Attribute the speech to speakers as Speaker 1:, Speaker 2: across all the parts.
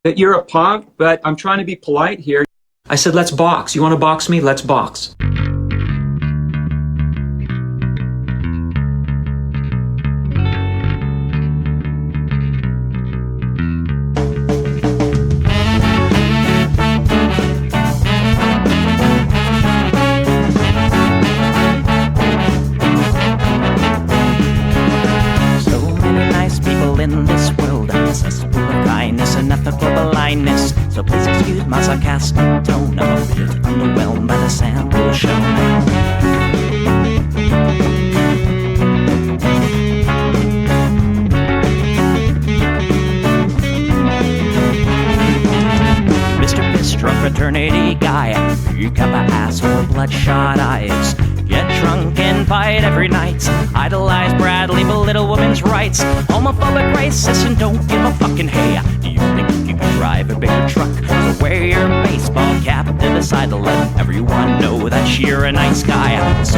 Speaker 1: that you're a punk, but I'm trying to be polite here. I said, let's box. You want to box me? Let's box.
Speaker 2: In this world, accessible of kindness and ethical blindness. So please excuse my sarcastic tone. I'm a bit underwhelmed by the sample shown. Mr. Bistro fraternity guy, you got my ass with bloodshot eyes. Get drunk and fight every night. Idolize Bradley, belittle women's rights. Homophobic, racist, and don't give a fucking hey. Do you think you can drive a bigger truck? So wear your baseball cap to the side to let everyone know that you're a nice guy. So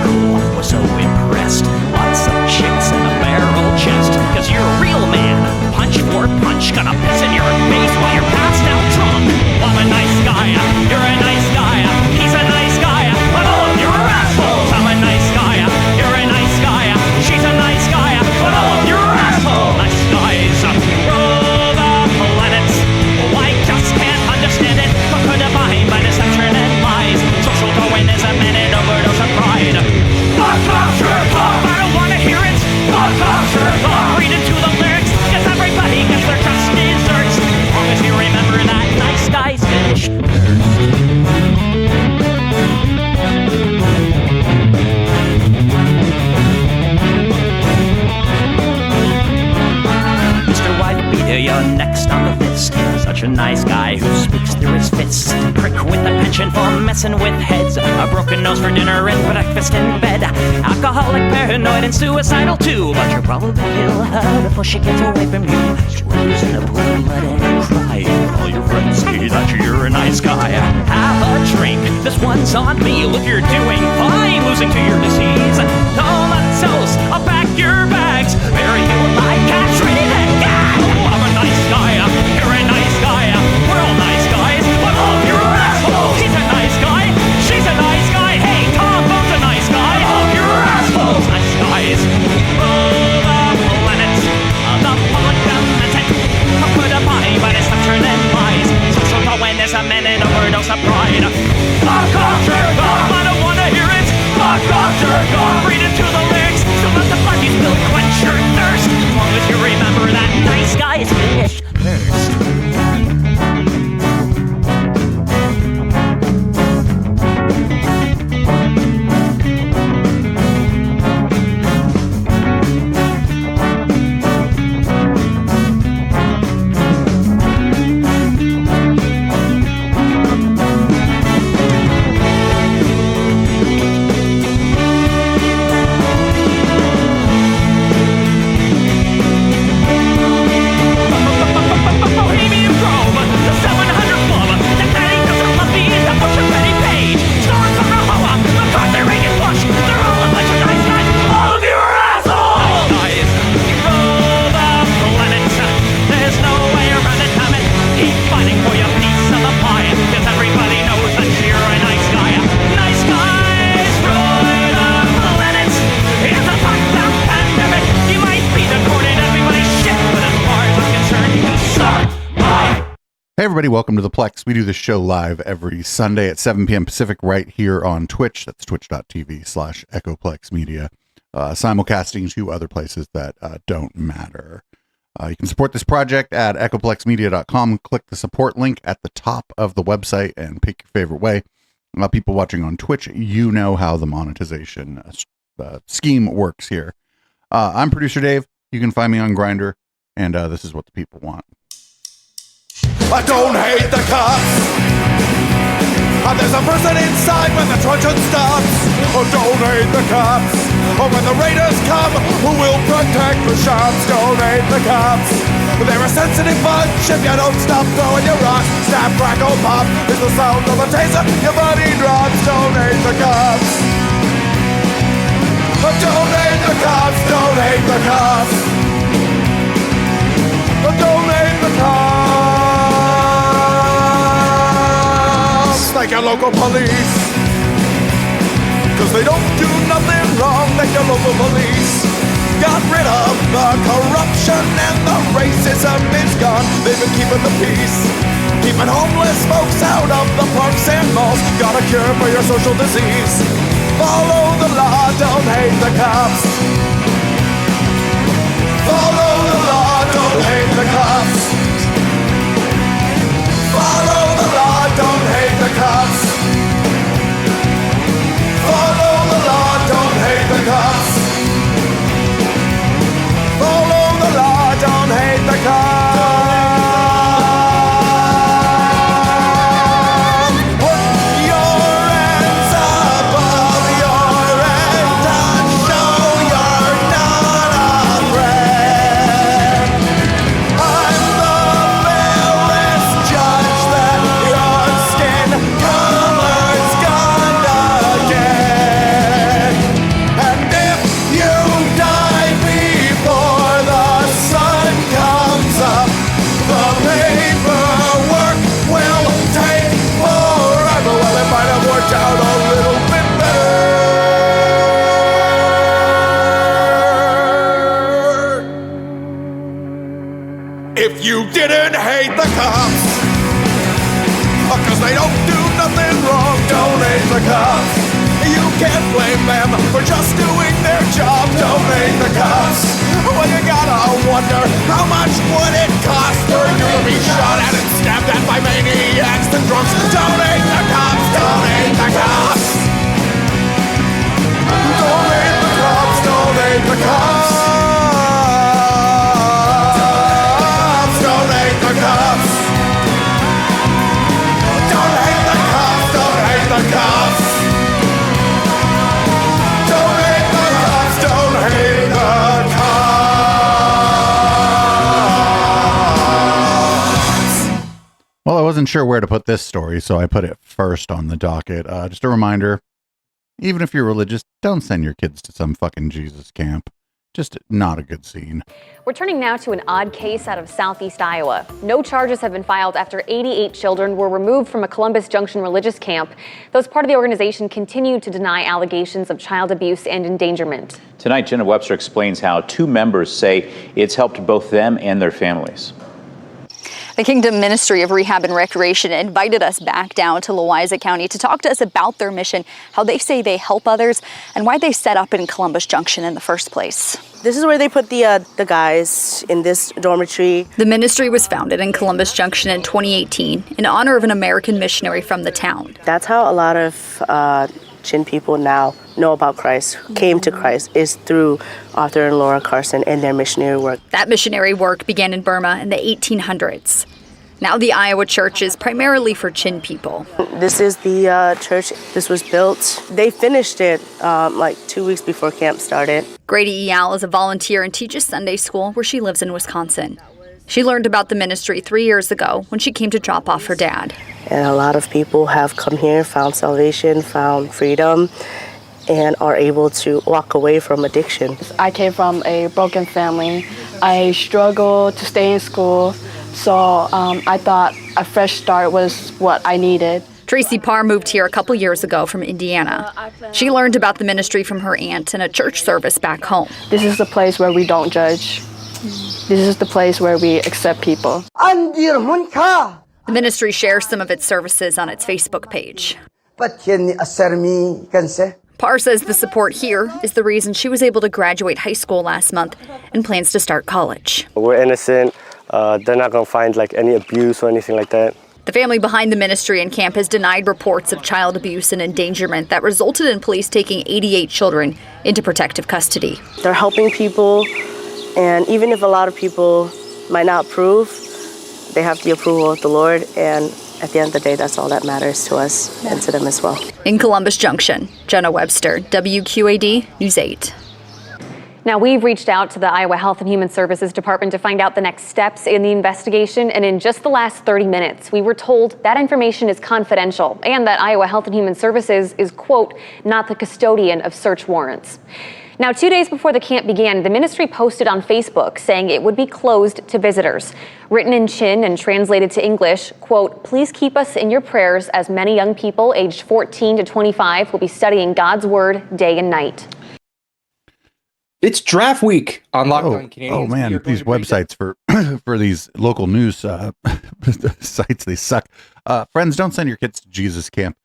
Speaker 2: cool, was so impressed. Lots of chicks and a barrel chest. Cause you're a real man. Punch for punch, gonna piss in your face while you're passed out drunk. I'm a nice guy, you're a nice guy. He's a nice guy, but all of you are assholes. I'm a nice guy, you're a nice guy. She's a nice guy, but all of you are assholes. Nice guys rule the planets. Oh, I just can't understand it. But defined by deception and lies. Social Darwinism and an overdose of pride. Fuck off, sure, I don't wanna hear it. Fuck off, sure, read into the lyrics. Cause everybody gets their just desserts. As long as you remember that nice guys finish Mr. Whitebeater, you're next on the list. Such a nice guy who speaks through his fists. Prick with a penchant for messing with heads. A broken nose for dinner and breakfast in bed. Alcoholic, paranoid, and suicidal too. But you'll probably kill her before she gets away from you. Swims in a pool of blood and cry. All your friends say that you're a nice guy. Have a drink, this one's on me. Look, you're doing fine, losing to your disease. Comatose, I'll pack your bags. Bury you like cats ready to go. I'm a nice guy, you're a nice guy. We're all nice guys, but all of you are assholes. He's a nice guy, she's a nice guy. Hey, Tom Bone's a nice guy. All of you are assholes. Nice guys rule the planet. The public dominant. Put a body by deception and lies. Social Darwinism and an overdose of pride. Fuck off, jerk off. I don't wanna hear it. Fuck off, jerk off. Read into the lyrics. So let the blood you spill quench your thirst. As long as you remember that nice guys finish first.
Speaker 3: Hey everybody, welcome to the Plex. We do this show live every Sunday at 7 p.m. Pacific right here on Twitch. That's twitch.tv/EchoPlex Media. Simulcasting to other places that don't matter. You can support this project at echoplexmedia.com. Click the support link at the top of the website and pick your favorite way. People watching on Twitch, you know how the monetization scheme works here. I'm producer Dave. You can find me on Grindr, and this is what the people want.
Speaker 4: I don't hate the cops. There's a person inside when the truncheon stops. Oh, don't hate the cops. Oh, when the raiders come, who will protect the shops? Don't hate the cops. They're a sensitive bunch if you don't stop throwing your rocks. Snap, crackle, pop is the sound of a taser. Your body drops. Don't hate the cops. Oh, don't hate the cops. Don't hate the cops. Oh, don't hate the cops. your local police. Cause they don't do nothing wrong like your local police. Got rid of the corruption and the racism is gone. They've been keeping the peace, keeping homeless folks out of the parks and malls. Got a cure for your social disease. Follow the law, don't hate the cops. Follow the law, don't hate the cops. Follow the law, don't hate the cops. Follow the law, don't hate the cops. Follow the law, don't hate the cops. Put your hands above your head and show you're not afraid. I'm the fearless judge that your skin color's gonna get. And if you die before the sun comes up, the paperwork will take forever. Well, it might have worked out a little bit better if you didn't hate the cops. Cause they don't do nothing wrong, don't hate the cops. You can't blame them for just doing their job, don't hate the cops. Well, you gotta wonder, how much would it cost for you to be shot at and stabbed at by maniacs and drunks? Don't hate the cops, don't hate the cops. Don't hate the cops, don't hate the cops. Don't hate the cops. Don't hate the cops, don't hate the cops. Don't hate the cops, don't hate the cops.
Speaker 3: Well, I wasn't sure where to put this story, so I put it first on the docket. Just a reminder, even if you're religious, don't send your kids to some fucking Jesus camp. Just not a good scene.
Speaker 5: We're turning now to an odd case out of southeast Iowa. No charges have been filed after 88 children were removed from a Columbus Junction religious camp. Those part of the organization continue to deny allegations of child abuse and endangerment.
Speaker 6: Tonight, Jenna Webster explains how two members say it's helped both them and their families.
Speaker 7: The Kingdom Ministry of Rehab and Recreation invited us back down to Louisa County to talk to us about their mission, how they say they help others, and why they set up in Columbus Junction in the first place.
Speaker 8: This is where they put the guys in this dormitory.
Speaker 7: The ministry was founded in Columbus Junction in 2018 in honor of an American missionary from the town.
Speaker 8: That's how a lot of Chin people now know about Christ, who came to Christ, is through Arthur and Laura Carson and their missionary work.
Speaker 7: That missionary work began in Burma in the 1800s. Now the Iowa church is primarily for Chin people.
Speaker 8: This is the church. This was built. They finished it like 2 weeks before camp started.
Speaker 7: Grady Eal is a volunteer and teaches Sunday school where she lives in Wisconsin. She learned about the ministry 3 years ago when she came to drop off her dad.
Speaker 8: And a lot of people have come here, found salvation, found freedom, and are able to walk away from addiction.
Speaker 9: I came from a broken family. I struggled to stay in school, so I thought a fresh start was what I needed.
Speaker 7: Tracy Parr moved here a couple years ago from Indiana. She learned about the ministry from her aunt in a church service back home.
Speaker 9: This is the place where we don't judge. This is the place where we accept people.
Speaker 7: The ministry shares some of its services on its Facebook page. Parr says the support here is the reason she was able to graduate high school last month and plans to start college.
Speaker 10: We're innocent. They're not going to find any abuse or anything like that.
Speaker 7: The family behind the ministry and camp has denied reports of child abuse and endangerment that resulted in police taking 88 children into protective custody.
Speaker 8: They're helping people, and even if a lot of people might not approve, they have the approval of the Lord, and at the end of the day, that's all that matters to us and to them as well.
Speaker 7: In Columbus Junction, Jenna Webster, WQAD News 8.
Speaker 5: Now, we've reached out to the Iowa Health and Human Services Department to find out the next steps in the investigation, and in just the last 30 minutes, we were told that information is confidential and that Iowa Health and Human Services is, quote, not the custodian of search warrants. Now, 2 days before the camp began, the ministry posted on Facebook saying it would be closed to visitors. Written in Chin and translated to English, quote, "Please keep us in your prayers as many young people aged 14 to 25 will be studying God's word day and night."
Speaker 11: It's draft week on Locked On Canadians.
Speaker 3: Oh man, these websites for for these local news sites, they suck. Friends, don't send your kids to Jesus camp.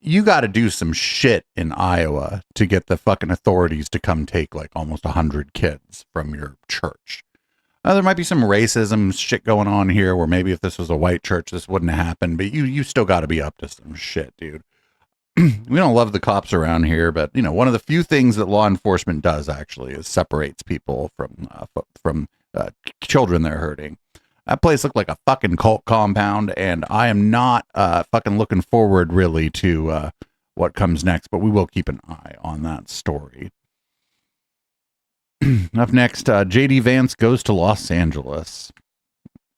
Speaker 3: You got to do some shit in Iowa to get the fucking authorities to come take like almost 100 kids from your church. There might be some racism shit going on here where maybe if this was a white church, this wouldn't happen, but you still got to be up to some shit, dude. We don't love the cops around here, but you know, one of the few things that law enforcement does actually is separates people from children they're hurting. That place looked like a fucking cult compound, and I am not fucking looking forward really to what comes next, but we will keep an eye on that story. Up next, JD Vance goes to Los Angeles.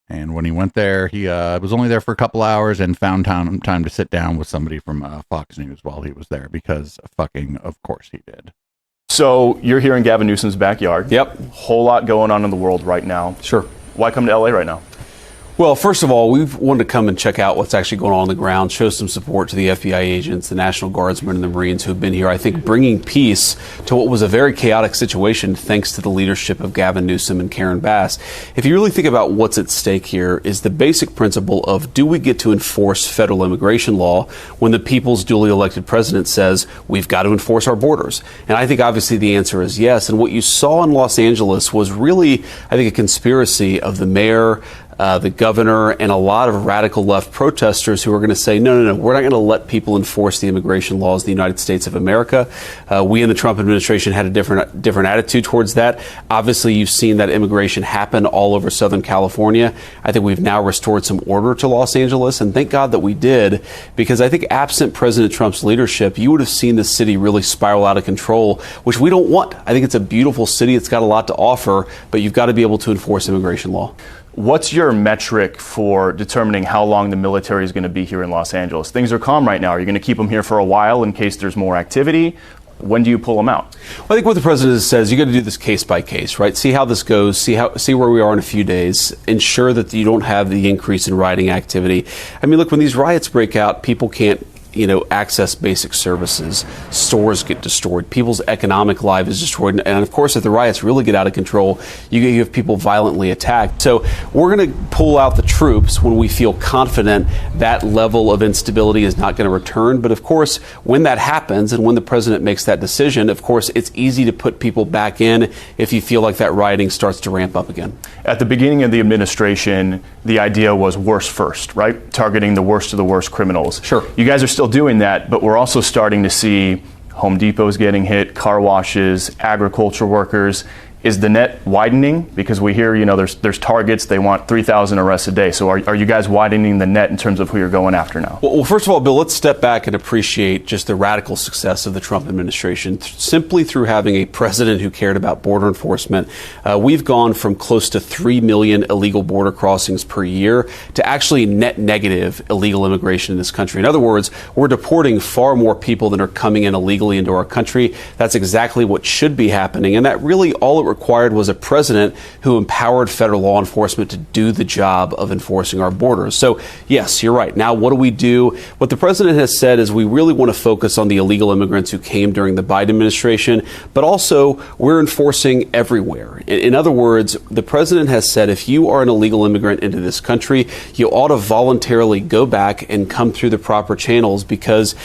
Speaker 3: And when he went there, he was only there for a couple hours and found time to sit down with somebody from Fox News while he was there because fucking, of course he did.
Speaker 12: So you're here in Gavin Newsom's backyard.
Speaker 11: Yep.
Speaker 12: Whole lot going on in the world right now.
Speaker 11: Sure.
Speaker 12: Why come to LA right now?
Speaker 11: Well, first of all, we've wanted to come and check out what's actually going on the ground, show some support to the FBI agents, the National Guardsmen, and the Marines who've been here, I think, bringing peace to what was a very chaotic situation thanks to the leadership of Gavin Newsom and Karen Bass. If you really think about what's at stake here is the basic principle of, do we get to enforce federal immigration law when the people's duly elected president says we've got to enforce our borders? And I think obviously the answer is yes. And what you saw in Los Angeles was really, I think, a conspiracy of the mayor, the governor, and a lot of radical left protesters who are going to say, no, we're not going to let people enforce the immigration laws of the United States of America. We in the Trump administration had a different attitude towards that. Obviously, you've seen that immigration happen all over Southern California. I think we've now restored some order to Los Angeles, and thank God that we did, because I think absent President Trump's leadership, you would have seen the city really spiral out of control, which we don't want. I think it's a beautiful city. It's got a lot to offer, but you've got to be able to enforce immigration law.
Speaker 12: What's your metric for determining how long the military is going to be here in Los Angeles? Things are calm right now. Are you going to keep them here for a while in case there's more activity? When do you pull them out?
Speaker 11: Well, I think what the president says, you got to do this case by case, right? See how this goes, see where we are in a few days, ensure that you don't have the increase in rioting activity. I mean, look, when these riots break out, people can't access basic services. Stores get destroyed. People's economic life is destroyed. And of course, if the riots really get out of control, you have people violently attacked. So we're going to pull out the troops when we feel confident that level of instability is not going to return. But of course, when that happens and when the president makes that decision, of course, it's easy to put people back in if you feel like that rioting starts to ramp up again.
Speaker 12: At the beginning of the administration, the idea was worse first, right? Targeting the worst of the worst criminals.
Speaker 11: Sure.
Speaker 12: You guys are still doing that, but we're also starting to see Home Depots getting hit, car washes, agriculture workers. Is the net widening? Because we hear, there's targets, they want 3,000 arrests a day. So are you guys widening the net in terms of who you're going after now?
Speaker 11: Well, first of all, Bill, let's step back and appreciate just the radical success of the Trump administration. Simply through having a president who cared about border enforcement, we've gone from close to 3 million illegal border crossings per year to actually net negative illegal immigration in this country. In other words, we're deporting far more people than are coming in illegally into our country. That's exactly what should be happening. And that really all it required was a president who empowered federal law enforcement to do the job of enforcing our borders. So, yes, you're right. Now, what do we do? What the president has said is we really want to focus on the illegal immigrants who came during the Biden administration, but also we're enforcing everywhere. In other words, the president has said if you are an illegal immigrant into this country, you ought to voluntarily go back and come through the proper channels, because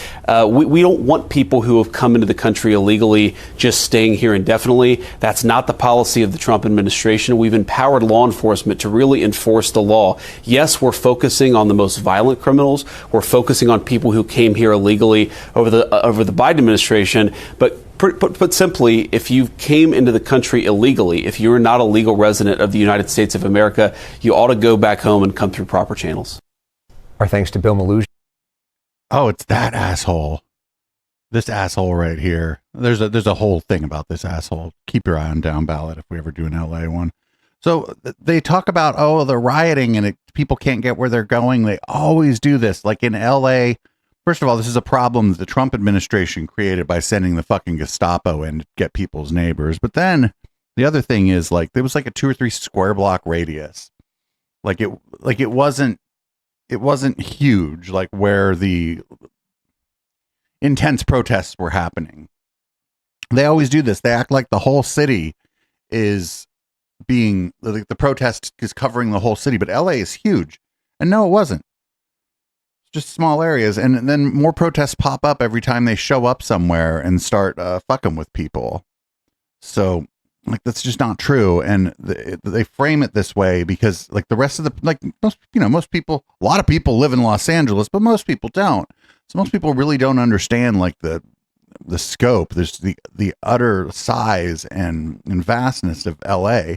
Speaker 11: we don't want people who have come into the country illegally just staying here indefinitely. That's not the policy of the Trump administration. We've empowered law enforcement to really enforce the law. Yes, we're focusing on the most violent criminals. We're focusing on people who came here illegally over the Biden administration. But put simply, if you came into the country illegally, if you're not a legal resident of the United States of America, you ought to go back home and come through proper channels.
Speaker 13: Our thanks to Bill Maloogian.
Speaker 3: Oh, it's that asshole. This asshole right here. There's a whole thing about this asshole. Keep your eye on Down Ballot if we ever do an LA one. So they talk about, the rioting and people can't get where they're going. They always do this. Like in LA, First of all, this is a problem that the Trump administration created by sending the fucking Gestapo in to get people's neighbors. But then the other thing is, like, there was like a 2 or 3 square block radius. It wasn't huge, like where the intense protests were happening. They always do this. They act like the whole city is being, like, the protest is covering the whole city, but LA is huge. And no, it wasn't. It's just small areas. And then more protests pop up every time they show up somewhere and start fucking with people. So, like, that's just not true. And they frame it this way because, like, the rest of the, like, most people, a lot of people live in Los Angeles, but most people don't. So most people really don't understand, like, the scope, there's the utter size and vastness of LA.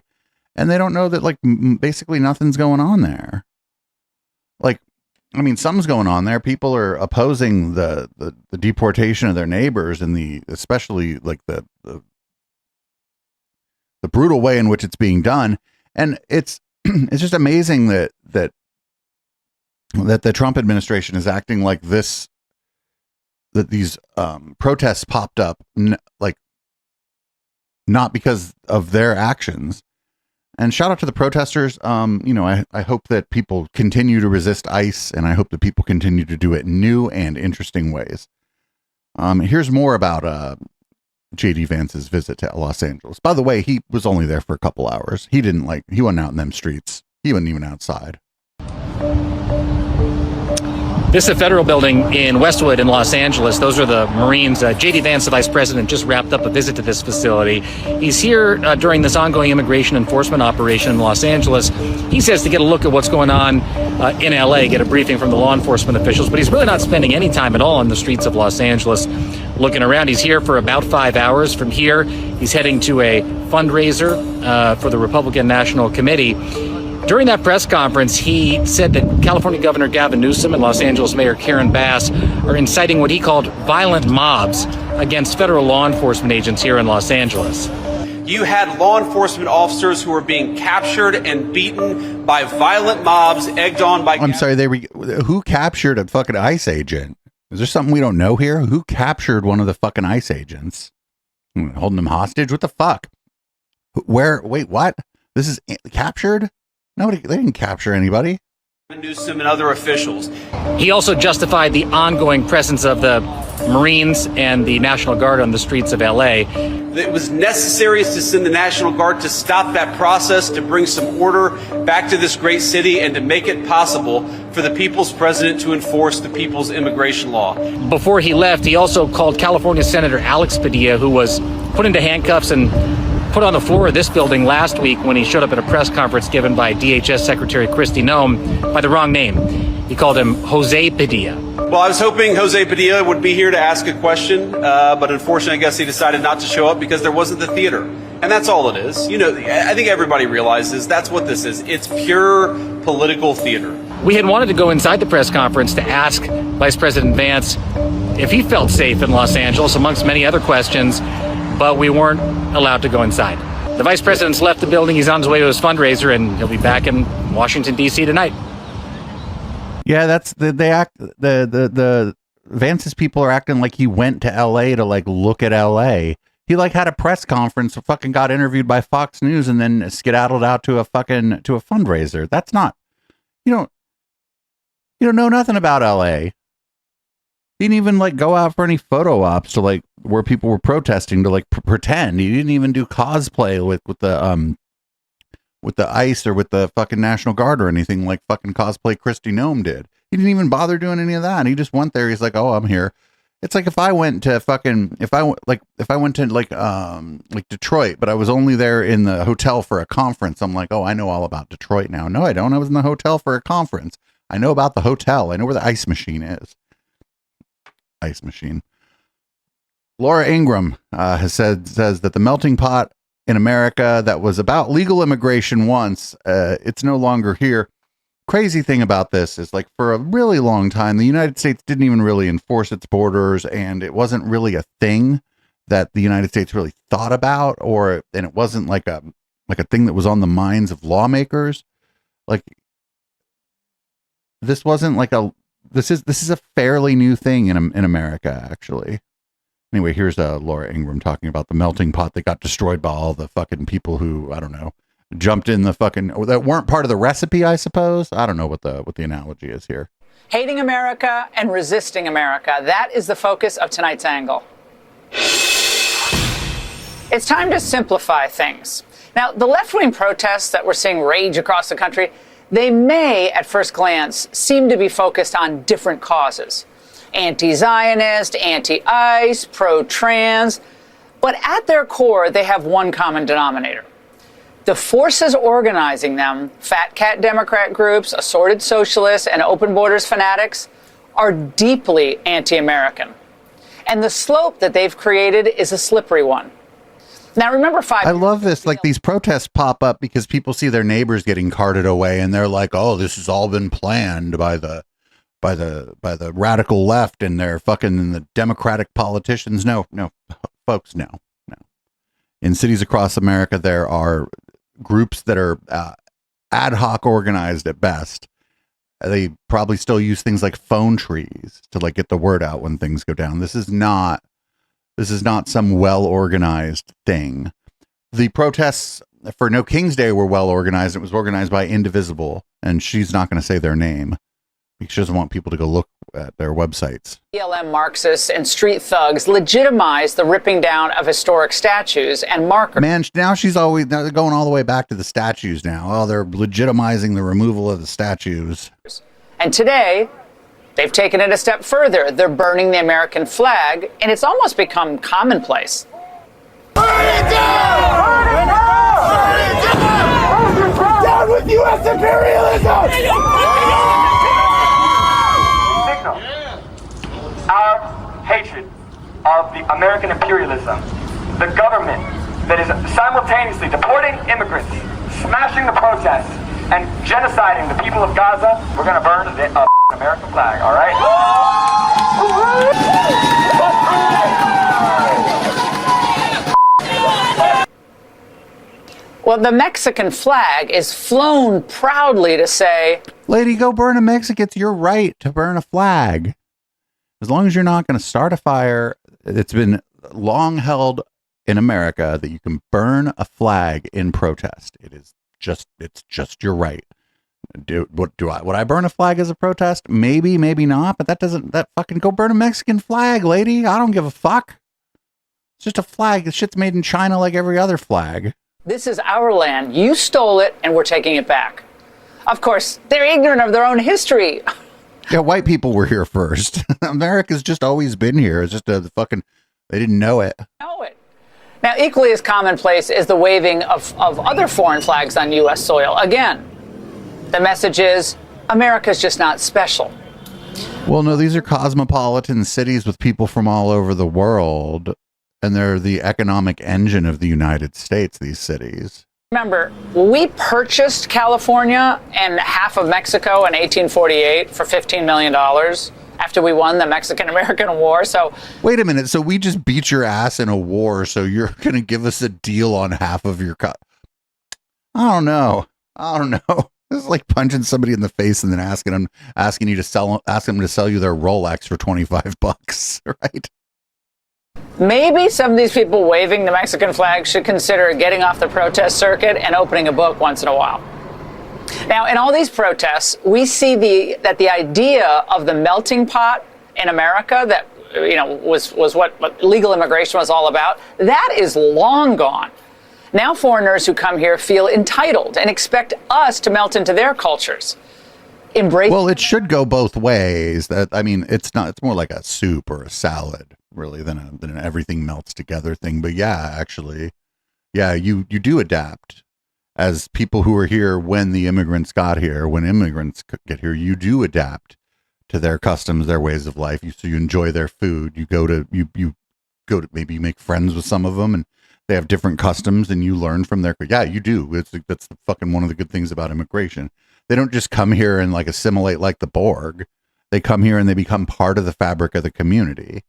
Speaker 3: And they don't know that, like, basically nothing's going on there. Like, I mean, something's going on there. People are opposing the deportation of their neighbors and especially like the brutal way in which it's being done. And it's just amazing that the Trump administration is acting like this, that these protests popped up, like, not because of their actions. And shout out to the protesters. I hope that people continue to resist ICE, and I hope that people continue to do it in new and interesting ways. Here's more about J.D. Vance's visit to Los Angeles. By the way, he was only there for a couple hours. He wasn't out in them streets. He wasn't even outside.
Speaker 14: This is a federal building in Westwood in Los Angeles. Those are the Marines. J.D. Vance, the vice president, just wrapped up a visit to this facility. He's here during this ongoing immigration enforcement operation in Los Angeles. He says to get a look at what's going on in L.A., get a briefing from the law enforcement officials, but he's really not spending any time at all on the streets of Los Angeles looking around. He's here for about 5 hours. From here, he's heading to a fundraiser for the Republican National Committee. During that press conference, he said that California Governor Gavin Newsom and Los Angeles Mayor Karen Bass are inciting what he called violent mobs against federal law enforcement agents here in Los Angeles.
Speaker 15: You had law enforcement officers who were being captured and beaten by violent mobs, egged on by...
Speaker 3: I'm sorry, who captured a fucking ICE agent? Is there something we don't know here? Who captured one of the fucking ICE agents? Holding them hostage? What the fuck? Wait, what? This is captured? They didn't capture anybody.
Speaker 15: Newsom and other officials.
Speaker 14: He also justified the ongoing presence of the Marines and the National Guard on the streets of L.A.
Speaker 15: It was necessary to send the National Guard to stop that process, to bring some order back to this great city, and to make it possible for the people's president to enforce the people's immigration law.
Speaker 14: Before he left, he also called California Senator Alex Padilla, who was put into handcuffs and put on the floor of this building last week when he showed up at a press conference given by DHS Secretary Kristi Noem by the wrong name. He called him Jose Padilla.
Speaker 15: Well, I was hoping Jose Padilla would be here to ask a question, but unfortunately, I guess he decided not to show up because there wasn't the theater. And that's all it is. You know, I think everybody realizes that's what this is. It's pure political theater.
Speaker 14: We had wanted to go inside the press conference to ask Vice President Vance if he felt safe in Los Angeles, amongst many other questions, but we weren't allowed to go inside. The vice president's left the building. He's on his way to his fundraiser, and he'll be back in Washington, D.C. tonight.
Speaker 3: Yeah, that's the Vance's people are acting like he went to L.A. to, like, look at L.A. He, like, had a press conference, fucking got interviewed by Fox News, and then skedaddled out to a fundraiser. That's not, you don't know nothing about L.A. He didn't even, like, go out for any photo ops to, like, where people were protesting to, like, pretend. He didn't even do cosplay with the ICE or with the fucking National Guard or anything like fucking cosplay Kristi Noem did. He didn't even bother doing any of that. He just went there. He's like, oh, I'm here. It's like if I went to Detroit, but I was only there in the hotel for a conference. I'm like, oh, I know all about Detroit now. No, I don't. I was in the hotel for a conference. I know about the hotel. I know where the ice machine is. Ice machine. Laura Ingraham says that the melting pot in America that was about legal immigration once, it's no longer here. Crazy thing about this is, like, for a really long time, the United States didn't even really enforce its borders, and it wasn't really a thing that the United States really thought about, and it wasn't like a thing that was on the minds of lawmakers. Like, this wasn't like this is a fairly new thing in America, actually. Anyway, here's Laura Ingraham talking about the melting pot that got destroyed by all the fucking people who, I don't know, jumped in the fucking, or that weren't part of the recipe, I suppose. I don't know what the analogy is here.
Speaker 16: Hating America and resisting America. That is the focus of tonight's angle. It's time to simplify things. Now, the left-wing protests that we're seeing rage across the country, they may, at first glance, seem to be focused on different causes. Anti-Zionist, anti-ICE, pro-trans. But at their core, they have one common denominator. The forces organizing them, fat cat Democrat groups, assorted socialists, and open borders fanatics, are deeply anti-American. And the slope that they've created is a slippery one. Now, remember I
Speaker 3: love this. Like, these protests pop up because people see their neighbors getting carted away, and they're like, "Oh, this has all been planned by the radical left and their fucking the Democratic politicians." No, folks, no. In cities across America, there are groups that are ad hoc organized at best. They probably still use things like phone trees to like get the word out when things go down. This is not some well-organized thing. The protests for No King's Day were well-organized. It was organized by Indivisible, and she's not going to say their name because she doesn't want people to go look at their websites.
Speaker 16: BLM Marxists and street thugs legitimize the ripping down of historic statues and markers.
Speaker 3: Man, now they're going all the way back to the statues now. Oh, they're legitimizing the removal of the statues.
Speaker 16: And today, they've taken it a step further. They're burning the American flag, and it's almost become commonplace.
Speaker 4: Burn it down! Burn it down! Burn it down! Down with U.S. imperialism!
Speaker 17: Signal our hatred of the American imperialism, the government that is simultaneously deporting immigrants, smashing the protests, and genociding the people of Gaza. We're going to burn the American flag, all right?
Speaker 16: Well, the Mexican flag is flown proudly to say,
Speaker 3: "Lady, go burn a Mexican. It's your right to burn a flag. As long as you're not going to start a fire." It's been long held in America that you can burn a flag in protest. It's just your right. Would I burn a flag as a protest? Maybe, maybe not, but that fucking go burn a Mexican flag, lady. I don't give a fuck. It's just a flag. The shit's made in China like every other flag.
Speaker 16: this is our land. You stole it and we're taking it back. Of course, they're ignorant of their own history.
Speaker 3: Yeah, white people were here first. America's just always been here. It's just they didn't know it.
Speaker 16: Now, equally as commonplace is the waving of other foreign flags on U.S. soil. Again, the message is America's just not special.
Speaker 3: Well, no, these are cosmopolitan cities with people from all over the world, and they're the economic engine of the United States, these cities.
Speaker 16: Remember, we purchased California and half of Mexico in 1848 for $15 million after we won the Mexican-American War. So
Speaker 3: wait a minute. So we just beat your ass in a war, so you're going to give us a deal on half of your cut? I don't know. This is like punching somebody in the face and then asking them to sell you their Rolex for $25, right?
Speaker 16: maybe some of these people waving the Mexican flag should consider getting off the protest circuit and opening a book once in a while. Now, in all these protests, we see that the idea of the melting pot in America that was what legal immigration was all about, that is long gone. Now foreigners who come here feel entitled and expect us to melt into their cultures.
Speaker 3: Well, it should go both ways. It's more like a soup or a salad, really, than an everything melts together thing. But yeah, actually, you do adapt. As people who were here when the immigrants got here, when immigrants get here, you do adapt to their customs, their ways of life. So you enjoy their food. You go to maybe you make friends with some of them, and they have different customs, and you learn from their. Yeah, you do. That's the fucking one of the good things about immigration. They don't just come here and like assimilate like the Borg. They come here and they become part of the fabric of the community.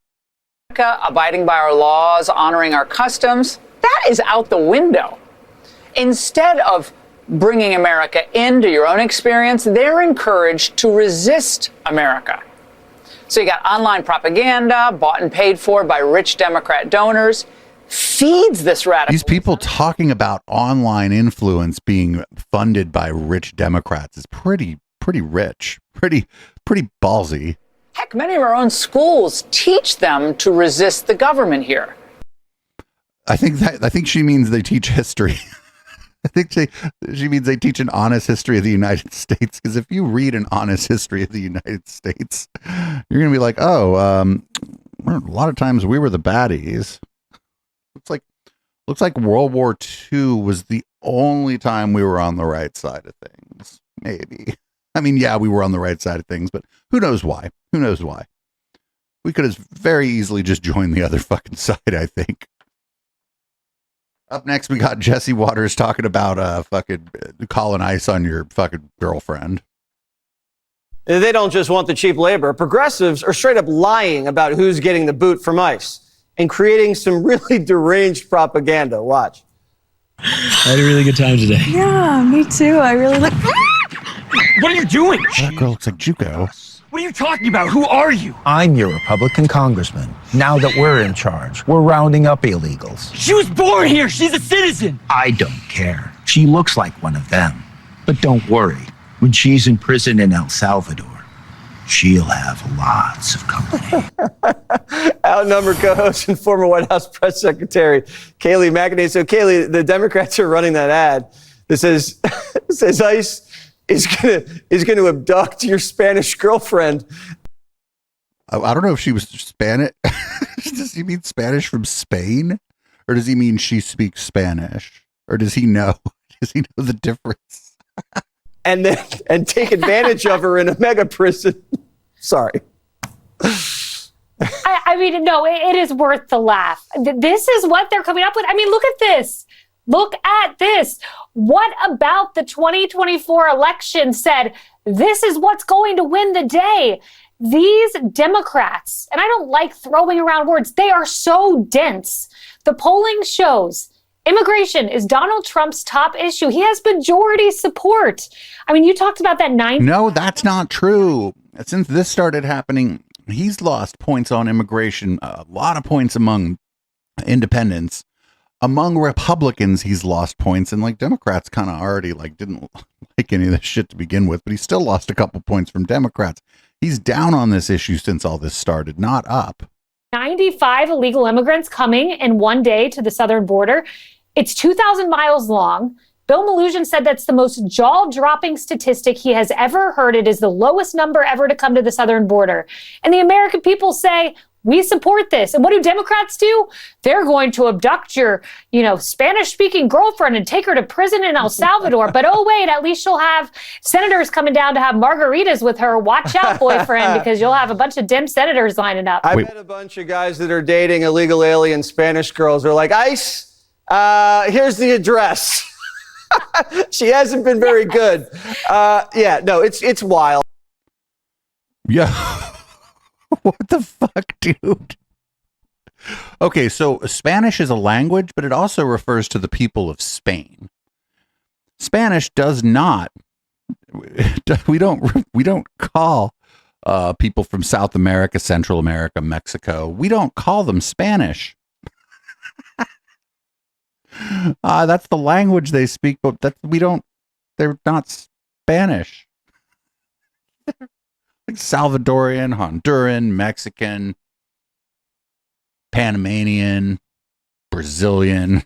Speaker 16: Abiding by our laws, honoring our customs, that is out the window. Instead of bringing America into your own experience, they're encouraged to resist America. So you got online propaganda bought and paid for by rich Democrat donors, feeds this radical.
Speaker 3: These people talking about online influence being funded by rich Democrats is pretty rich, pretty ballsy.
Speaker 16: Heck, many of our own schools teach them to resist the government here.
Speaker 3: I think she means they teach history. I think she means they teach an honest history of the United States. Because if you read an honest history of the United States, you're gonna be like, oh, a lot of times we were the baddies. Looks like World War II was the only time we were on the right side of things. Maybe. I mean, yeah, we were on the right side of things, but who knows why? Who knows why? We could have very easily just joined the other fucking side, I think. Up next, we got Jesse Waters talking about fucking calling ice on your fucking girlfriend.
Speaker 18: They don't just want the cheap labor. Progressives are straight up lying about who's getting the boot from ICE and creating some really deranged propaganda. Watch.
Speaker 19: I had a really good time today.
Speaker 20: Yeah, me too. I really like.
Speaker 19: What are you doing?
Speaker 3: That girl looks like Juco.
Speaker 19: What are you talking about? Who are you?
Speaker 21: I'm your Republican congressman. Now that we're in charge, we're rounding up illegals.
Speaker 19: She was born here. She's a citizen.
Speaker 21: I don't care. She looks like one of them. But don't worry. When she's in prison in El Salvador, she'll have lots of company.
Speaker 18: Outnumbered co-host and former White House press secretary Kayleigh McEnany. So Kayleigh, the Democrats are running that ad that says ICE is gonna abduct your Spanish girlfriend.
Speaker 3: I don't know if she was Spanish. Does he mean Spanish from Spain, or does he mean she speaks Spanish, or does he know? Does he know the difference?
Speaker 18: and take advantage of her in a mega prison. Sorry.
Speaker 22: I mean, no, it is worth the laugh. This is what they're coming up with. I mean, look at this. Look at this. What about the 2024 election said this is what's going to win the day? These Democrats, and I don't like throwing around words, they are so dense. The polling shows immigration is Donald Trump's top issue. He has majority support. I mean, you talked about that 9.
Speaker 3: No, that's not true. Since this started happening, he's lost points on immigration, a lot of points among independents. Among Republicans, he's lost points, and like Democrats kind of already like didn't like any of this shit to begin with, but he still lost a couple points from Democrats. He's down on this issue since all this started, not up.
Speaker 22: 95 illegal immigrants coming in one day to the southern border. It's 2,000 miles long. Bill Melugin said that's the most jaw-dropping statistic he has ever heard. It is the lowest number ever to come to the southern border. And the American people say, we support this. And what do Democrats do? They're going to abduct your, Spanish-speaking girlfriend and take her to prison in El Salvador. But oh, wait, at least she'll have senators coming down to have margaritas with her. Watch out, boyfriend, because you'll have a bunch of Dem senators lining up.
Speaker 18: I met a bunch of guys that are dating illegal alien Spanish girls. They're like, ICE, here's the address. She hasn't been very good. It's wild.
Speaker 3: Yeah. What the fuck, dude? Okay, so Spanish is a language, but it also refers to the people of Spain. Spanish does not. We don't call people from South America, Central America, Mexico. We don't call them Spanish. That's the language they speak, but they're not Spanish. Like Salvadorian, Honduran, Mexican, Panamanian, Brazilian.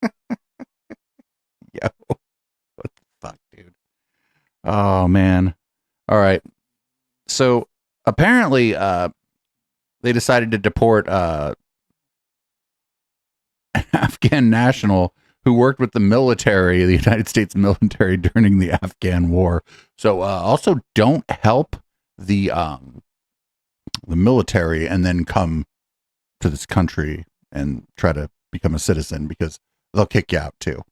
Speaker 3: Yo, what the fuck, dude? Oh, man. All right. So apparently they decided to deport an Afghan national who worked with the military, the United States military during the Afghan war. So also don't help the military and then come to this country and try to become a citizen, because they'll kick you out too.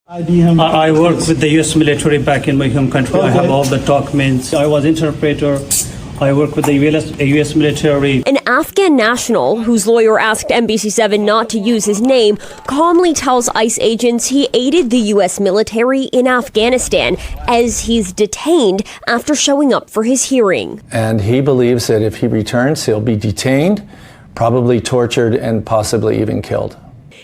Speaker 23: I work with the U.S. military back in my home country. Okay. I have all the documents. I was interpreter
Speaker 1: I work with the U.S. military.
Speaker 2: An Afghan national, whose lawyer asked NBC7 not to use his name, calmly tells ICE agents he aided the U.S. military in Afghanistan as he's detained after showing up for his hearing.
Speaker 23: And he believes that if he returns, he'll be detained, probably tortured, and possibly even killed.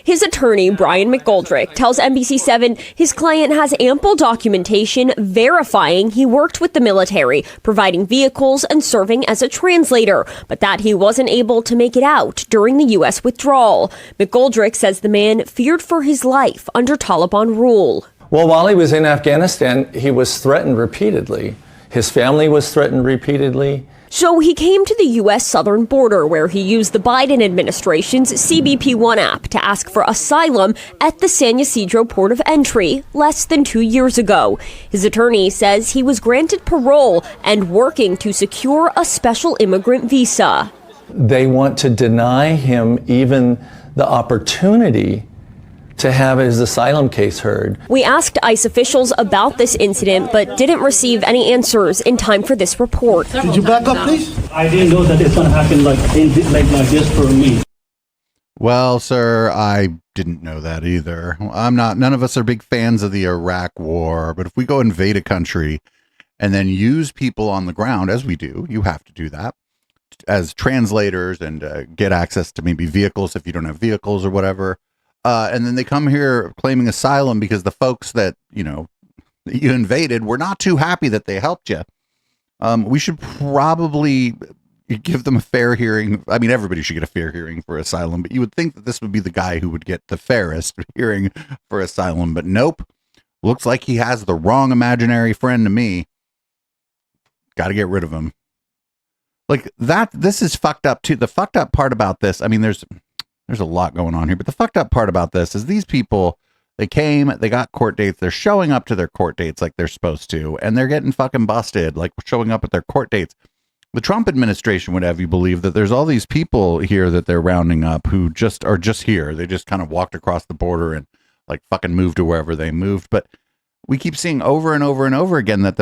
Speaker 2: His attorney, Brian McGoldrick, tells NBC7 his client has ample documentation verifying he worked with the military, providing vehicles and serving as a translator, but that he wasn't able to make it out during the U.S. withdrawal. McGoldrick says the man feared for his life under Taliban rule.
Speaker 23: Well, while he was in Afghanistan, he was threatened repeatedly. His family was threatened repeatedly.
Speaker 2: So he came to the U.S. southern border where he used the Biden administration's CBP-1 app to ask for asylum at the San Ysidro port of entry less than 2 years ago. His attorney says he was granted parole and working to secure a special immigrant visa.
Speaker 23: They want to deny him even the opportunity to have his asylum case heard.
Speaker 2: We asked ICE officials about this incident, but didn't receive any answers in time for this report.
Speaker 1: Could you back up, please? I didn't know that it's going to happen like this for me.
Speaker 3: Well, sir, I didn't know that either. None of us are big fans of the Iraq war, but if we go invade a country and then use people on the ground, as we do, you have to do that, as translators and get access to maybe vehicles if you don't have vehicles or whatever. And then they come here claiming asylum because the folks that, you invaded were not too happy that they helped you. We should probably give them a fair hearing. I mean, everybody should get a fair hearing for asylum, but you would think that this would be the guy who would get the fairest hearing for asylum. But nope. Looks like he has the wrong imaginary friend to me. Got to get rid of him. Like that. This is fucked up too. The fucked up part about this, I mean, there's a lot going on here, but the fucked up part about this is these people, they came, they got court dates, they're showing up to their court dates like they're supposed to, and they're getting fucking busted, like showing up at their court dates. The Trump administration would have you believe that there's all these people here that they're rounding up who just are just here. They just kind of walked across the border and like fucking moved to wherever they moved. But we keep seeing over and over and over again that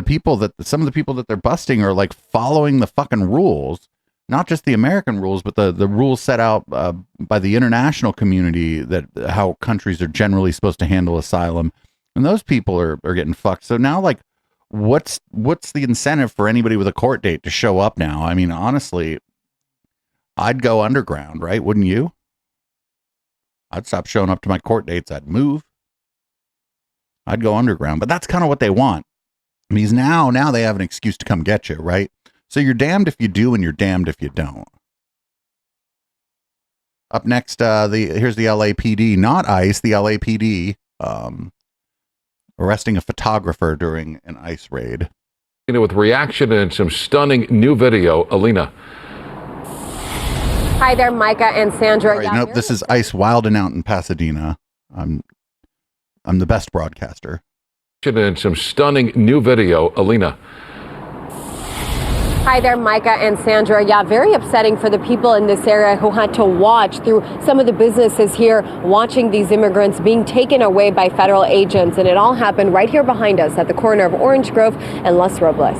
Speaker 3: some of the people that they're busting are like following the fucking rules. Not just the American rules, but the rules set out by the international community that how countries are generally supposed to handle asylum. And those people are getting fucked. So now, like, what's the incentive for anybody with a court date to show up now? I mean, honestly, I'd go underground, right? Wouldn't you? I'd stop showing up to my court dates. I'd move. I'd go underground. But that's kind of what they want. Because now they have an excuse to come get you, right? So you're damned if you do and you're damned if you don't. Up next, here's the LAPD, not ICE, the LAPD arresting a photographer during an ICE raid.
Speaker 24: With reaction and some stunning new video, Alina.
Speaker 25: Hi there, Micah and Sandra.
Speaker 3: All right, nope, this is ICE wilding out in Pasadena. I'm the best broadcaster.
Speaker 24: And some stunning new video, Alina.
Speaker 25: Hi there, Micah and Sandra. Yeah, very upsetting for the people in this area who had to watch through some of the businesses here, watching these immigrants being taken away by federal agents. And it all happened right here behind us at the corner of Orange Grove and Los Robles.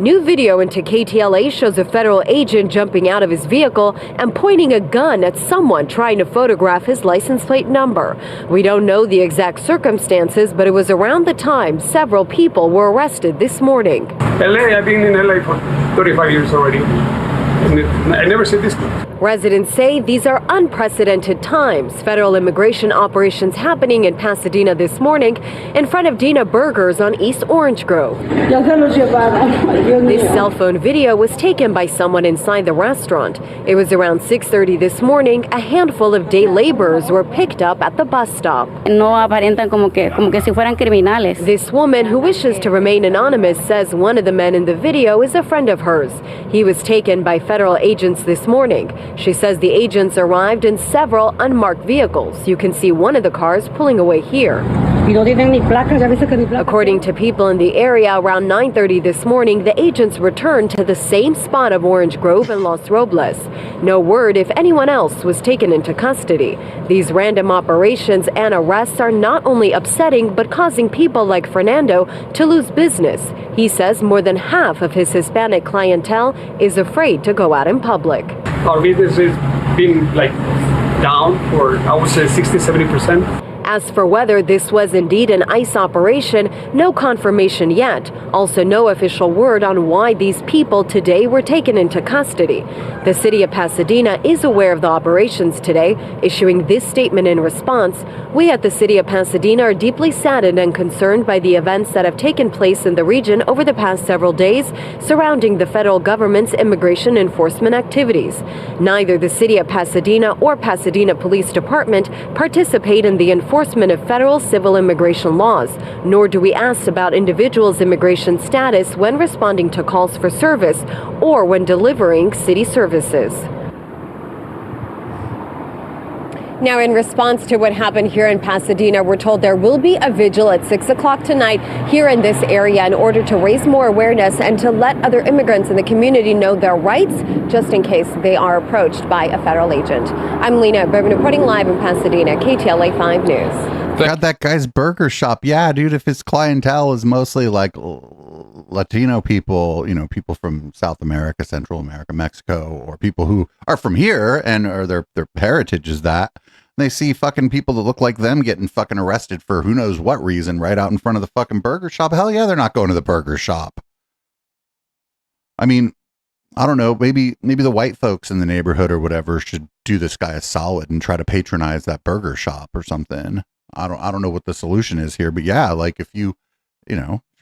Speaker 25: New video into KTLA shows a federal agent jumping out of his vehicle and pointing a gun at someone trying to photograph his license plate number. We don't know the exact circumstances, but it was around the time several people were arrested this morning.
Speaker 26: LA, I've been in LA for 35 years already. I never said this.
Speaker 25: Residents say these are unprecedented times. Federal immigration operations happening in Pasadena this morning in front of Dina Burgers on East Orange Grove. This cell phone video was taken by someone inside the restaurant. It was around 6:30 this morning. A handful of day laborers were picked up at the bus stop. This woman, who wishes to remain anonymous, says one of the men in the video is a friend of hers. He was taken by federal federal agents this morning. She says the agents arrived in several unmarked vehicles. You can see one of the cars pulling away here. According to people in the area, around 9:30 this morning, the agents returned to the same spot of Orange Grove and Los Robles. No word if anyone else was taken into custody. These random operations and arrests are not only upsetting, but causing people like Fernando to lose business. He says more than half of his Hispanic clientele is afraid to go out in public.
Speaker 26: Our business has been down for, I would say, 60-70%.
Speaker 25: As for whether this was indeed an ICE operation, no confirmation yet. Also, no official word on why these people today were taken into custody. The city of Pasadena is aware of the operations today, issuing this statement in response. We at the city of Pasadena are deeply saddened and concerned by the events that have taken place in the region over the past several days surrounding the federal government's immigration enforcement activities. Neither the city of Pasadena or Pasadena Police Department participate in the enforcement of federal civil immigration laws, nor do we ask about individuals' immigration status when responding to calls for service or when delivering city services. Now, in response to what happened here in Pasadena, we're told there will be a vigil at 6 o'clock tonight here in this area in order to raise more awareness and to let other immigrants in the community know their rights, just in case they are approached by a federal agent. I'm Lena Bourbon reporting live in Pasadena, KTLA 5 News.
Speaker 3: Got that guy's burger shop. Yeah, dude, if his clientele is mostly like Latino people, people from South America, Central America, Mexico, or people who are from here and or their heritage is that, they see fucking people that look like them getting fucking arrested for who knows what reason right out in front of the fucking burger shop. Hell yeah, they're not going to the burger shop. I mean, I don't know, maybe the white folks in the neighborhood or whatever should do this guy a solid and try to patronize that burger shop or something. I don't know what the solution is here, but yeah, like if if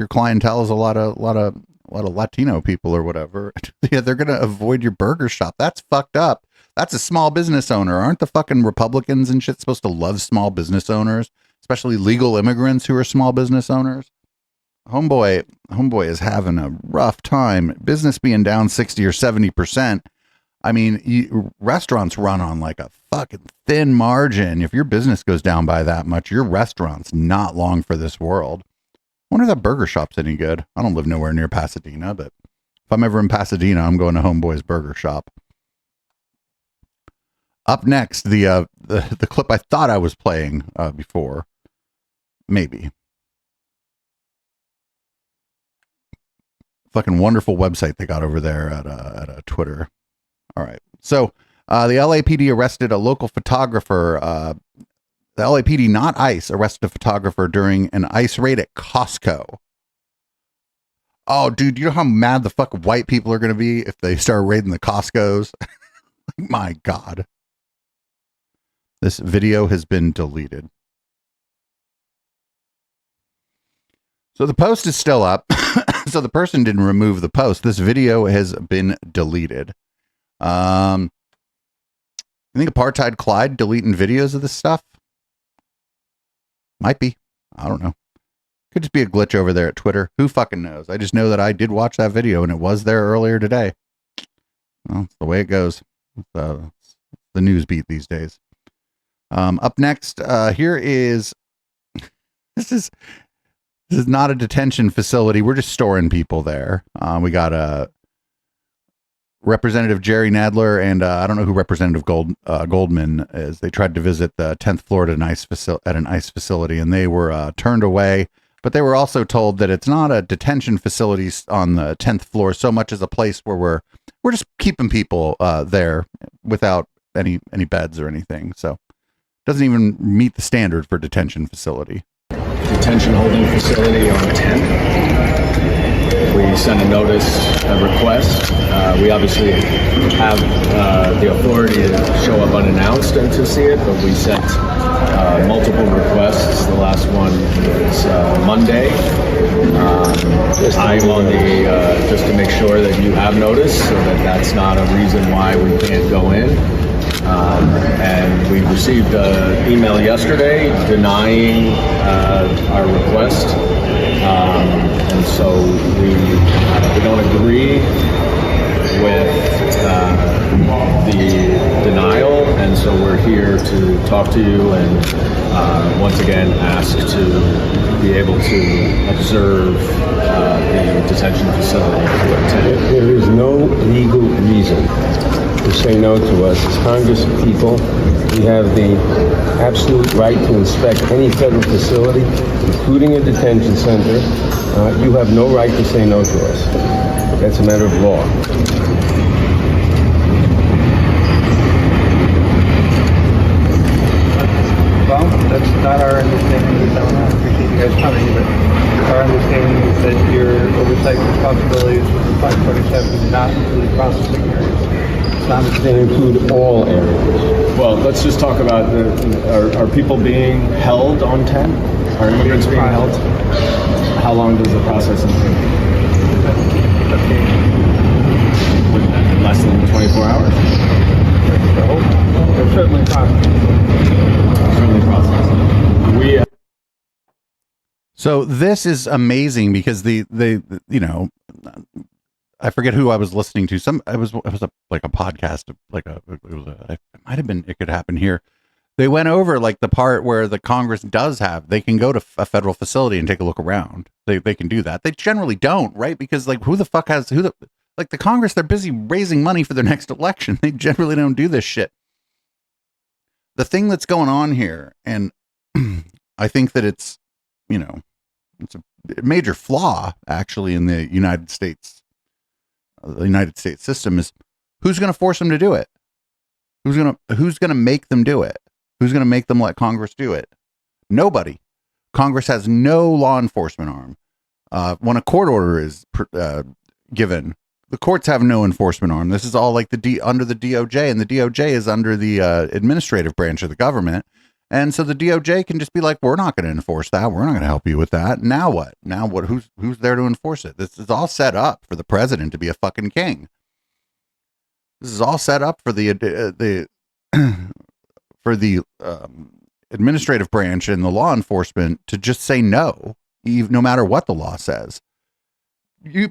Speaker 3: your clientele is a lot of Latino people or whatever, yeah, they're going to avoid your burger shop. That's fucked up. That's a small business owner. Aren't the fucking Republicans and shit supposed to love small business owners, especially legal immigrants who are small business owners? Homeboy is having a rough time. Business being down 60 or 70%. I mean, restaurants run on like a fucking thin margin. If your business goes down by that much, your restaurant's not long for this world. I wonder if that burger shop's any good. I don't live nowhere near Pasadena, but if I'm ever in Pasadena, I'm going to Homeboy's Burger Shop. Up next, the clip I thought I was playing before. Maybe. Fucking wonderful website they got over there at Twitter. All right. So the LAPD arrested a local photographer. The LAPD, not ICE, arrested a photographer during an ICE raid at Costco. Oh, dude, you know how mad the fuck white people are going to be if they start raiding the Costcos? My God. This video has been deleted. So the post is still up. So the person didn't remove the post. This video has been deleted. I think Apartheid Clyde deleting videos of this stuff? Might be. I don't know. Could just be a glitch over there at Twitter. Who fucking knows? I just know that I did watch that video and it was there earlier today. Well, it's the way it goes. It's the news beat these days. Up next, here is this is not a detention facility. We're just storing people there. We got Representative Jerry Nadler and I don't know who Representative Goldman is. They tried to visit the 10th floor at an ICE facility, and they were turned away. But they were also told that it's not a detention facility on the 10th floor so much as a place where we're just keeping people there without any beds or anything. So doesn't even meet the standard for detention facility.
Speaker 5: Detention holding facility on 10th. We sent a notice, a request. We obviously have the authority to show up unannounced and to see it, but we sent multiple requests. The last one was Monday. I'm on the, just to make sure that you have notice, so that that's not a reason why we can't go in. And we received an email yesterday denying our request. And so we don't agree with talk to you and once again ask to be able to observe the detention facility to attend.
Speaker 6: There is no legal reason to say no to us. As Congress people, we have the absolute right to inspect any federal facility, including a detention center. You have no right to say no to us. That's a matter of law.
Speaker 7: Well, that's not our understanding. I appreciate you guys coming, but our understanding is that your oversight responsibilities with 547 do not include processing areas.
Speaker 6: They include all areas.
Speaker 5: Well, let's just talk about are people being held on 10? Are immigrants being held? How long does the processing take? Less than 24 hours?
Speaker 7: They're certainly processing.
Speaker 3: So this is amazing because they you know, I forget who I was listening to. It was like a podcast, it might have been It Could Happen Here. They went over like the part where the Congress does have, they can go to a federal facility and take a look around. They can do that. They generally don't, right? Because like the Congress, they're busy raising money for their next election. They generally don't do this shit. The thing that's going on here, and I think that it's, you know, it's a major flaw actually in the United States system, is who's going to force them to do it? Who's going to make them do it? Who's going to make them let Congress do it? Nobody. Congress has no law enforcement arm. When a court order is given, the courts have no enforcement arm. This is all like under the DOJ, and the DOJ is under the administrative branch of the government. And so the DOJ can just be like, we're not going to enforce that. We're not going to help you with that. Now what? Who's there to enforce it? This is all set up for the president to be a fucking king. This is all set up for the administrative branch and the law enforcement to just say no, no matter what the law says.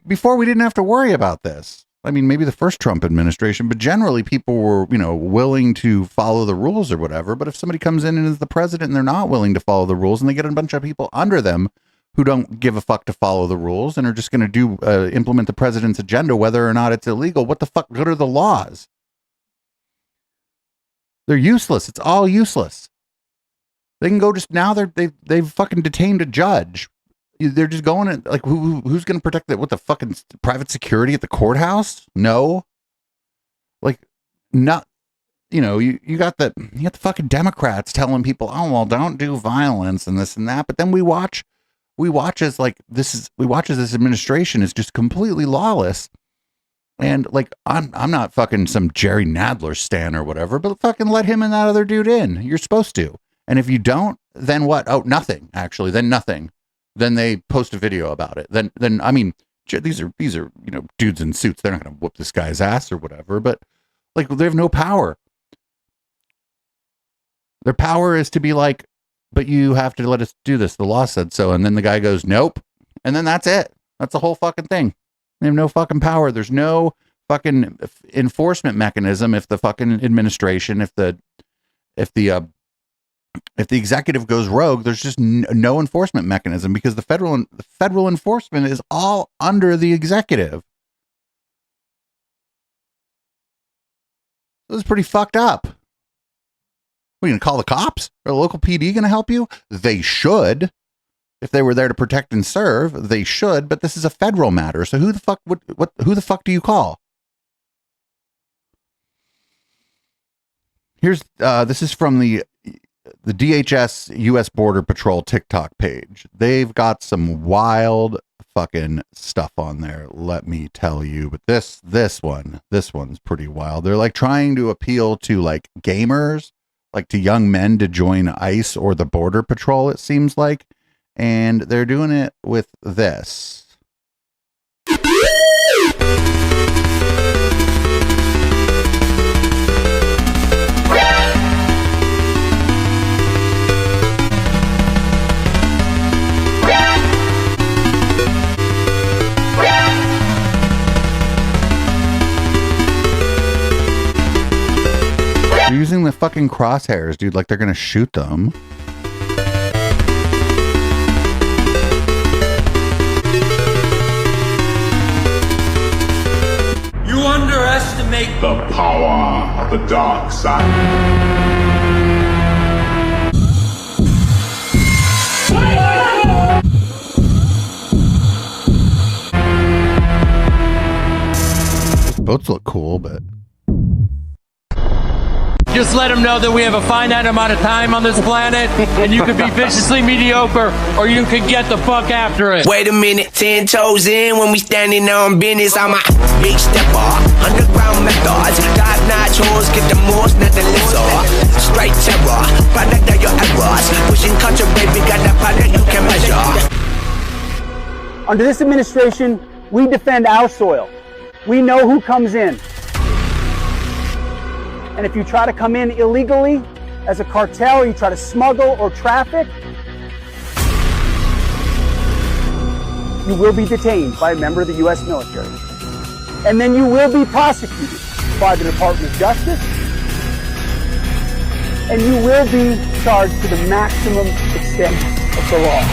Speaker 3: Before we didn't have to worry about this. I mean, maybe the first Trump administration, but generally people were, you know, willing to follow the rules or whatever. But if somebody comes in and is the president and they're not willing to follow the rules, and they get a bunch of people under them who don't give a fuck to follow the rules and are just going to implement the president's agenda, whether or not it's illegal, what the fuck good are the laws? They're useless. It's all useless. They can go they've fucking detained a judge. They're just going at, like, who's going to protect it? What, the fucking private security at the courthouse? No. Like, not, you know, you got the fucking Democrats telling people, oh, well, don't do violence and this and that. But then we watch as this administration is just completely lawless. And like, I'm not fucking some Jerry Nadler stan or whatever, but fucking let him and that other dude in. You're supposed to. And if you don't, then what? Oh, nothing, actually. Then nothing. Then they post a video about it. Then I mean, these are, you know, dudes in suits. They're not going to whoop this guy's ass or whatever, but like, they have no power. Their power is to be like, but you have to let us do this. The law said so. And then the guy goes, nope. And then that's it. That's the whole fucking thing. They have no fucking power. There's no fucking enforcement mechanism. If the fucking administration, if the executive goes rogue, there's just no enforcement mechanism, because the federal enforcement is all under the executive. This is pretty fucked up. What, are you going to call the cops? Are the local PD going to help you? They should. If they were there to protect and serve, they should, but this is a federal matter. So who the fuck do you call? Here's, this is from the DHS U.S. Border Patrol TikTok page. They've got some wild fucking stuff on there, let me tell you. But this one's pretty wild. They're like trying to appeal to like gamers, like to young men to join ICE or the Border Patrol, it seems like. And they're doing it with this. They're using the fucking crosshairs, dude, like they're gonna shoot them.
Speaker 8: You underestimate
Speaker 9: the power of the dark side.
Speaker 3: Boats look cool, but
Speaker 19: Just let them know that we have a finite amount of time on this planet, and you could be viciously mediocre, or you could get the fuck after it.
Speaker 10: Wait a minute, 10 toes in when we standing on business. I'm a big stepper, underground methods, top-notch hoes, get the most, not the lesser. Straight terror, product of your errors, pushing culture, baby, got the product you can measure.
Speaker 11: Under this administration, we defend our soil. We know who comes in. And if you try to come in illegally as a cartel, or you try to smuggle or traffic, you will be detained by a member of the U.S. military. And then you will be prosecuted by the Department of Justice. And you will be charged to the maximum extent of the law.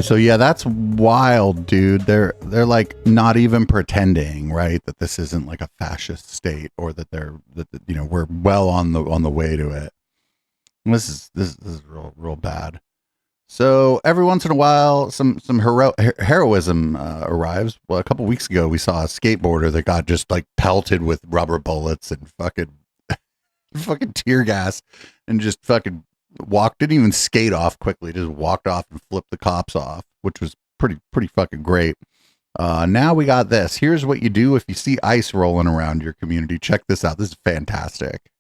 Speaker 3: So yeah, that's wild, dude. They're like not even pretending, right, that this isn't like a fascist state, or that you know, we're well on the way to it. And this is real bad. So every once in a while, some heroism arrives. Well, a couple weeks ago, we saw a skateboarder that got just like pelted with rubber bullets and fucking tear gas, and just fucking didn't even skate off quickly, just walked off and flipped the cops off, which was pretty fucking great. Now we got this. Here's what you do if you see ice rolling around your community. Check this out. This is fantastic.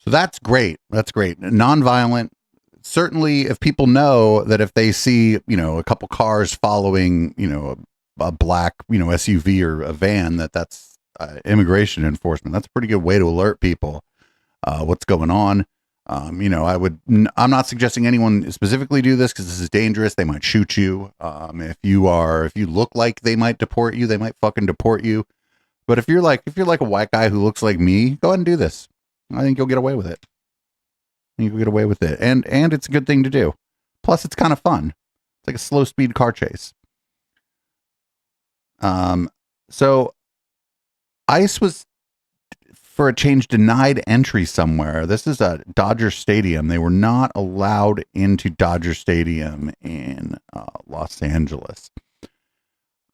Speaker 3: So that's great. That's great. Nonviolent. Certainly, if people know that if they see, you know, a couple cars following, you know, a black, you know, SUV or a van, that's immigration enforcement. That's a pretty good way to alert people what's going on. You know, I'm not suggesting anyone specifically do this because this is dangerous. They might shoot you. If you look like they might deport you, they might fucking deport you. But if you're like a white guy who looks like me, go ahead and do this. I think you'll get away with it. And it's a good thing to do. Plus, it's kind of fun. It's like a slow speed car chase. So ICE was, for a change, denied entry somewhere. This is a Dodger Stadium. They were not allowed into Dodger Stadium in Los Angeles.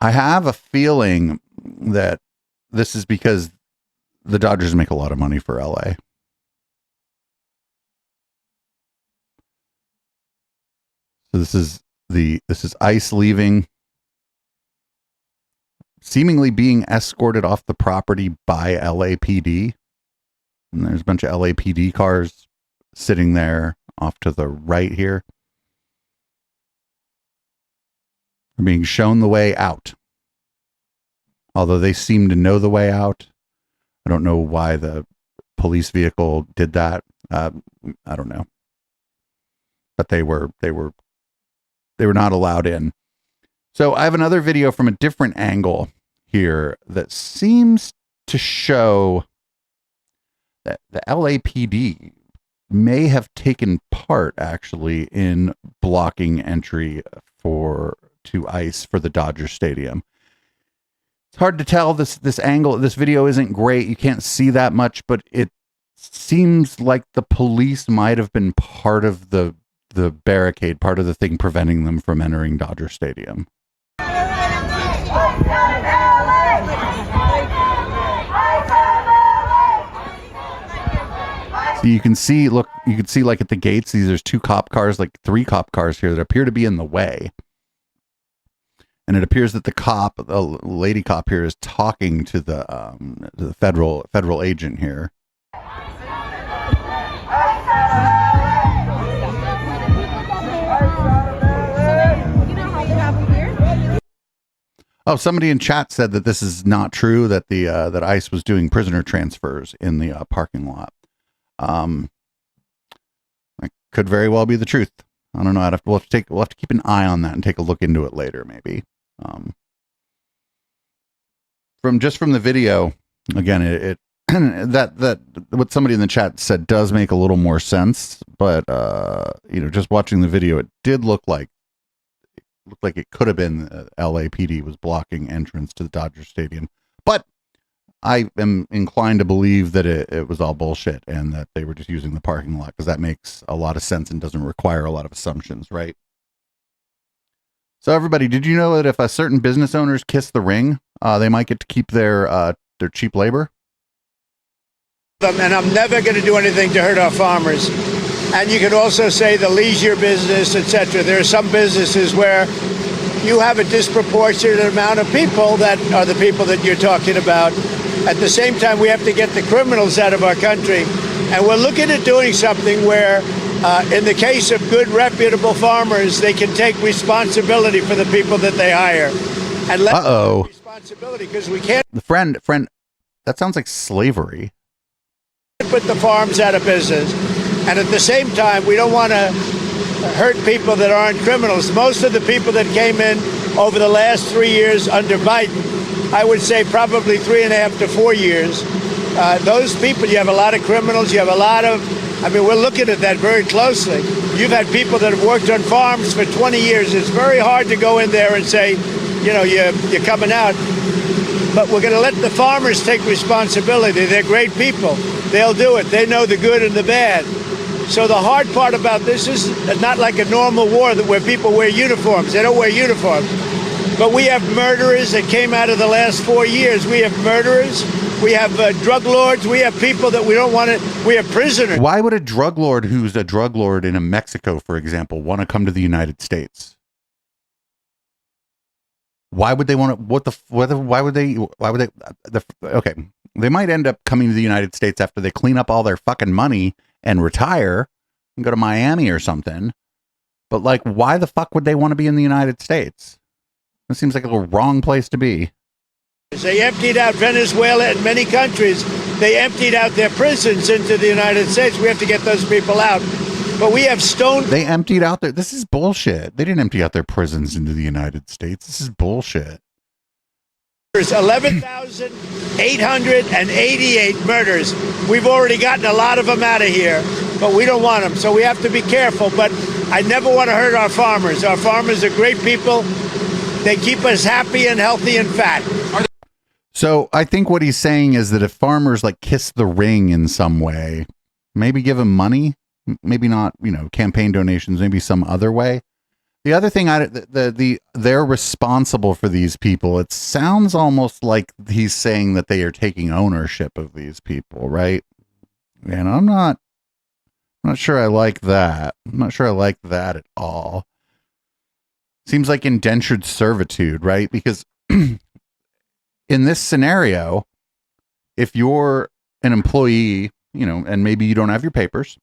Speaker 3: I have a feeling that this is because the Dodgers make a lot of money for LA. So this is ICE leaving, seemingly being escorted off the property by LAPD. And there's a bunch of LAPD cars sitting there off to the right here. They're being shown the way out. Although they seem to know the way out. I don't know why the police vehicle did that. I don't know. But they were not allowed in. So I have another video from a different angle here that seems to show that the LAPD may have taken part actually in blocking entry to ICE for the Dodger Stadium. It's hard to tell. This angle, this video isn't great. You can't see that much, but it seems like the police might have been part of the barricade, part of the thing preventing them from entering Dodger Stadium. So you can see, look, you can see like at the gates, there's 2 cop cars, like 3 cop cars here that appear to be in the way. And it appears that the lady cop here is talking to the federal agent here. Oh, somebody in chat said that this is not true, that that ICE was doing prisoner transfers in the parking lot. That could very well be the truth. I don't know. We'll have to keep an eye on that and take a look into it later, maybe. From the video, again, it that what somebody in the chat said does make a little more sense, but just watching the video, it did look like it could have been LAPD was blocking entrance to the Dodger Stadium, but I am inclined to believe that it was all bullshit and that they were just using the parking lot, because that makes a lot of sense and doesn't require a lot of assumptions, right? So everybody, did you know that if a certain business owners kiss the ring, they might get to keep their cheap labor?
Speaker 4: And I'm never going to do anything to hurt our farmers. And you can also say the leisure business, etc. There are some businesses where you have a disproportionate amount of people that are the people that you're talking about. At the same time, we have to get the criminals out of our country. And we're looking at doing something where, in the case of good, reputable farmers, they can take responsibility for the people that they hire. And let them take responsibility, because we can't.
Speaker 3: The friend, that sounds like slavery.
Speaker 4: Put the farms out of business. And at the same time, we don't want to hurt people that aren't criminals. Most of the people that came in over the last 3 years under Biden, I would say probably 3.5 to 4 years, those people, you have a lot of criminals, you have a lot of, we're looking at that very closely. You've had people that have worked on farms for 20 years. It's very hard to go in there and say, you're coming out. But we're going to let the farmers take responsibility. They're great people. They'll do it. They know the good and the bad. So the hard part about this is not like a normal war where people wear uniforms. They don't wear uniforms. But we have murderers that came out of the last 4 years. We have murderers. We have drug lords. We have people that we don't want to. We have prisoners.
Speaker 3: Why would a drug lord who's a drug lord in Mexico, for example, want to come to the United States? Why would they want to? Okay, they might end up coming to the United States after they clean up all their fucking money and retire and go to Miami or something. But why the fuck would they want to be in the United States? It seems like a wrong place to be.
Speaker 4: They emptied out Venezuela and many countries. They emptied out their prisons into the United States. We have to get those people out. But we have
Speaker 3: They emptied out their. This is bullshit. They didn't empty out their prisons into the United States. This is bullshit.
Speaker 4: There's 11,888 murders. We've already gotten a lot of them out of here, but we don't want them. So we have to be careful. But I never want to hurt our farmers. Our farmers are great people. They keep us happy and healthy and fat.
Speaker 3: So I think what he's saying is that if farmers kiss the ring in some way, maybe give them money, maybe not, campaign donations, maybe some other way. The other thing, they're responsible for these people. It sounds almost like he's saying that they are taking ownership of these people, right? And I'm not sure I like that. I'm not sure I like that at all. Seems like indentured servitude, right? Because in this scenario, if you're an employee, and maybe you don't have your papers,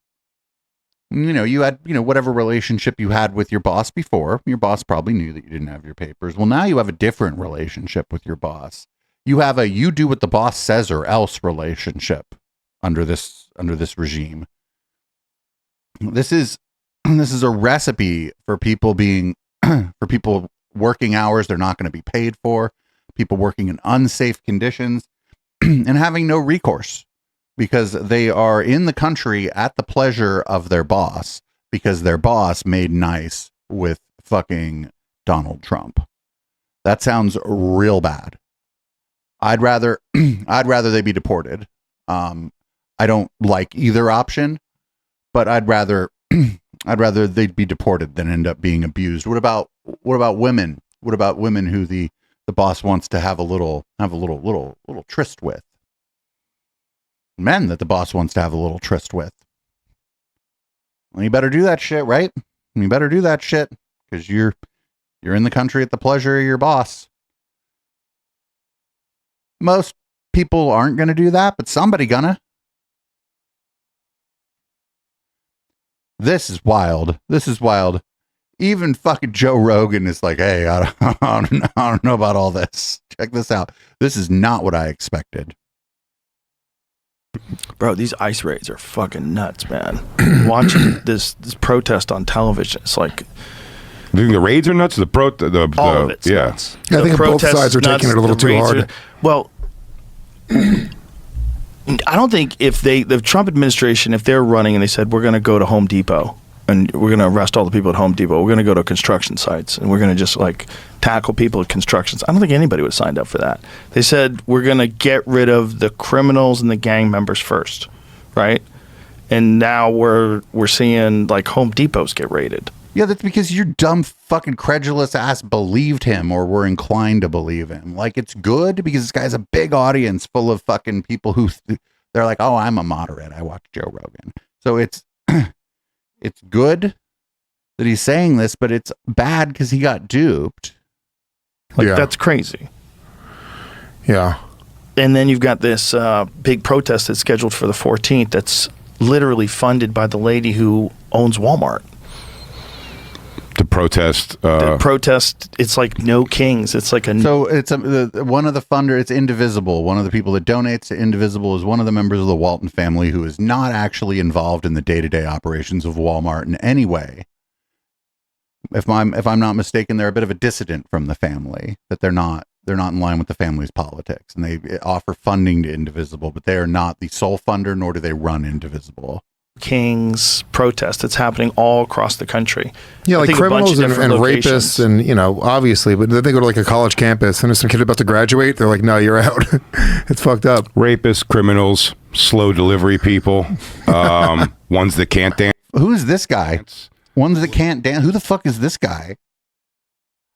Speaker 3: you had, whatever relationship you had with your boss before, your boss probably knew that you didn't have your papers. Well, now you have a different relationship with your boss. You have you do what the boss says or else relationship under this regime. This is a recipe for people for people working hours they're not going to be paid for, people working in unsafe conditions and having no recourse, because they are in the country at the pleasure of their boss. because their boss made nice with fucking Donald Trump. That sounds real bad. I'd rather they be deported. I don't like either option, but I'd rather they'd be deported than end up being abused. What about women? What about women who the boss wants to have a little tryst with? Men that the boss wants to have a little tryst with. Well, you better do that shit, right? You better do that shit because you're in the country at the pleasure of your boss. Most people aren't going to do that, but somebody gonna. This is wild. This is wild. Even fucking Joe Rogan is like, hey, I don't know about all this. Check this out. This is not what I expected.
Speaker 12: Bro, these ICE raids are fucking nuts, man. Watching this protest on television, it's like...
Speaker 13: You think the raids are nuts?
Speaker 12: All of it's nuts.
Speaker 14: I think both sides are taking it a little too hard.
Speaker 12: Well, I don't think if the Trump administration, if they're running and they said, we're going to go to Home Depot and we're going to arrest all the people at Home Depot, we're going to go to construction sites and we're going to just like tackle people at constructions. I don't think anybody would have signed up for that. They said, we're going to get rid of the criminals and the gang members first, right? And now we're seeing like Home Depots get raided.
Speaker 3: Yeah, that's because your dumb fucking credulous ass believed him or were inclined to believe him. Like, it's good because this guy's a big audience full of fucking people who they're like, oh, I'm a moderate. I watch Joe Rogan. So it's good that he's saying this, but it's bad because he got duped.
Speaker 12: Like, that's crazy.
Speaker 14: Yeah.
Speaker 12: And then you've got this big protest that's scheduled for the 14th that's literally funded by the lady who owns Walmart.
Speaker 13: To protest.
Speaker 12: The protest, it's like no kings. It's like
Speaker 3: So it's one of the funder, it's Indivisible. One of the people that donates to Indivisible is one of the members of the Walton family who is not actually involved in the day-to-day operations of Walmart in any way. If I'm not mistaken, they're a bit of a dissident from the family, that they're not in line with the family's politics, and they offer funding to Indivisible, but they are not the sole funder, nor do they run Indivisible.
Speaker 12: King's protest that's happening all across the country.
Speaker 14: Yeah, like criminals and rapists and, obviously, but then they go to like a college campus and there's some kid about to graduate. They're like, no, you're out. It's fucked up.
Speaker 13: Rapists, criminals, slow delivery people, ones that can't dance.
Speaker 3: Who is this guy? Ones that can't dance. Who the fuck is this guy?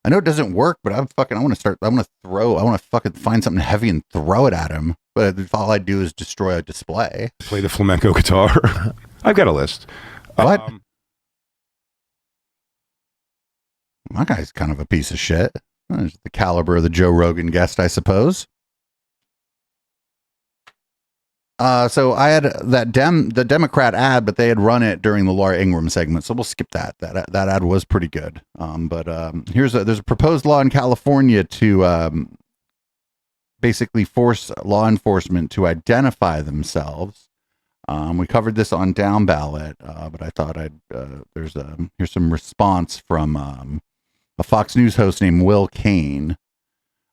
Speaker 3: I know it doesn't work, but I want to fucking find something heavy and throw it at him. But all I do is destroy a display.
Speaker 13: Play the flamenco guitar. I've got a list.
Speaker 3: What? My guy's kind of a piece of shit. There's the caliber of the Joe Rogan guest, I suppose. So I had the Democrat ad, but they had run it during the Laura Ingraham segment, so we'll skip that. That ad was pretty good. There's a proposed law in California to basically force law enforcement to identify themselves. We covered this on Down Ballot, but I thought here's some response from a Fox News host named Will Kane.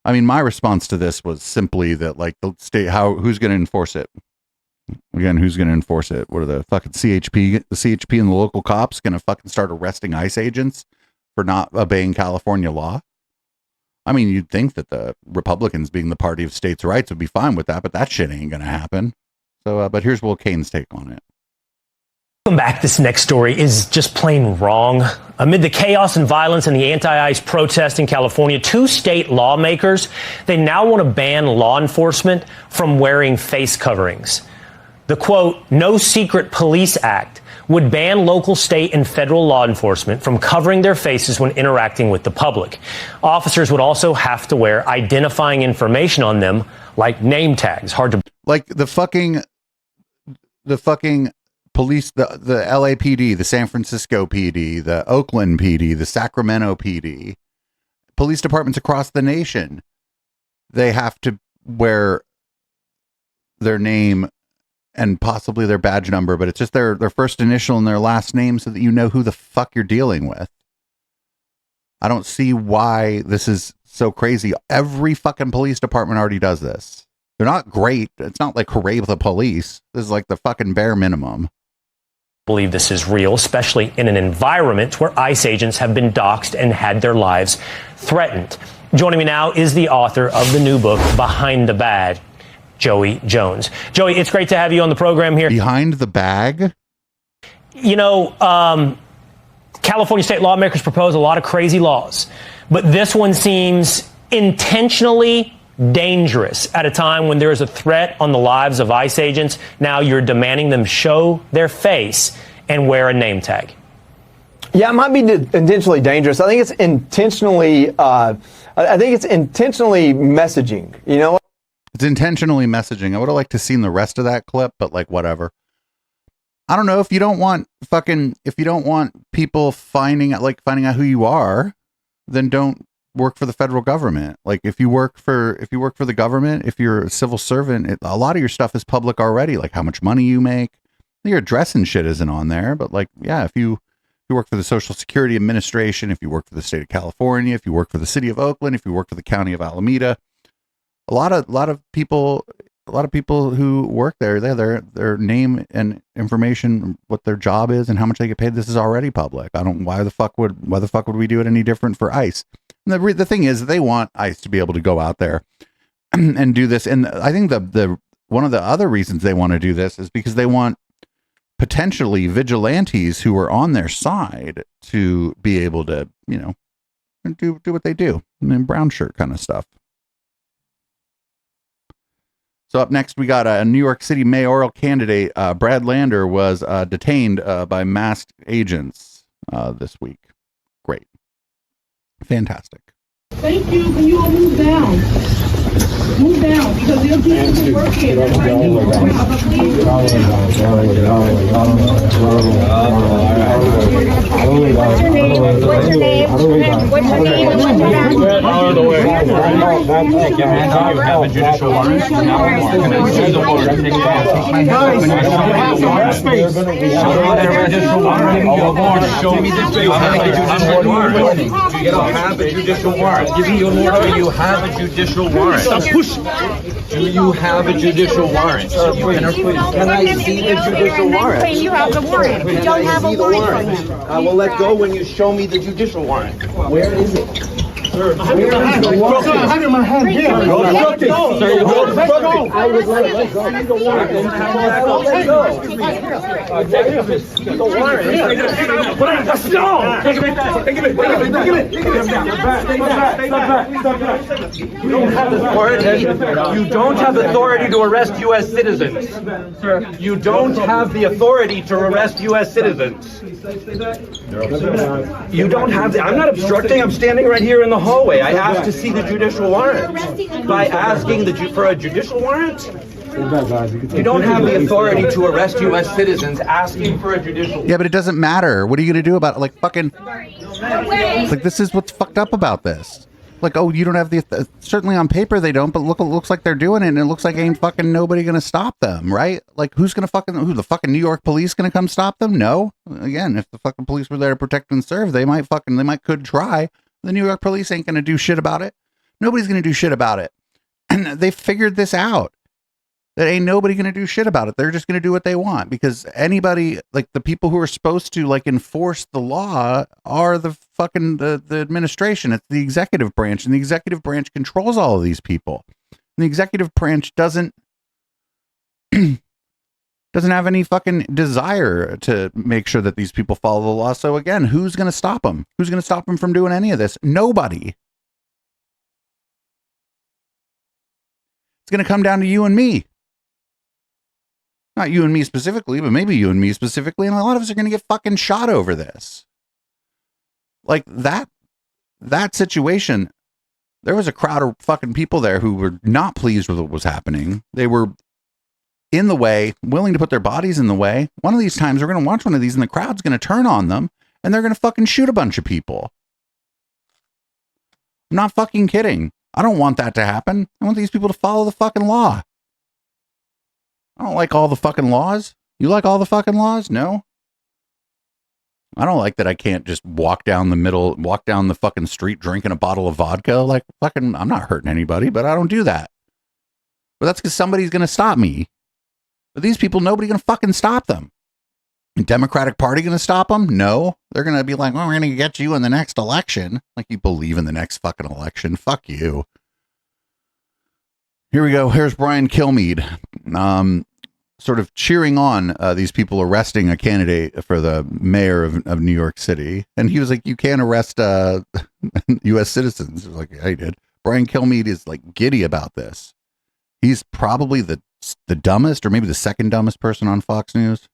Speaker 3: I mean, my response to this was simply that, like, the state, who's going to enforce it? Again, who's going to enforce it? What are the fucking CHP and the local cops going to fucking start arresting ICE agents for not obeying California law? I mean, you'd think that the Republicans, being the party of states' rights, would be fine with that, but that shit ain't going to happen. So, but here's Will Kane's take on it.
Speaker 15: Welcome back. This next story is just plain wrong. Amid the chaos and violence in the anti-ICE protest in California, 2 state lawmakers, they now want to ban law enforcement from wearing face coverings. The quote, No Secret Police Act would ban local, state, and federal law enforcement from covering their faces when interacting with the public. Officers would also have to wear identifying information on them, like name tags. Hard to...
Speaker 3: Like the fucking police, the LAPD, the San Francisco PD, the Oakland PD, the Sacramento PD, police departments across the nation, they have to wear their name and possibly their badge number, but it's just their first initial and their last name so that you know who the fuck you're dealing with. I don't see why this is so crazy. Every fucking police department already does this. They're not great. It's not like hooray with the police. This is like the fucking bare minimum.
Speaker 15: believe this is real, especially in an environment where ICE agents have been doxxed and had their lives threatened. Joining me now is the author of the new book, Behind the Bag, Joey Jones. Joey, it's great to have you on the program here.
Speaker 3: Behind the Bag?
Speaker 15: You know, California state lawmakers propose a lot of crazy laws, but this one seems intentionally dangerous at a time when there is a threat on the lives of ICE agents. Now you're demanding them show their face and wear a name tag.
Speaker 16: Yeah, it might be intentionally dangerous. I think it's intentionally. Messaging. You know,
Speaker 3: it's intentionally messaging. I would have liked to seen the rest of that clip, but like whatever. I don't know if you don't want people finding out who you are, then don't work for the federal government. Like if you work for the government, if you're a civil servant, a lot of your stuff is public already, like how much money you make. Your address and shit isn't on there, but like, yeah, if you work for the Social Security Administration, if you work for the state of California, if you work for the city of Oakland, if you work for the county of Alameda, a lot of people who work there, their name and information, what their job is and how much they get paid, this is already public. Why the fuck would we do it any different for ICE? And the thing is, they want ICE to be able to go out there and do this. And I think the one of the other reasons they want to do this is because they want potentially vigilantes who are on their side to be able to, you know, do what they do. I mean, brown shirt kind of stuff. So up next, we got a New York City mayoral candidate, Brad Lander, was detained by masked agents this week. Great. Fantastic.
Speaker 17: Thank you. Can you all move down? Move down, because they'll get you to work here. That's right. What's your name? What's your name? Out of the way. You have a judicial warrant. Show me the judicial warrant. Do you have a judicial warrant? Give me your order. Do you have a judicial warrant? Do you have a judicial warrant? Can I see the judicial warrant?
Speaker 18: You have the warrant. You don't have a warrant.
Speaker 17: I will let go when you show me the judicial warrant. Where is it? Sir, I have it in my hand here. I would let go. Let go. The warrant. Let's go. Take it. You don't have authority to arrest U.S. citizens. Sir, you don't have the authority to arrest U.S. citizens. You don't have the. I'm not obstructing. I'm standing right here in the hallway. I asked to see the judicial warrant. By asking for a judicial warrant, you don't have the authority to arrest U.S. citizens asking for a judicial warrant.
Speaker 3: Yeah, but it doesn't matter. What are you going to do about it? Like fucking. Like this is what's fucked up about this. Like, oh, you don't have the. Certainly on paper they don't, but it looks like they're doing it, and it looks like ain't fucking nobody going to stop them, right? Like, who the fucking New York police going to come stop them? No. Again, if the fucking police were there to protect and serve, they could try. The New York police ain't going to do shit about it. Nobody's going to do shit about it. And they figured this out. That ain't nobody going to do shit about it. They're just going to do what they want because anybody, like the people who are supposed to like enforce the law are the fucking the administration. It's the executive branch, and the executive branch controls all of these people. And the executive branch doesn't have any fucking desire to make sure that these people follow the law. So again, who's going to stop them? Who's going to stop them from doing any of this? Nobody. It's going to come down to you and me. Not you and me specifically, but maybe you and me specifically. And a lot of us are going to get fucking shot over this. Like that situation, there was a crowd of fucking people there who were not pleased with what was happening. They were in the way, willing to put their bodies in the way. One of these times we're going to watch one of these and the crowd's going to turn on them and they're going to fucking shoot a bunch of people. I'm not fucking kidding. I don't want that to happen. I want these people to follow the fucking law. I don't like all the fucking laws. You like all the fucking laws? No. I don't like that I can't just walk down the fucking street drinking a bottle of vodka. Like fucking, I'm not hurting anybody, but I don't do that. But that's because somebody's going to stop me. But these people, nobody going to fucking stop them. Democratic Party going to stop them? No. They're going to be like, well, we're going to get you in the next election. Like you believe in the next fucking election. Fuck you. Here we go. Here's Brian Kilmeade, sort of cheering on these people arresting a candidate for the mayor of New York City. And he was like, you can't arrest U.S. citizens. He was like, yeah, he did. Brian Kilmeade is like giddy about this. He's probably the dumbest or maybe the second dumbest person on Fox News.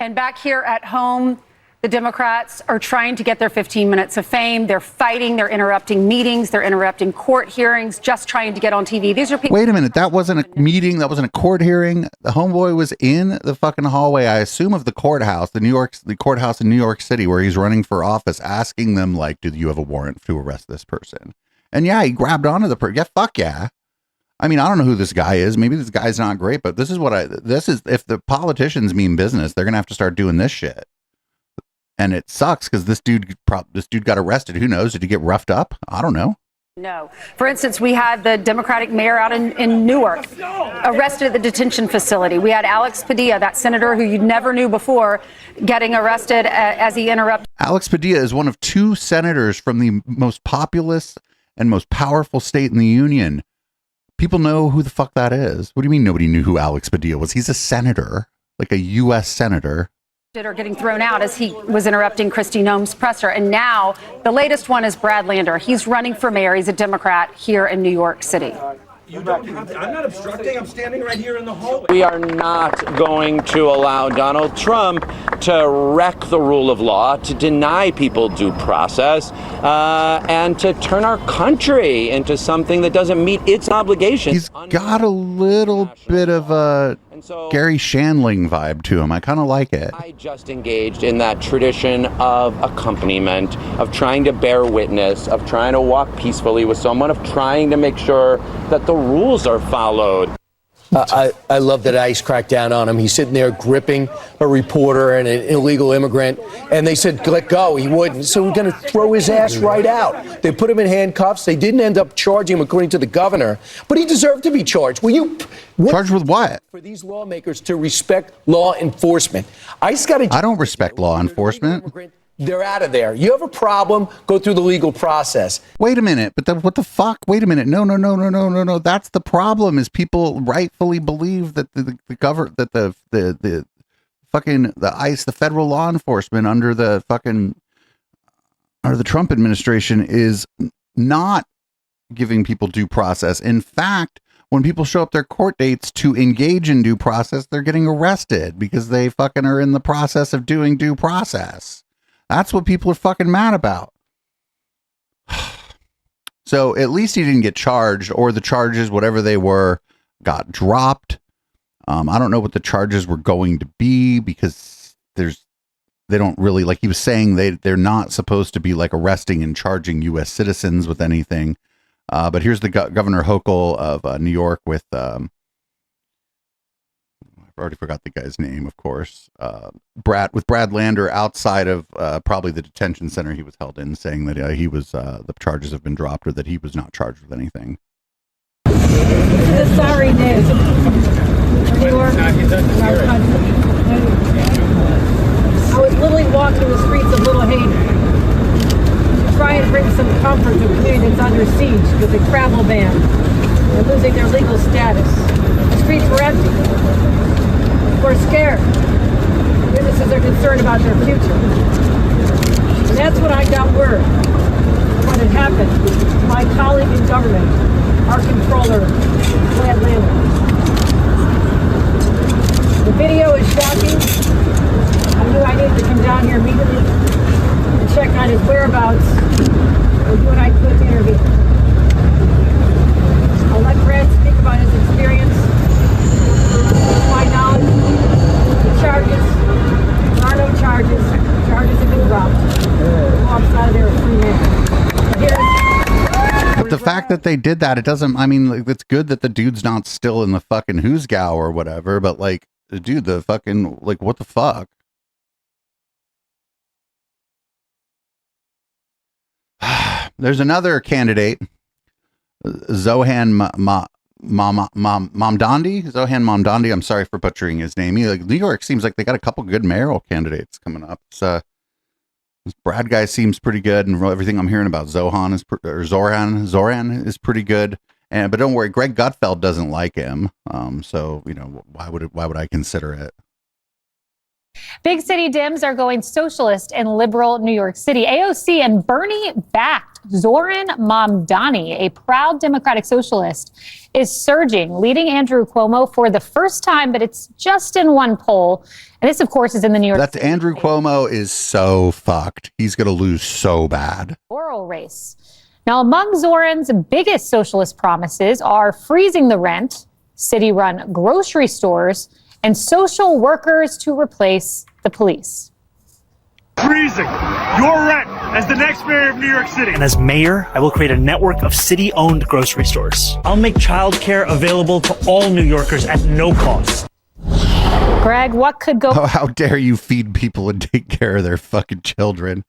Speaker 1: And back here at home, the Democrats are trying to get their 15 minutes of fame. They're fighting. They're interrupting meetings. They're interrupting court hearings, just trying to get on TV. These are people.
Speaker 3: Wait a minute. That wasn't a meeting. That wasn't a court hearing. The homeboy was in the fucking hallway, I assume, of the courthouse, the courthouse in New York City, where he's running for office, asking them, like, do you have a warrant to arrest this person? And yeah, he grabbed onto the person. Yeah, fuck yeah. I mean, I don't know who this guy is. Maybe this guy's not great, but this is if the politicians mean business, they're going to have to start doing this shit. And it sucks because this dude got arrested. Who knows? Did he get roughed up? I don't know.
Speaker 1: No. For instance, we had the Democratic mayor out in Newark arrested at the detention facility. We had Alex Padilla, that senator who you never knew before, getting arrested as he interrupted.
Speaker 3: Alex Padilla is one of two senators from the most populous and most powerful state in the union. People know who the fuck that is. What do you mean nobody knew who Alex Padilla was? He's a senator, like a U.S. senator.
Speaker 1: Are getting thrown out as he was interrupting Kristi Noem's presser. And now the latest one is Brad Lander. He's running for mayor. He's a Democrat here in New York City.
Speaker 2: I'm not obstructing. I'm standing right here in the hallway.
Speaker 20: We are not going to allow Donald Trump to wreck the rule of law, to deny people due process, and to turn our country into something that doesn't meet its obligations.
Speaker 3: He's got a little bit of a Gary Shandling vibe to him. I kind of like it.
Speaker 20: I just engaged in that tradition of accompaniment, of trying to bear witness, of trying to walk peacefully with someone, of trying to make sure that the rules are followed.
Speaker 21: I love that ICE cracked down on him. He's sitting there gripping a reporter and an illegal immigrant, and they said, let go. He wouldn't. So we're going to throw his ass right out. They put him in handcuffs. They didn't end up charging him, according to the governor, but he deserved to be charged.
Speaker 3: Charged with what?
Speaker 21: For these lawmakers to respect law enforcement. ICE got to.
Speaker 3: I don't respect law enforcement.
Speaker 21: They're out of there. You have a problem, go through the legal process.
Speaker 3: Wait a minute, but what the fuck? Wait a minute. No. That's the problem, is people rightfully believe that the ICE, the federal law enforcement under the Trump administration is not giving people due process. In fact, when people show up their court dates to engage in due process, they're getting arrested because they fucking are in the process of doing due process. That's what people are fucking mad about. So at least he didn't get charged, or the charges, whatever they were, got dropped. I don't know what the charges were going to be, because they don't really, like he was saying, they're not supposed to be like arresting and charging U.S. citizens with anything. But here's the Governor Hochul of New York with, I already forgot the guy's name, of course. Brad Lander outside of probably the detention center he was held in, saying that he was the charges have been dropped, or that he was not charged with anything.
Speaker 18: The sorry news. New York, our country. I was literally walking the streets of Little Haiti to try and bring some comfort to a community that's under siege with a travel ban. They're losing their legal status. The streets were empty. We're scared. Businesses are concerned about their future. And that's when I got word when it happened. My colleague in government, our controller, Brad Lander. The video is shocking. I knew I needed to come down here immediately and check on his whereabouts and do what I could to intervene. I'll let Brad speak about his experience. To my knowledge, the charges, there are no charges. Charges have been dropped. He walks out of there a free man.
Speaker 3: But the fact that they did that, it doesn't, I mean, like, it's good that the dude's not still in the fucking Hoosgow or whatever, but like, dude, the fucking, like, what the fuck? There's another candidate, Zohan Mamdani, Zohan Mamdani. I'm sorry for butchering his name. New York seems like they got a couple good mayoral candidates coming up. This Brad guy seems pretty good, and everything I'm hearing about Zoran is pretty good. But don't worry, Greg Gutfeld doesn't like him. So why would I consider it?
Speaker 6: Big city Dems are going socialist in liberal New York City. AOC and Bernie-backed Zoran Mamdani, a proud Democratic socialist, is surging, leading Andrew Cuomo for the first time, but it's just in one poll. And this, of course, is in the New York
Speaker 3: That's
Speaker 6: City.
Speaker 3: Andrew Cuomo is so fucked. He's going to lose so bad.
Speaker 6: Oral race. Now, among Zoran's biggest socialist promises are freezing the rent, city-run grocery stores, and social workers to replace the police.
Speaker 22: Freezing your rent as the next mayor of New York City.
Speaker 23: And as mayor, I will create a network of city-owned grocery stores. I'll make childcare available to all New Yorkers at no cost.
Speaker 6: Greg, what could go...
Speaker 3: Oh, how dare you feed people and take care of their fucking children?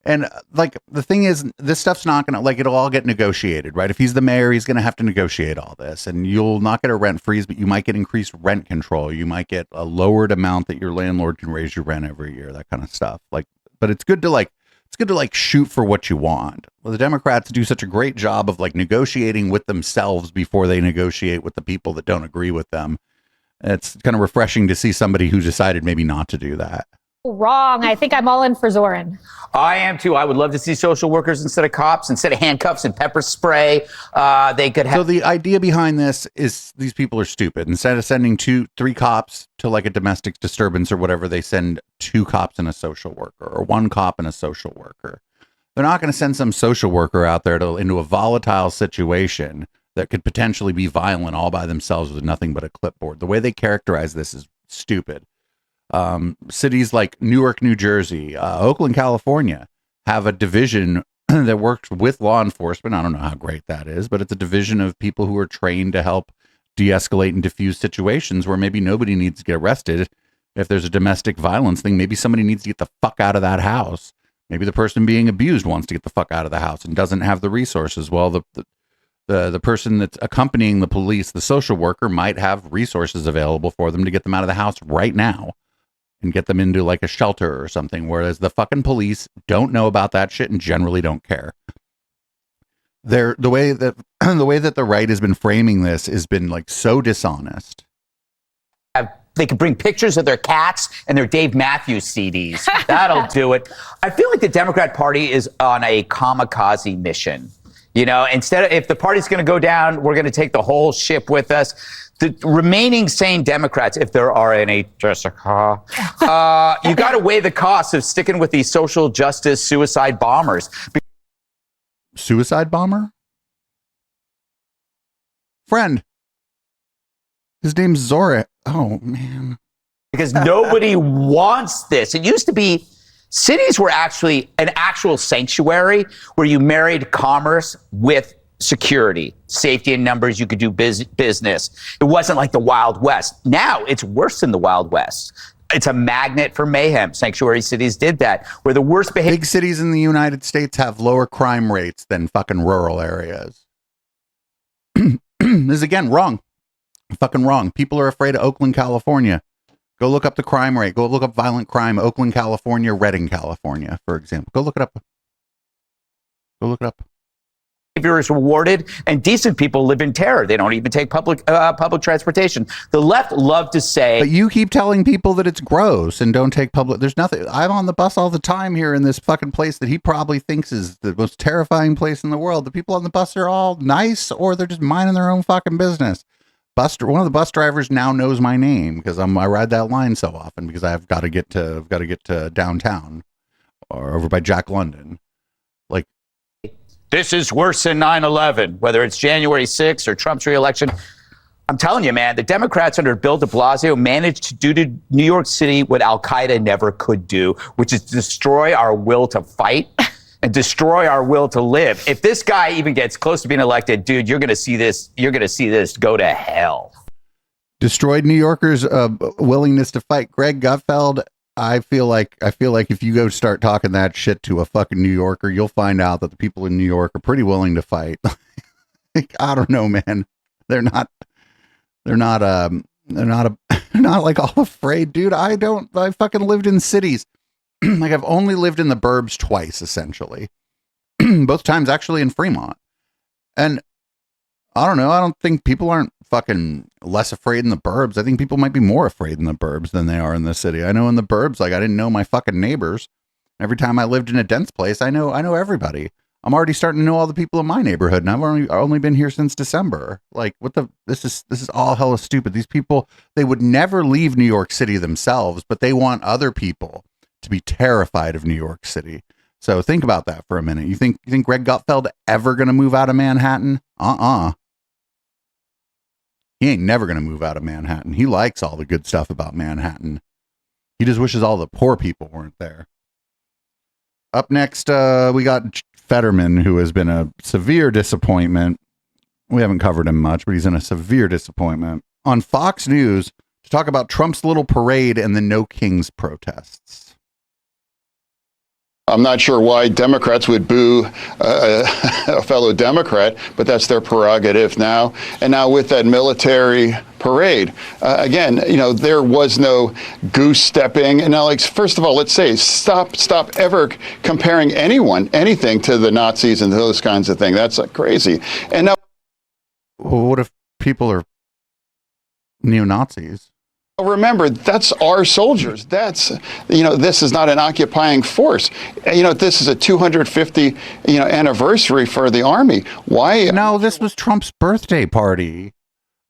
Speaker 3: And the thing is, this stuff's not going to, it'll all get negotiated, right? If he's the mayor, he's going to have to negotiate all this, and you'll not get a rent freeze, but you might get increased rent control. You might get a lowered amount that your landlord can raise your rent every year, that kind of stuff. But it's good to shoot for what you want. Well, the Democrats do such a great job of negotiating with themselves before they negotiate with the people that don't agree with them. It's kind of refreshing to see somebody who decided maybe not to do that.
Speaker 6: Wrong. I think I'm all in for Zoran.
Speaker 24: I am too. I would love to see social workers instead of cops, instead of handcuffs and pepper spray. They could have.
Speaker 3: So the idea behind this is these people are stupid. Instead of sending 2-3 cops to a domestic disturbance or whatever, they send 2 cops and a social worker, or 1 cop and a social worker. They're not going to send some social worker out there into a volatile situation that could potentially be violent all by themselves with nothing but a clipboard. The way they characterize this is stupid. Cities like Newark, New Jersey, Oakland, California have a division that works with law enforcement. I don't know how great that is, but it's a division of people who are trained to help de-escalate and diffuse situations where maybe nobody needs to get arrested. If there's a domestic violence thing, maybe somebody needs to get the fuck out of that house. Maybe the person being abused wants to get the fuck out of the house and doesn't have the resources. Well, the person that's accompanying the police, the social worker, might have resources available for them to get them out of the house right now and get them into a shelter or something, whereas the fucking police don't know about that shit and generally don't care. The way that the right has been framing this has been so dishonest.
Speaker 24: They could bring pictures of their cats and their Dave Matthews CDs. That'll do it. I feel like the Democrat Party is on a kamikaze mission. Instead of, if the party's going to go down, we're going to take the whole ship with us. The remaining sane Democrats, if there are any, Jessica, you got to weigh the cost of sticking with these social justice suicide bombers.
Speaker 3: Suicide bomber? Friend. His name's Zora. Oh, man.
Speaker 24: Because nobody wants this. It used to be cities were actually an actual sanctuary where you married commerce with security, safety in numbers. You could do business. It wasn't like the Wild West. Now it's worse than the Wild West. It's a magnet for mayhem. Sanctuary cities did that, where the worst behavior.
Speaker 3: Big cities in the United States have lower crime rates than fucking rural areas. This is again wrong. Fucking wrong. People are afraid of Oakland, California. Go look up the crime rate. Go look up violent crime, Oakland, California, Redding, California, for example. Go look it up. Go look it up.
Speaker 24: Behavior is rewarded, and decent people live in terror. They don't even take public transportation. The left love to say,
Speaker 3: but you keep telling people that it's gross and don't take public. There's nothing. I'm on the bus all the time here in this fucking place that he probably thinks is the most terrifying place in the world. The people on the bus are all nice, or they're just minding their own fucking business. One of the bus drivers now knows my name because I ride that line so often because I've got to get to downtown or over by Jack London.
Speaker 24: this is worse than 9/11, whether it's January 6th or Trump's reelection. I'm telling you, man, the Democrats under Bill de Blasio managed to do to New York City what Al-Qaeda never could do, which is destroy our will to fight and destroy our will to live. If this guy even gets close to being elected, dude, you're going to see this. You're going to see this go to hell.
Speaker 3: Destroyed New Yorkers' willingness to fight. Greg Gutfeld. I feel like if you go start talking that shit to a fucking New Yorker, you'll find out that the people in New York are pretty willing to fight. I don't know, man. They're not like all afraid, dude. I fucking lived in cities. Like I've only lived in the burbs twice, essentially. Both times actually in Fremont. And I don't know. I don't think people aren't fucking less afraid in the burbs. I think people might be more afraid in the burbs than they are in the city. I know in the burbs, like I didn't know my fucking neighbors. Every time I lived in a dense place, I know everybody. I'm already starting to know all the people in my neighborhood, and I've only been here since December. Like, this is all hella stupid. These people, they would never leave New York City themselves, but they want other people to be terrified of New York City. So think about that for a minute. You think Greg Gutfeld ever gonna move out of Manhattan? He ain't never gonna move out of Manhattan. He likes all the good stuff about Manhattan. He just wishes all the poor people weren't there. Up next, we got Fetterman, who has been a severe disappointment. We haven't covered him much, but he's in a severe disappointment on Fox News to talk about Trump's little parade and the No Kings protests.
Speaker 5: I'm not sure why Democrats would boo a fellow Democrat, but that's their prerogative now. And now with that military parade, again, there was no goose stepping. And now, like, first of all, let's say stop ever comparing anything to the Nazis and those kinds of things. That's crazy. And now,
Speaker 3: well, what if people are neo-Nazis?
Speaker 5: Remember, that's our soldiers. That's, this is not an occupying force. This is a 250, anniversary for the Army. Why?
Speaker 3: No, this was Trump's birthday party.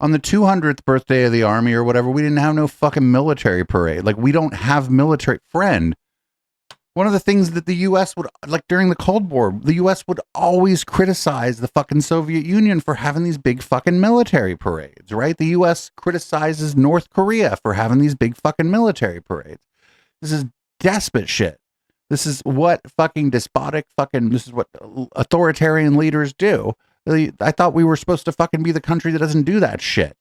Speaker 3: On the 200th birthday of the Army or whatever, we didn't have no fucking military parade. Like, we don't have military. Friend, one of the things that the U.S. would, like during the Cold War, the U.S. would always criticize the fucking Soviet Union for having these big fucking military parades, right? The U.S. criticizes North Korea for having these big fucking military parades. This is despot shit. This is what fucking this is what authoritarian leaders do. I thought we were supposed to fucking be the country that doesn't do that shit.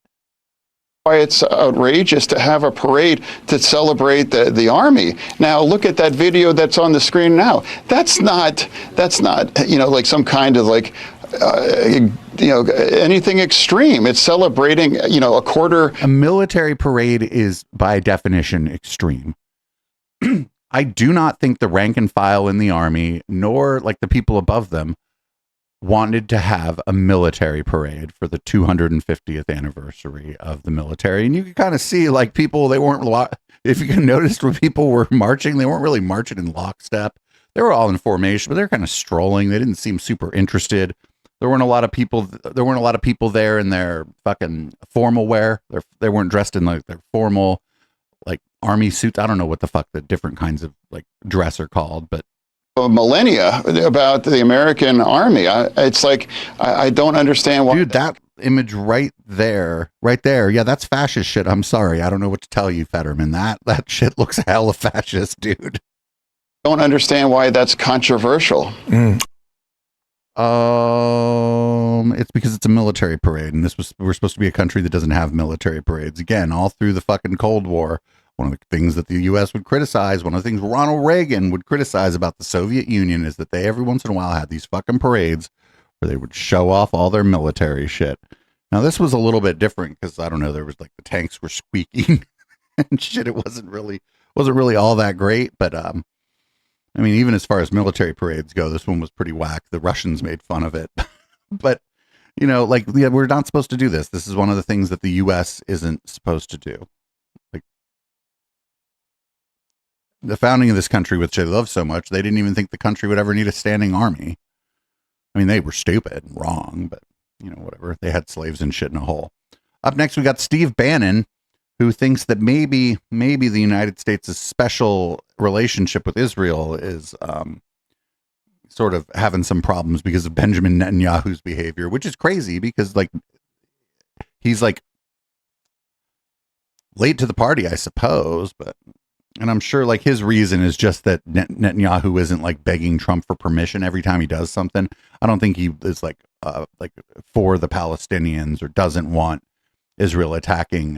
Speaker 5: Why it's outrageous to have a parade to celebrate the Army. Now look at that video that's on the screen now. That's not like some kind of like anything extreme. It's celebrating a quarter.
Speaker 3: A military parade is by definition extreme. I do not think the rank and file in the Army, nor like the people above them, wanted to have a military parade for the 250th anniversary of the military. And you can kind of see like people, they weren't, if you can notice when people were marching, they weren't really marching in lockstep. They were all in formation, but they're kind of strolling. They didn't seem super interested. There weren't a lot of people there in their fucking formal wear. They weren't dressed in like their formal like army suits. I don't know what the fuck the different kinds of like dress are called, but
Speaker 5: millennia about the American Army. It's like, I don't understand why.
Speaker 3: Dude, that image right there. Yeah, that's fascist shit. I'm sorry. I don't know what to tell you, Fetterman. That shit looks hella fascist, dude.
Speaker 5: Don't understand why that's controversial.
Speaker 3: It's because it's a military parade, and we're supposed to be a country that doesn't have military parades. Again, all through the fucking Cold War, one of the things that the U.S. would criticize, one of the things Ronald Reagan would criticize about the Soviet Union is that they every once in a while had these fucking parades where they would show off all their military shit. Now, this was a little bit different because, I don't know, there was like the tanks were squeaking and shit. It wasn't really all that great. But, I mean, even as far as military parades go, this one was pretty whack. The Russians made fun of it. But, we're not supposed to do this. This is one of the things that the U.S. isn't supposed to do. The founding of this country, which they love so much, they didn't even think the country would ever need a standing army. I mean, they were stupid and wrong, but, whatever. They had slaves and shit in a hole. Up next, we got Steve Bannon, who thinks that maybe the United States' special relationship with Israel is sort of having some problems because of Benjamin Netanyahu's behavior, which is crazy because, he's, late to the party, I suppose, but... And I'm sure his reason is just that Netanyahu isn't begging Trump for permission every time he does something. I don't think he is for the Palestinians or doesn't want Israel attacking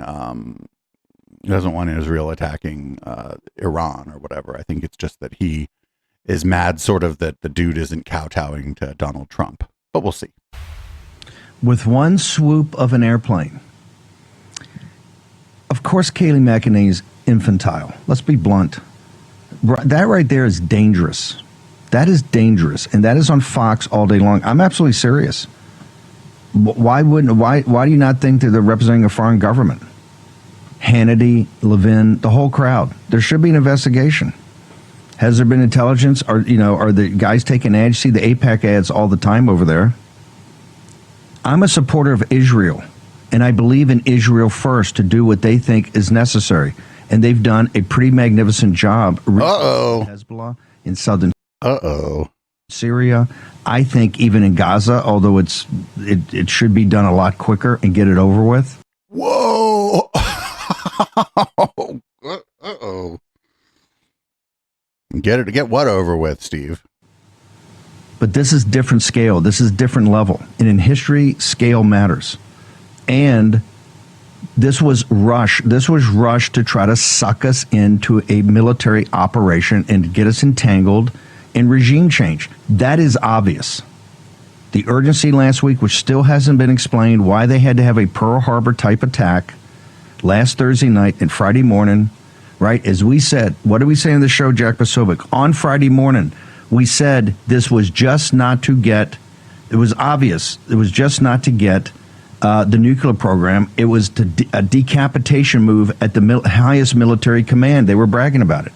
Speaker 3: Iran or whatever. I think it's just that he is mad sort of that the dude isn't kowtowing to Donald Trump, but we'll see.
Speaker 7: with one swoop of an airplane. Of course, Kayleigh McEnany is infantile. Let's be blunt. That right there is dangerous. That is dangerous, and that is on Fox all day long. I'm absolutely serious. Why do you not think that they're representing a foreign government? Hannity, Levin, the whole crowd. There should be an investigation. Has there been intelligence? Are the guys taking ads? See the AIPAC ads all the time over there. I'm a supporter of Israel, and I believe in Israel first to do what they think is necessary. And they've done a pretty magnificent job. Hezbollah in southern Syria. I think even in Gaza, although it should be done a lot quicker and get it over with.
Speaker 3: Whoa. Get what over with, Steve?
Speaker 7: But this is different scale. This is different level. And in history, scale matters. And this was rushed. This was rushed to try to suck us into a military operation and to get us entangled in regime change. That is obvious. The urgency last week, which still hasn't been explained, why they had to have a Pearl Harbor type attack last Thursday night and Friday morning, right? As we said, what did we say on the show, Jack Posobiec? On Friday morning, we said this was just not to get, it was obvious, it was just not to get the nuclear program. It was a decapitation move at the highest military command. They were bragging about it.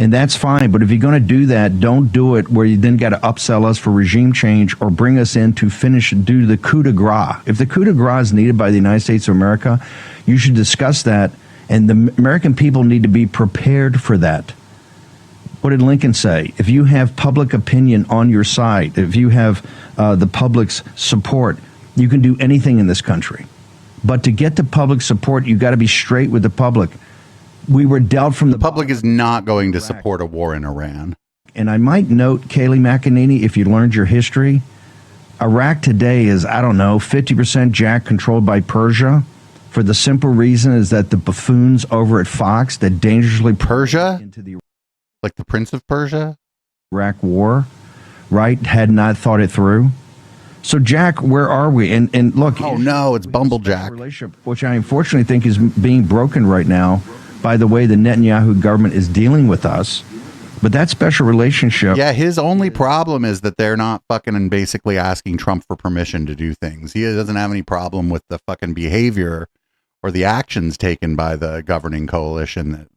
Speaker 7: And that's fine, but if you're going to do that, don't do it where you then got to upsell us for regime change or bring us in to do the coup de grace. If the coup de grace is needed by the United States of America, you should discuss that, and the American people need to be prepared for that. What did Lincoln say? If you have public opinion on your side, if you have the public's support, you can do anything in this country. But to get the public support, you got to be straight with the public. We were dealt from the
Speaker 3: public is not going to support a war in Iran.
Speaker 7: And I might note, Kayleigh McEnany, if you learned your history, Iraq today is, 50% Jack controlled by Persia, for the simple reason is that the buffoons over at Fox that dangerously
Speaker 3: Persia into the like the Prince of Persia
Speaker 7: Iraq war, right, had not thought it through. So Jack, where are we? And look,
Speaker 3: oh no, it's Bumblejack,
Speaker 7: relationship, which I unfortunately think is being broken right now by the way the Netanyahu government is dealing with us. But that special relationship.
Speaker 3: Yeah, his only problem is that they're not fucking and basically asking Trump for permission to do things. He doesn't have any problem with the fucking behavior or the actions taken by the governing coalition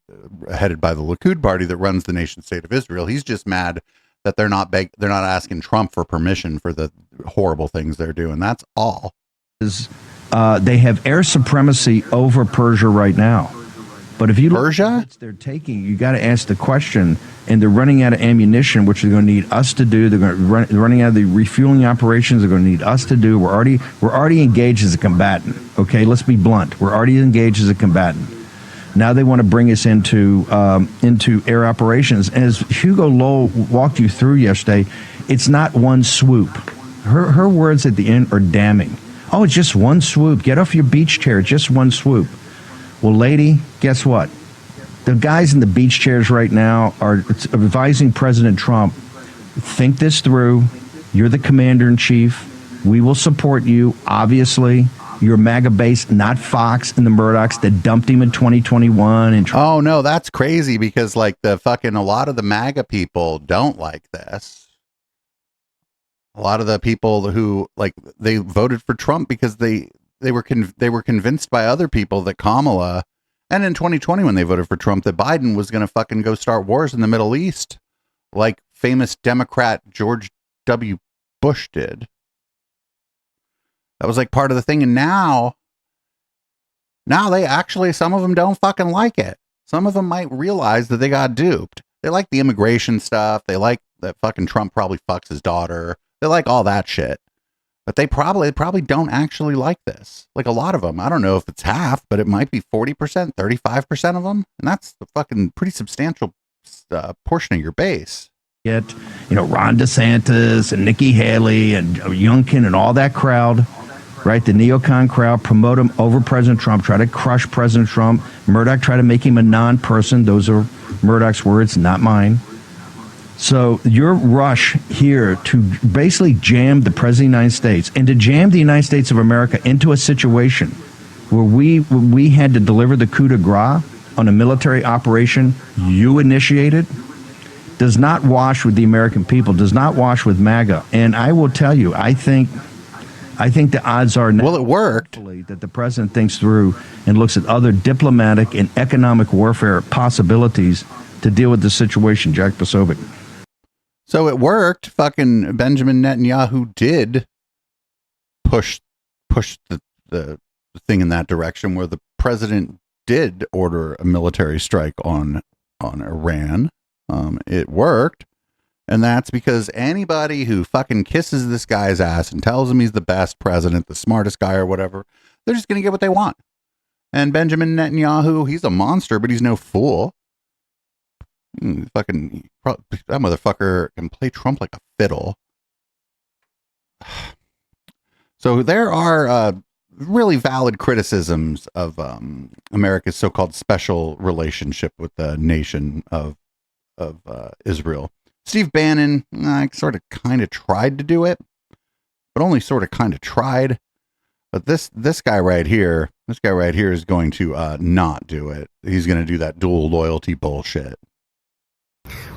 Speaker 3: headed by the Likud party that runs the nation state of Israel. He's just mad that they're not asking Trump for permission for the horrible things they're doing. That's all.
Speaker 7: They have air supremacy over Persia right now. But if you look at what they're taking, you got to ask the question, and they're running out of ammunition, which they're going to need us to do. They're running out of the refueling operations. They're going to need us to do. We're already engaged as a combatant. Okay, let's be blunt. We're already engaged as a combatant. Now they want to bring us into air operations. And as Hugo Lowell walked you through yesterday, it's not one swoop. Her words at the end are damning. Oh, it's just one swoop. Get off your beach chair. It's just one swoop. Well, lady, guess what? The guys in the beach chairs right now are advising President Trump, think this through. You're the commander-in-chief. We will support you, obviously. You're MAGA base, not Fox and the Murdochs that dumped him in 2021. And
Speaker 3: oh, no, that's crazy because like a lot of the MAGA people don't like this. A lot of the people who they voted for Trump because they were convinced by other people that Kamala, and in 2020 when they voted for Trump, that Biden was going to fucking go start wars in the Middle East, like famous Democrat George W. Bush did. That was like part of the thing, and now they actually, some of them don't fucking like it. Some of them might realize that they got duped. They like the immigration stuff. They like that fucking Trump probably fucks his daughter. They like all that shit. But they probably don't actually like this. Like a lot of them. I don't know if it's half, but it might be 40%, 35% of them. And that's a fucking pretty substantial portion of your base.
Speaker 7: Get, Ron DeSantis and Nikki Haley and Youngkin and all that crowd, right? The neocon crowd, promote him over President Trump, try to crush President Trump. Murdoch try to make him a non-person. Those are Murdoch's words, not mine. So your rush here to basically jam the President of the United States and to jam the United States of America into a situation where we had to deliver the coup de grace on a military operation you initiated does not wash with the American people, does not wash with MAGA. And I will tell you, I think the odds are now,
Speaker 3: well, it worked,
Speaker 7: that the president thinks through and looks at other diplomatic and economic warfare possibilities to deal with the situation. Jack Posobiec.
Speaker 3: So it worked. Fucking Benjamin Netanyahu did push the thing in that direction, where the president did order a military strike on Iran. It worked. And that's because anybody who fucking kisses this guy's ass and tells him he's the best president, the smartest guy or whatever, they're just going to get what they want. And Benjamin Netanyahu, he's a monster, but he's no fool. Fucking, that motherfucker can play Trump like a fiddle. So there are really valid criticisms of America's so-called special relationship with the nation of Israel. Steve Bannon sort of kind of tried to do it, but only sort of kind of tried. But this guy right here is going to not do it. He's going to do that dual loyalty bullshit.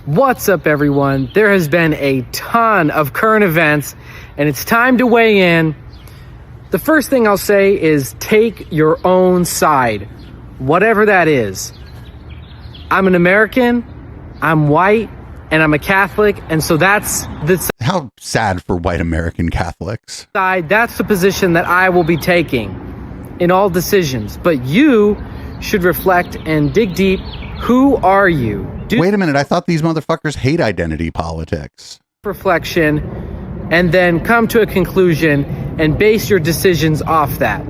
Speaker 8: What's up, everyone? There has been a ton of current events, and it's time to weigh in. The first thing I'll say is take your own side, whatever that is. I'm an American, I'm white, and I'm a Catholic, and so that's the
Speaker 3: how sad for white American Catholics.
Speaker 8: Side. That's the position that I will be taking in all decisions. But you should reflect and dig deep. Who are you?
Speaker 3: Wait a minute, I thought these motherfuckers hate identity politics.
Speaker 8: Reflection, and then come to a conclusion and base your decisions off that.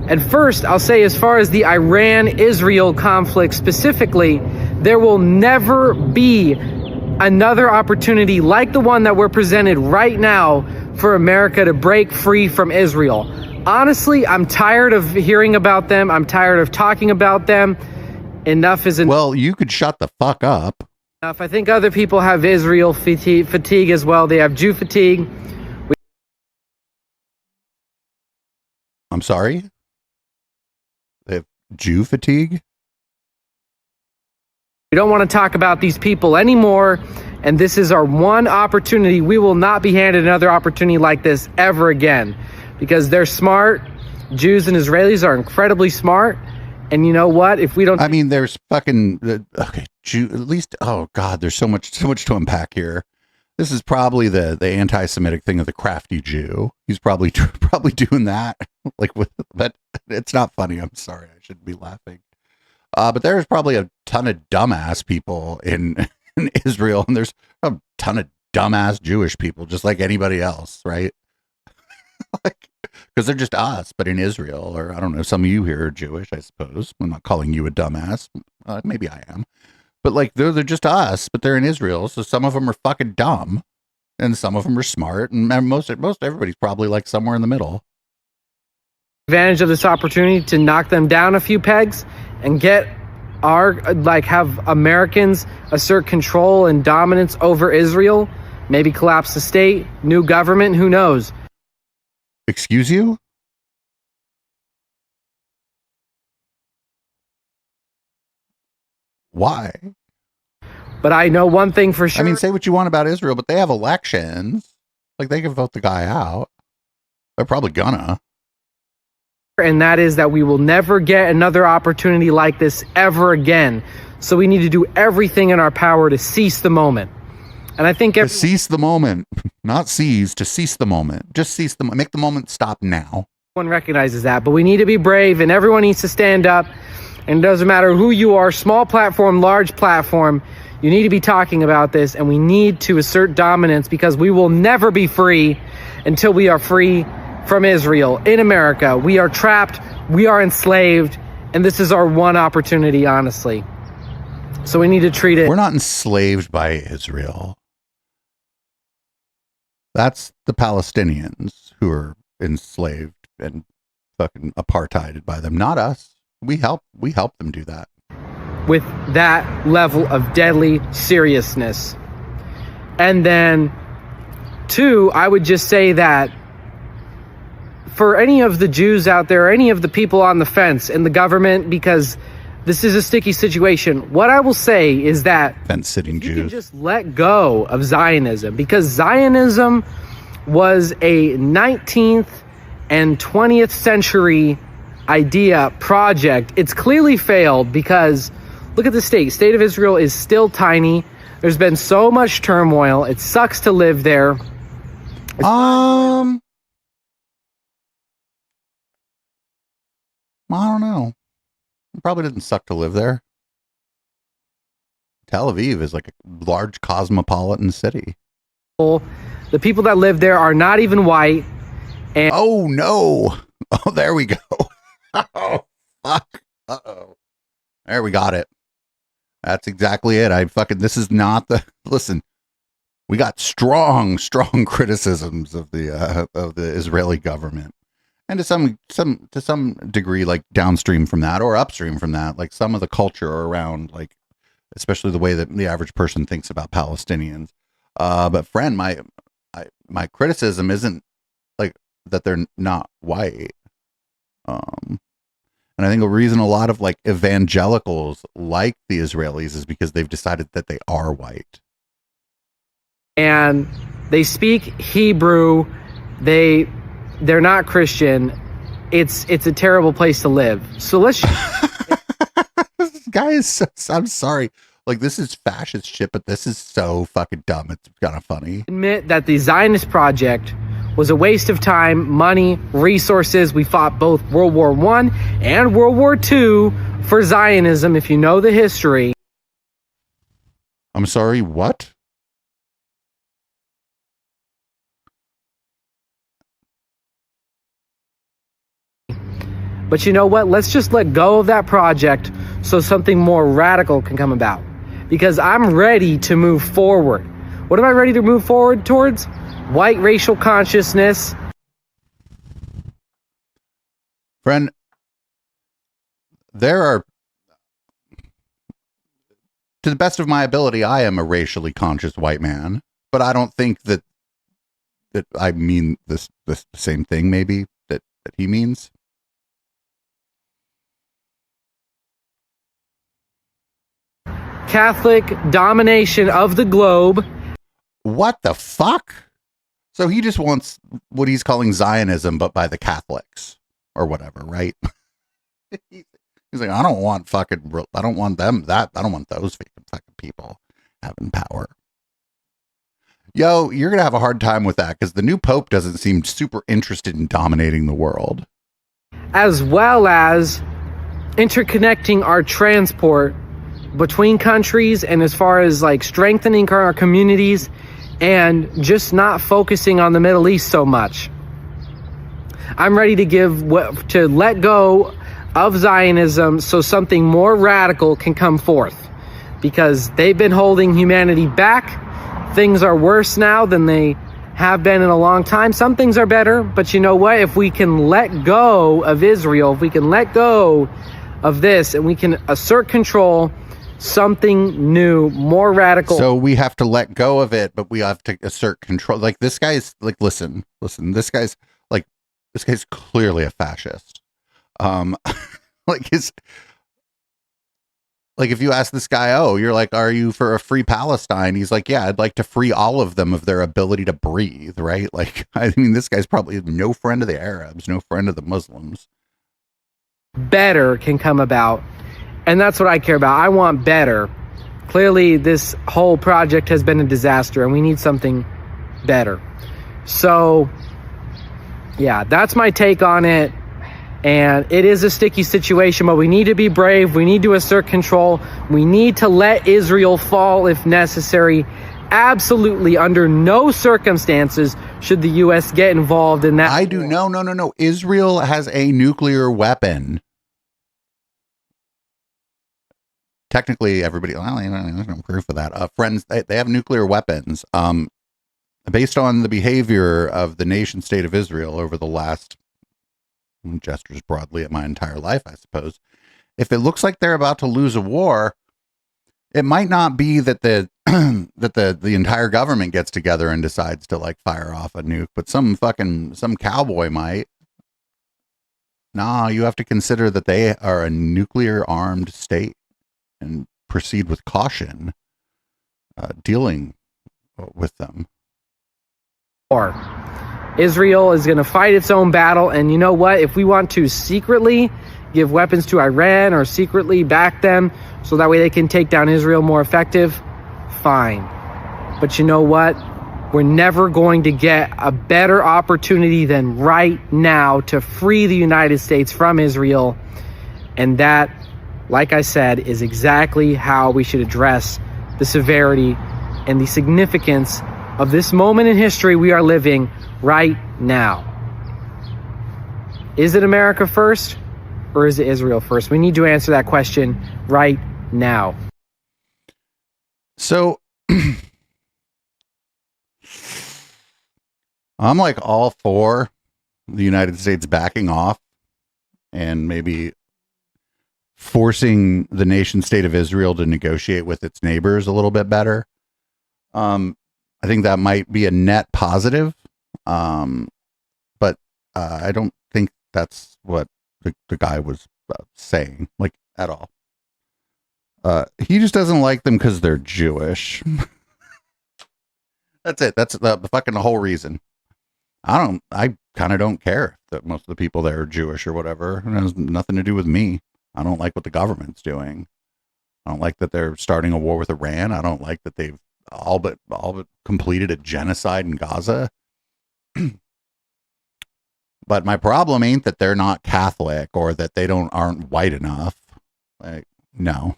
Speaker 8: And first, I'll say, as far as the Iran-Israel conflict specifically, there will never be another opportunity like the one that we're presented right now for America to break free from Israel. Honestly, I'm tired of hearing about them. I'm tired of talking about them. Enough is enough.
Speaker 3: Well, you could shut the fuck up.
Speaker 8: I think other people have Israel fatigue as well. They have Jew fatigue.
Speaker 3: I'm sorry? They have Jew fatigue?
Speaker 8: We don't want to talk about these people anymore, and this is our one opportunity. We will not be handed another opportunity like this ever again, because they're smart. Jews and Israelis are incredibly smart. And you know what? If we don't,
Speaker 3: I mean, there's fucking okay, Jew. At least, oh god, there's so much to unpack here. This is probably the anti-Semitic thing of the crafty Jew. He's probably doing that. Like with that, it's not funny. I'm sorry, I shouldn't be laughing. But there's probably a ton of dumbass people in Israel, and there's a ton of dumbass Jewish people, just like anybody else, right? Like, because they're just us, but in Israel, or I don't know, some of you here are Jewish, I suppose. I'm not calling you a dumbass. Maybe I am. But like, they're just us, but they're in Israel, so some of them are fucking dumb, and some of them are smart, and most everybody's probably like somewhere in the middle.
Speaker 8: Advantage of this opportunity to knock them down a few pegs and get have Americans assert control and dominance over Israel, maybe collapse the state, new government, who knows?
Speaker 3: Excuse you? Why?
Speaker 8: But I know one thing for sure.
Speaker 3: I mean, say what you want about Israel, but they have elections. Like, they can vote the guy out. They're probably gonna.
Speaker 8: And that is that we will never get another opportunity like this ever again. So we need to do everything in our power to seize the moment. And I think...
Speaker 3: To seize the moment. Not seize, to cease the moment. Just cease the moment. Make the moment stop now.
Speaker 8: Everyone recognizes that, but we need to be brave, and everyone needs to stand up. And it doesn't matter who you are, small platform, large platform, you need to be talking about this, and we need to assert dominance, because we will never be free until we are free from Israel. In America, we are trapped, we are enslaved, and this is our one opportunity, honestly. So we need to treat it...
Speaker 3: We're not enslaved by Israel. That's the Palestinians who are enslaved and fucking apartheided by them, not us. We help them do that.
Speaker 8: With that level of deadly seriousness. And then, two, I would just say that for any of the Jews out there, any of the people on the fence in the government, because this is a sticky situation, what I will say is that
Speaker 3: fence-sitting Jews
Speaker 8: can just let go of Zionism, because Zionism was a 19th and 20th century idea project. It's clearly failed because look at the state of Israel is still tiny. There's been so much turmoil. It sucks to live there.
Speaker 3: I don't know. It probably doesn't suck to live there. Tel Aviv is like a large cosmopolitan city.
Speaker 8: The people that live there are not even white. And
Speaker 3: oh no! Oh, there we go. Oh fuck! Uh-oh. There we got it. That's exactly it. This is not the listen. We got strong criticisms of the Israeli government. And to some degree, like downstream from that or upstream from that, like some of the culture around, like especially the way that the average person thinks about Palestinians. But friend, my criticism isn't like that they're not white. And I think the reason a lot of like evangelicals like the Israelis is because they've decided that they are white.
Speaker 8: And they speak Hebrew. They're not Christian. It's a terrible place to live. So let's
Speaker 3: this guy is so, I'm sorry. Like, this is fascist shit, but this is so fucking dumb. It's kind of funny.
Speaker 8: Admit that the Zionist project was a waste of time, money, resources. We fought both World War I and World War II for Zionism, if you know the history.
Speaker 3: I'm sorry, what?
Speaker 8: But you know what? Let's just let go of that project so something more radical can come about. Because I'm ready to move forward. What am I ready to move forward towards? White racial consciousness.
Speaker 3: Friend, there are, to the best of my ability, I am a racially conscious white man, but I don't think that I mean this the same thing maybe that he means.
Speaker 8: Catholic domination of the globe.
Speaker 3: What the fuck? So he just wants what he's calling Zionism, but by the Catholics or whatever, right? He's like, I don't want them. I don't want those fucking people having power. Yo, you're going to have a hard time with that because the new Pope doesn't seem super interested in dominating the world.
Speaker 8: As well as interconnecting our transport between countries and as far as like strengthening our communities and just not focusing on the Middle East so much. I'm ready to let go of Zionism so something more radical can come forth because they've been holding humanity back. Things are worse now than they have been in a long time. Some things are better, but you know what? If we can let go of Israel, if we can let go of this and we can assert control, something new, more radical.
Speaker 3: So we have to let go of it, but we have to assert control. Like this guy's like, listen, this guy's clearly a fascist. Like if you ask this guy, oh, you're like, are you for a free Palestine? He's like, yeah, I'd like to free all of them of their ability to breathe, right? Like, I mean, this guy's probably no friend of the Arabs, no friend of the Muslims.
Speaker 8: Better can come about. And that's what I care about. I want better. Clearly, this whole project has been a disaster, and we need something better. So, yeah, that's my take on it. And it is a sticky situation, but we need to be brave. We need to assert control. We need to let Israel fall if necessary. Absolutely, under no circumstances should the U.S. get involved in that.
Speaker 3: No. Israel has a nuclear weapon. Technically, everybody, there's no proof of that. Friends, they have nuclear weapons. Based on the behavior of the nation state of Israel over the last, gestures broadly at my entire life, I suppose. If it looks like they're about to lose a war, it might not be that the that the entire government gets together and decides to like fire off a nuke, but some cowboy might. Nah, you have to consider that they are a nuclear armed state and proceed with caution dealing with them.
Speaker 8: Or Israel is going to fight its own battle, and you know what? If we want to secretly give weapons to Iran or secretly back them so that way they can take down Israel more effective, fine. But you know what? We're never going to get a better opportunity than right now to free the United States from Israel. And that, like I said, is exactly how we should address the severity and the significance of this moment in history we are living right now. Is it America first or is it Israel first? We need to answer that question right now.
Speaker 3: So I'm like all for the United States backing off and maybe forcing the nation state of Israel to negotiate with its neighbors a little bit better. I think that might be a net positive. But I don't think that's what the guy was saying, like, at all. He just doesn't like them because they're Jewish. That's it. That's the fucking whole reason. I kind of don't care that most of the people there are Jewish or whatever. It has nothing to do with me. I don't like what the government's doing. I don't like that they're starting a war with Iran. I don't like that they've all but completed a genocide in Gaza. But my problem ain't that they're not Catholic or that they aren't white enough. Like, no.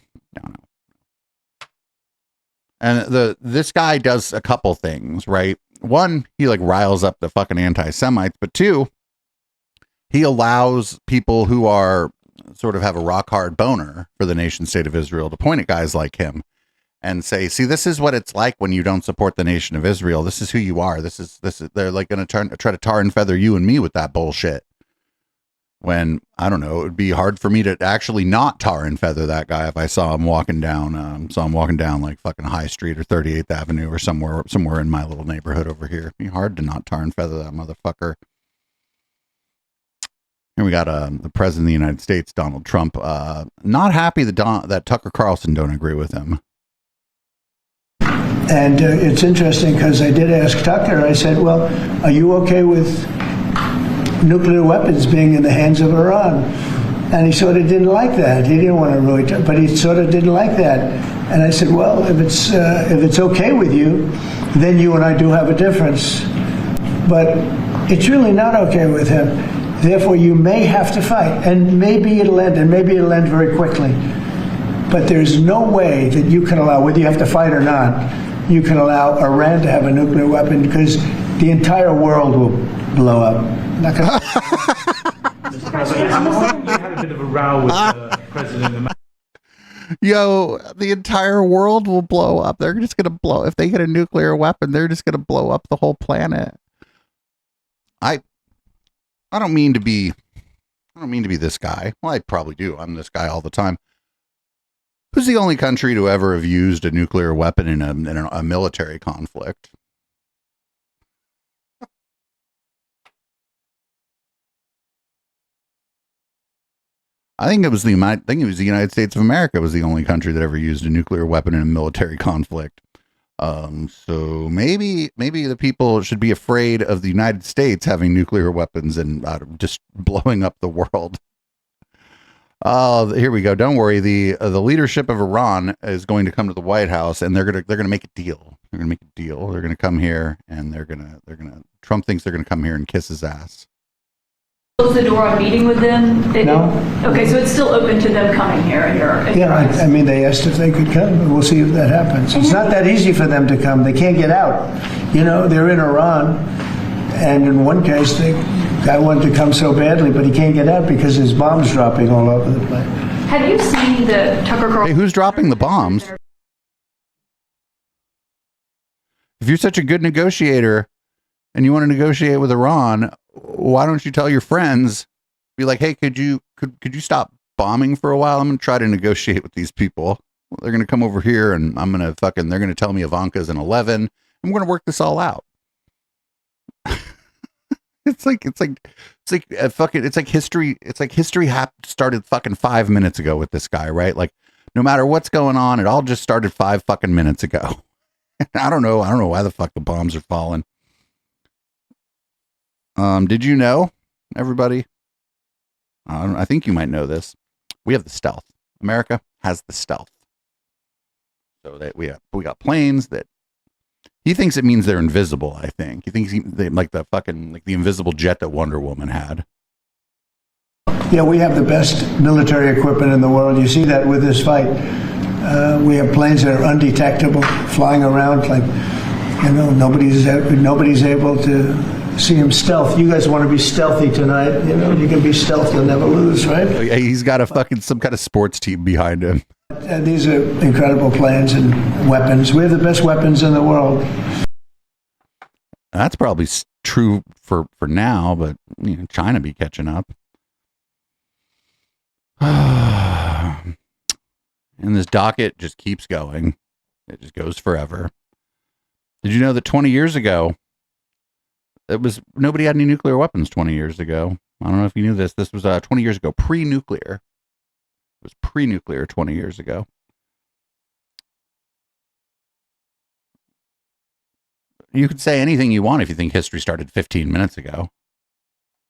Speaker 3: And this guy does a couple things, right? One, he like riles up the fucking anti-Semites, but two, he allows people who are sort of have a rock hard boner for the nation state of Israel to point at guys like him and say, see, this is what it's like when you don't support the nation of Israel. This is who you are. This is they're like going to try to tar and feather you and me with that bullshit. When, I don't know, it would be hard for me to actually not tar and feather that guy if I saw him walking down like fucking High Street or 38th Avenue or somewhere in my little neighborhood over here. It'd be hard to not tar and feather that motherfucker. Here we got the president of the United States, Donald Trump, not happy that Tucker Carlson don't agree with him.
Speaker 9: And it's interesting because I did ask Tucker, I said, well, are you okay with nuclear weapons being in the hands of Iran? And he sort of didn't like that. He didn't want to really, but he sort of didn't like that. And I said, well, if it's okay with you, then you and I do have a difference. But it's really not okay with him. Therefore, you may have to fight, and maybe it'll end, very quickly. But there's no way that you can allow, whether you have to fight or not, you can allow Iran to have a nuclear weapon because the entire world will blow up. Not gonna
Speaker 23: Mr. President, you had a bit of a row with the president.
Speaker 3: Yo, the entire world will blow up. They're just going to blow. If they get a nuclear weapon, they're just going to blow up the whole planet. I don't mean to be this guy. Well, I probably do. I'm this guy all the time. Who's the only country to ever have used a nuclear weapon in a military conflict? I think it was the United States of America was the only country that ever used a nuclear weapon in a military conflict. So maybe the people should be afraid of the United States having nuclear weapons and just blowing up the world. Here we go. Don't worry. The leadership of Iran is going to come to the White House and they're gonna make a deal. They're gonna make a deal. They're gonna come here and they're gonna Trump thinks they're gonna come here and kiss his ass.
Speaker 10: Close the door on meeting with them?
Speaker 9: No.
Speaker 10: Okay, so it's still open to them coming here in your
Speaker 9: Yeah, I mean, they asked if they could come, but we'll see if that happens. It's not that easy for them to come. They can't get out. You know, they're in Iran, and in one case, the guy wanted to come so badly, but he can't get out because his bombs dropping all over the place.
Speaker 10: Have you seen the Tucker Carlson?
Speaker 3: Hey, who's dropping the bombs? If you're such a good negotiator and you want to negotiate with Iran, why don't you tell your friends, be like, hey, could you stop bombing for a while? I'm going to try to negotiate with these people. they're going to come over here and they're going to tell me Ivanka's an 11. I'm going to work this all out. It's like history. It's like history started fucking 5 minutes ago with this guy, right? Like, no matter what's going on, it all just started 5 fucking minutes ago. I don't know why the fuck the bombs are falling. Did you know, everybody? I think you might know this. We have the stealth. America has the stealth. So that we got planes that he thinks it means they're invisible. I think he thinks they like the invisible jet that Wonder Woman had.
Speaker 9: Yeah, we have the best military equipment in the world. You see that with this fight. We have planes that are undetectable, flying around like, nobody's able to see them stealth. You guys want to be stealthy tonight. You can be stealth, you'll never lose, right?
Speaker 3: He's got some kind of sports team behind him.
Speaker 9: These are incredible planes and weapons. We have the best weapons in the world.
Speaker 3: That's probably true for now, but China be catching up. And this docket just keeps going. It just goes forever. Did you know that 20 years ago, nobody had any nuclear weapons 20 years ago? I don't know if you knew this. This was 20 years ago, pre-nuclear. It was pre-nuclear 20 years ago. You could say anything you want if you think history started 15 minutes ago.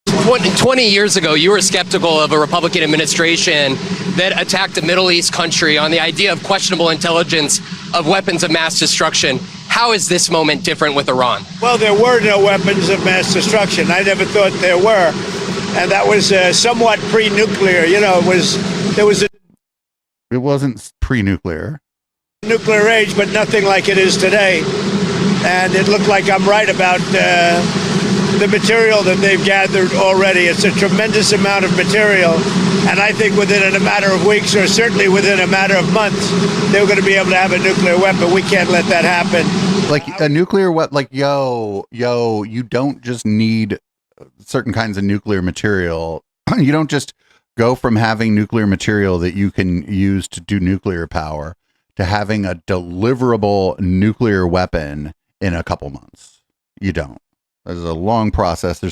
Speaker 4: 20 years ago, you were skeptical of a Republican administration that attacked a Middle East country on the idea of questionable intelligence of weapons of mass destruction. How is this moment different with Iran?
Speaker 11: Well, there were no weapons of mass destruction. I never thought there were. And that was somewhat pre-nuclear.
Speaker 3: It wasn't pre-nuclear.
Speaker 11: Nuclear age, but nothing like it is today. And it looked like I'm right about the material that they've gathered already. It's a tremendous amount of material. And I think within a matter of weeks, or certainly within a matter of months, they're going to be able to have a nuclear weapon. We can't let that happen.
Speaker 3: Like a nuclear weapon, like, you don't just need certain kinds of nuclear material. You don't just go from having nuclear material that you can use to do nuclear power to having a deliverable nuclear weapon in a couple months. You don't. There's a long process.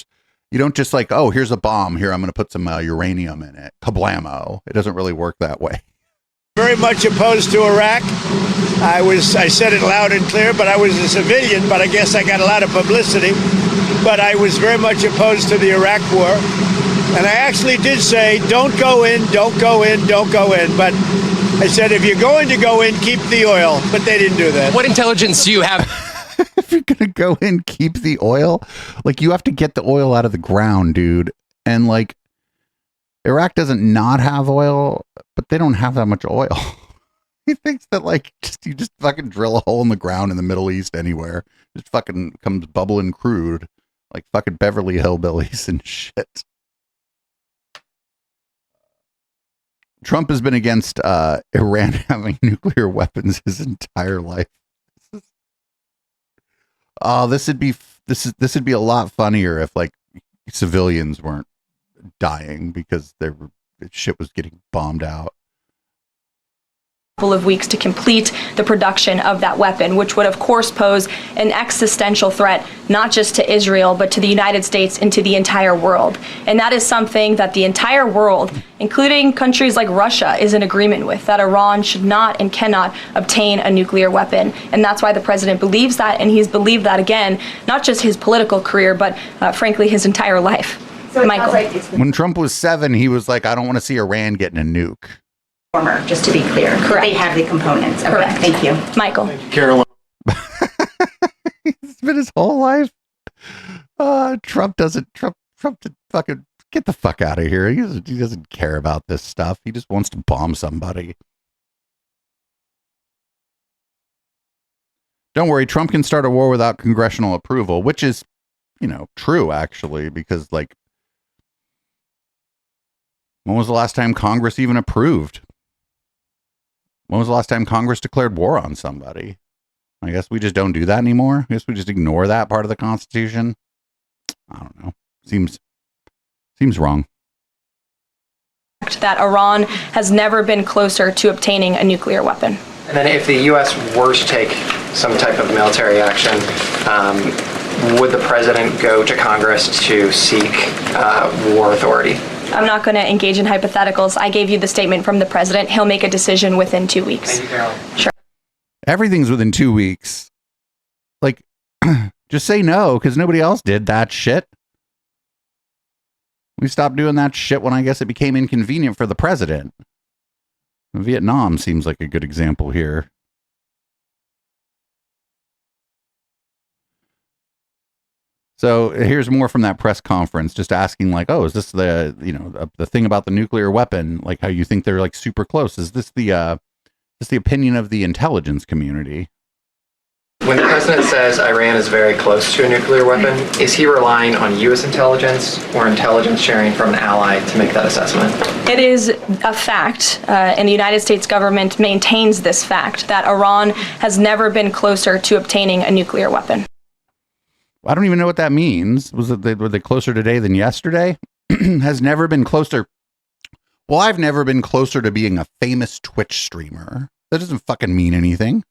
Speaker 3: You don't just like, oh, here's a bomb. Here, I'm going to put some uranium in it. Kablamo. It doesn't really work that way.
Speaker 11: Very much opposed to Iraq. I said it loud and clear, but I was a civilian, but I guess I got a lot of publicity. But I was very much opposed to the Iraq war. And I actually did say, don't go in, don't go in, don't go in. But I said, if you're going to go in, keep the oil. But they didn't do that.
Speaker 4: What intelligence do you have?
Speaker 3: If you're going to go in, keep the oil. Like, you have to get the oil out of the ground, dude. And like, Iraq doesn't not have oil, but they don't have that much oil. He thinks that like, you just fucking drill a hole in the ground in the Middle East anywhere. Just fucking comes bubbling crude. Like fucking Beverly Hillbillies and shit. Trump has been against Iran having nuclear weapons his entire life. This would be a lot funnier if like civilians weren't dying because shit was getting bombed out.
Speaker 10: Couple of weeks to complete the production of that weapon, which would of course pose an existential threat not just to Israel but to the United States and to the entire world. And that is something that the entire world, including countries like Russia, is in agreement with, that Iran should not and cannot obtain a nuclear weapon. And that's why the president believes that, and he's believed that again, not just his political career but frankly his entire life.
Speaker 12: So
Speaker 10: Michael.
Speaker 3: When Trump was 7, he was like, I don't want to see Iran getting a nuke.
Speaker 12: Just to be clear, correct. They have the components. Okay, correct. Thank you,
Speaker 10: Michael.
Speaker 14: Carolyn.
Speaker 3: It's been his whole life. Trump did fucking get the fuck out of here. He doesn't care about this stuff. He just wants to bomb somebody. Don't worry, Trump can start a war without congressional approval, which is, true actually, because like, when was the last time Congress even approved? When was the last time Congress declared war on somebody? I guess we just don't do that anymore. I guess we just ignore that part of the Constitution. I don't know. Seems wrong.
Speaker 10: fact that Iran has never been closer to obtaining a nuclear weapon.
Speaker 13: And then if the U.S. were to take some type of military action, would the president go to Congress to seek war authority?
Speaker 10: I'm not going to engage in hypotheticals. I gave you the statement from the president. He'll make a decision within 2 weeks.
Speaker 13: Thank you, Carolyn.
Speaker 10: Sure.
Speaker 3: Everything's within 2 weeks. Like, just say no, because nobody else did that shit. We stopped doing that shit when I guess it became inconvenient for the president. Vietnam seems like a good example here. So here's more from that press conference, just asking like, oh, is this the, the thing about the nuclear weapon? Like how you think they're like super close. Is this the opinion of the intelligence community?
Speaker 13: When the president says Iran is very close to a nuclear weapon, is he relying on U.S. intelligence or intelligence sharing from an ally to make that assessment?
Speaker 10: It is a fact, and the United States government maintains this fact, that Iran has never been closer to obtaining a nuclear weapon.
Speaker 3: I don't even know what that means. Were they closer today than yesterday? Has never been closer. Well, I've never been closer to being a famous Twitch streamer. That doesn't fucking mean anything.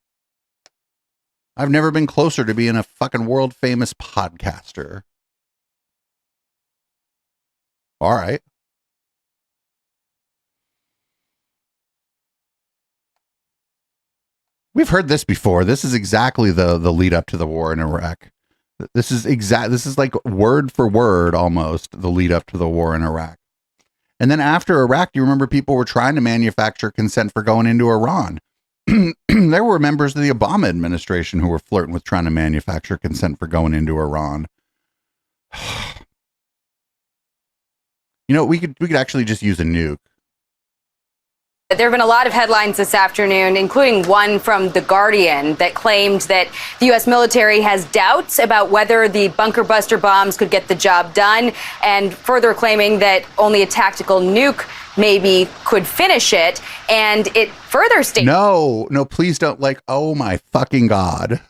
Speaker 3: I've never been closer to being a fucking world famous podcaster. All right. We've heard this before. This is exactly the lead up to the war in Iraq. This is like word for word almost the lead up to the war in Iraq. And then after Iraq, you remember people were trying to manufacture consent for going into Iran. There were members of the Obama administration who were flirting with trying to manufacture consent for going into Iran. We could actually just use a nuke.
Speaker 15: There have been a lot of headlines this afternoon, including one from The Guardian that claimed that the U.S. military has doubts about whether the bunker buster bombs could get the job done, and further claiming that only a tactical nuke maybe could finish it. And it further stated...
Speaker 3: No, please don't. Oh my fucking God.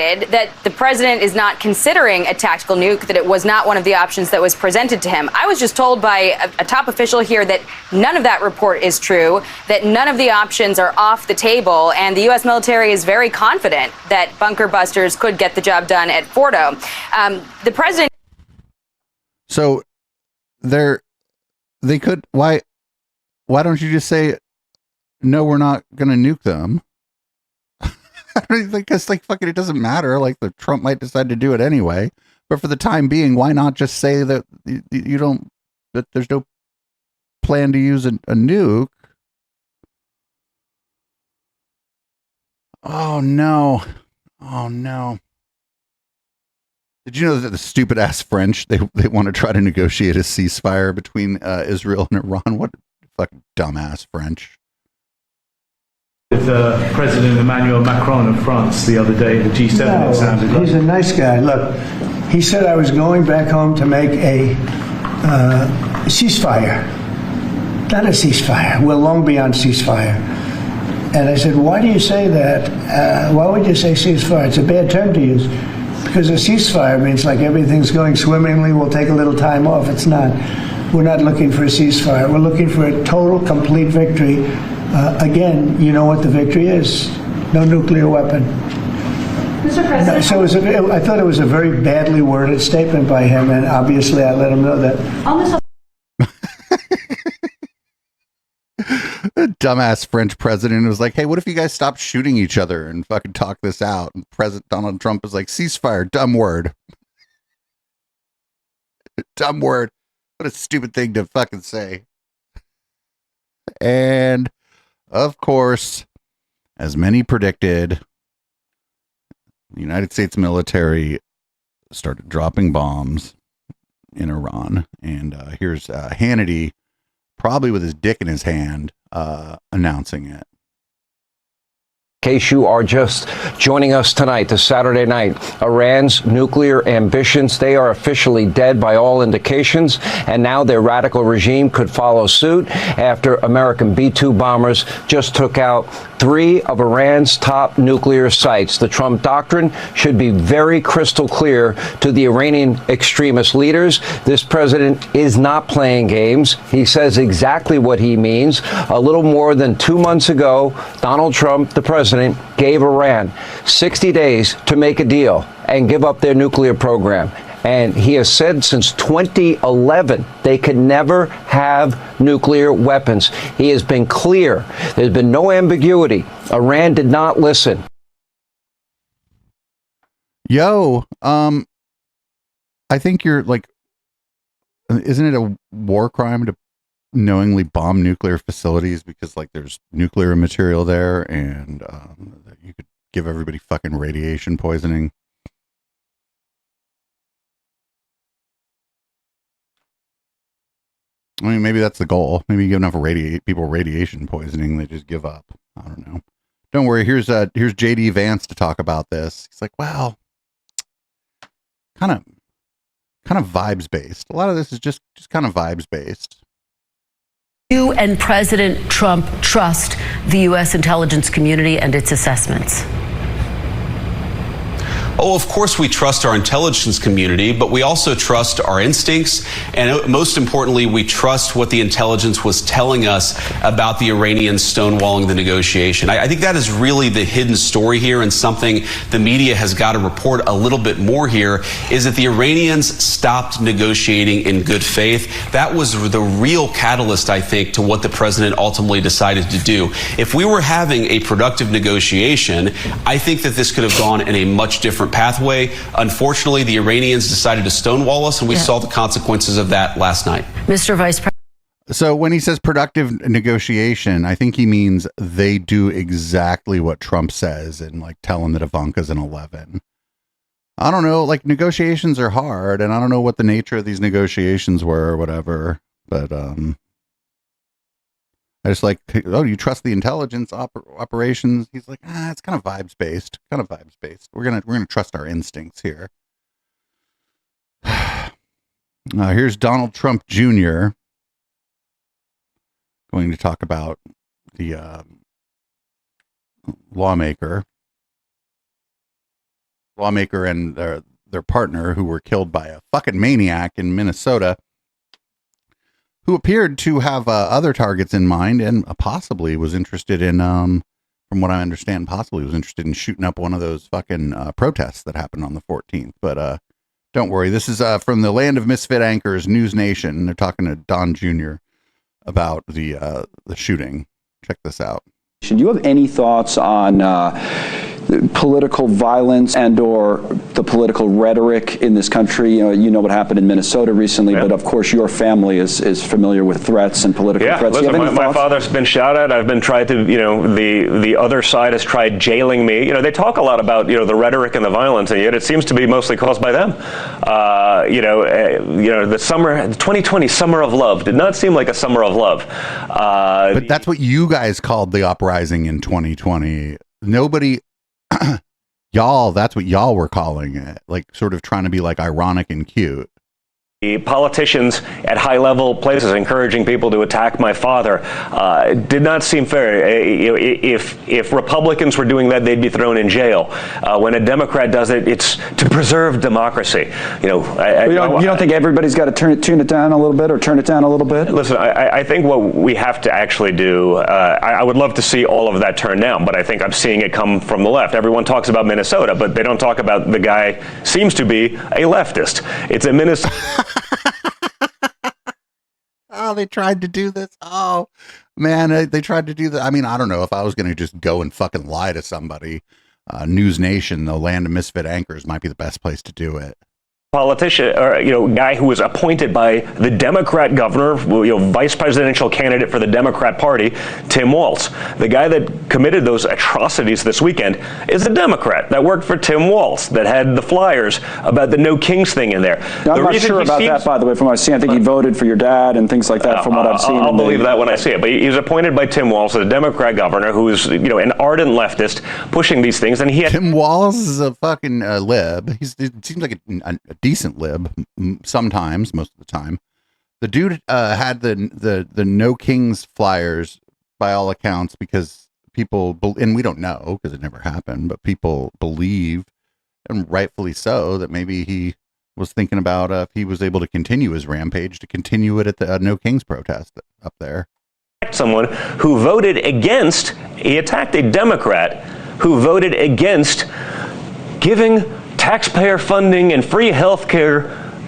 Speaker 15: That the president is not considering a tactical nuke, that it was not one of the options that was presented to him. I was just told by a top official here that none of that report is true, that none of the options are off the table, and the U.S. military is very confident that bunker busters could get the job done at Fordo. The president...
Speaker 3: So they could... Why don't you just say, no, we're not going to nuke them? Because fucking it doesn't matter. The Trump might decide to do it anyway. But for the time being, why not just say that that there's no plan to use a nuke? Oh no. Did you know that the stupid ass French, they want to try to negotiate a ceasefire between Israel and Iran? What fucking dumbass French.
Speaker 16: With President Emmanuel Macron of France the other day, the G7, it sounded like.
Speaker 9: He's a nice guy. Look, he said I was going back home to make a ceasefire. Not a ceasefire. We're long beyond ceasefire. And I said, why do you say that? Why would you say ceasefire? It's a bad term to use. Because a ceasefire means everything's going swimmingly, we'll take a little time off. It's not. We're not looking for a ceasefire. We're looking for a total, complete victory. Again, you know what the victory is. No nuclear weapon.
Speaker 15: Mr. President.
Speaker 9: So I thought it was a very badly worded statement by him, and obviously I let him know that.
Speaker 3: The dumbass French president was like, hey, what if you guys stop shooting each other and fucking talk this out? And President Donald Trump was like, ceasefire, dumb word. Dumb word. What a stupid thing to fucking say. And of course, as many predicted, the United States military started dropping bombs in Iran. And here's Hannity, probably with his dick in his hand, announcing it.
Speaker 1: case you are just joining us tonight, this Saturday night, Iran's nuclear ambitions, they are officially dead by all indications, and now their radical regime could follow suit after American B-2 bombers just took out 3 of Iran's top nuclear sites. The Trump doctrine should be very crystal clear to the Iranian extremist leaders. This president is not playing games. He says exactly what he means. A little more than 2 months ago, Donald Trump, the president, gave Iran 60 days to make a deal and give up their nuclear program. And he has said since 2011 they could never have nuclear weapons. He has been clear. There's been no ambiguity. Iran did not listen.
Speaker 3: Yo, I think you're like, isn't it a war crime to knowingly bomb nuclear facilities because like there's nuclear material there and you could give everybody fucking radiation poisoning? I mean, maybe that's the goal. Maybe you give enough people radiation poisoning, they just give up. I don't know. Don't worry. Here's JD Vance to talk about this. He's like, well, kind of vibes based. A lot of this is just kind of vibes based.
Speaker 2: You and President Trump trust the U.S. intelligence community and its assessments?
Speaker 17: Oh, of course we trust our intelligence community, but we also trust our instincts. And most importantly, we trust what the intelligence was telling us about the Iranians stonewalling the negotiation. I think that is really the hidden story here, and something the media has got to report a little bit more here, is that the Iranians stopped negotiating in good faith. That was the real catalyst, I think, to what the president ultimately decided to do. If we were having a productive negotiation, I think that this could have gone in a much different pathway. Unfortunately, the Iranians decided to stonewall us, and we saw the consequences of that last night.
Speaker 2: Mr. Vice President.
Speaker 3: So when he says productive negotiation, I think he means they do exactly what Trump says and like tell him that Ivanka's an 11. I don't know, like negotiations are hard, and I don't know what the nature of these negotiations were or whatever, but I just like, oh, you trust the intelligence operations? He's like, it's kind of vibes based. We're gonna trust our instincts here. Here's Donald Trump Jr. going to talk about the lawmaker and their partner who were killed by a fucking maniac in Minnesota, who appeared to have other targets in mind and possibly was interested in, from what I understand, was interested in shooting up one of those fucking protests that happened on the 14th. But don't worry. This is from the land of misfit anchors, News Nation. They're talking to Don Jr. about the shooting. Check this out.
Speaker 19: Do you have any thoughts on political violence and or the political rhetoric in this country? You know what happened in Minnesota recently, but of course your family is familiar with threats and political threats.
Speaker 25: Listen, my father's been shot at. I've been tried to, the other side has tried jailing me. They talk a lot about, the rhetoric and the violence, and yet it seems to be mostly caused by them. The 2020 summer of love did not seem like a summer of love.
Speaker 3: But that's what you guys called the uprising in 2020. Nobody, y'all, that's what y'all were calling it, like sort of trying to be like ironic and cute.
Speaker 25: Politicians at high-level places encouraging people to attack my father did not seem fair. If Republicans were doing that, they'd be thrown in jail. When a Democrat does it, it's to preserve democracy. You don't
Speaker 19: think everybody's got to tune it down a little bit or turn it down a little bit?
Speaker 25: Listen, I think what we have to actually do, I would love to see all of that turned down, but I think I'm seeing it come from the left. Everyone talks about Minnesota, but they don't talk about the guy seems to be a leftist. It's a Minnesota.
Speaker 3: Oh, they tried to do this. Oh, man, they tried to do that. I mean, I don't know if I was going to just go and fucking lie to somebody. News Nation, the land of misfit anchors, might be the best place to do it.
Speaker 25: politician, or guy who was appointed by the Democrat governor, vice presidential candidate for the Democrat Party, Tim Walz. The guy that committed those atrocities this weekend is a Democrat that worked for Tim Walz, that had the flyers about the No Kings thing in there.
Speaker 19: Now, I'm not sure about that, by the way, from what I've seen. I think he voted for your dad and things like that, from what I've seen.
Speaker 25: I'll believe that when I see it. But he was appointed by Tim Walz, the Democrat governor, who's an ardent leftist pushing these things. And
Speaker 3: Tim Walz is a fucking lib. He seems like a decent lib sometimes, most of the time. The dude had the No Kings flyers by all accounts because people, and we don't know because it never happened, but people believe, and rightfully so, that maybe he was thinking about if he was able to continue his rampage, to continue it at the No Kings protest up there.
Speaker 25: Someone who voted against, he attacked a Democrat who voted against giving taxpayer funding and free health care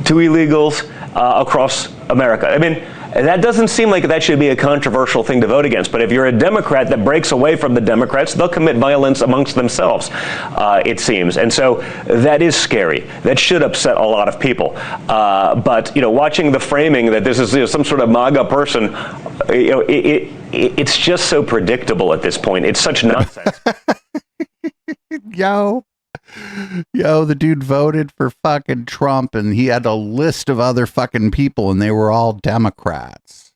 Speaker 25: to illegals across America. I mean, that doesn't seem like that should be a controversial thing to vote against. But if you're a Democrat that breaks away from the Democrats, they'll commit violence amongst themselves, it seems. And so that is scary. That should upset a lot of people. But watching the framing that this is some sort of MAGA person, it's just so predictable at this point. It's such nonsense.
Speaker 3: Yo, the dude voted for fucking Trump, and he had a list of other fucking people, and they were all Democrats.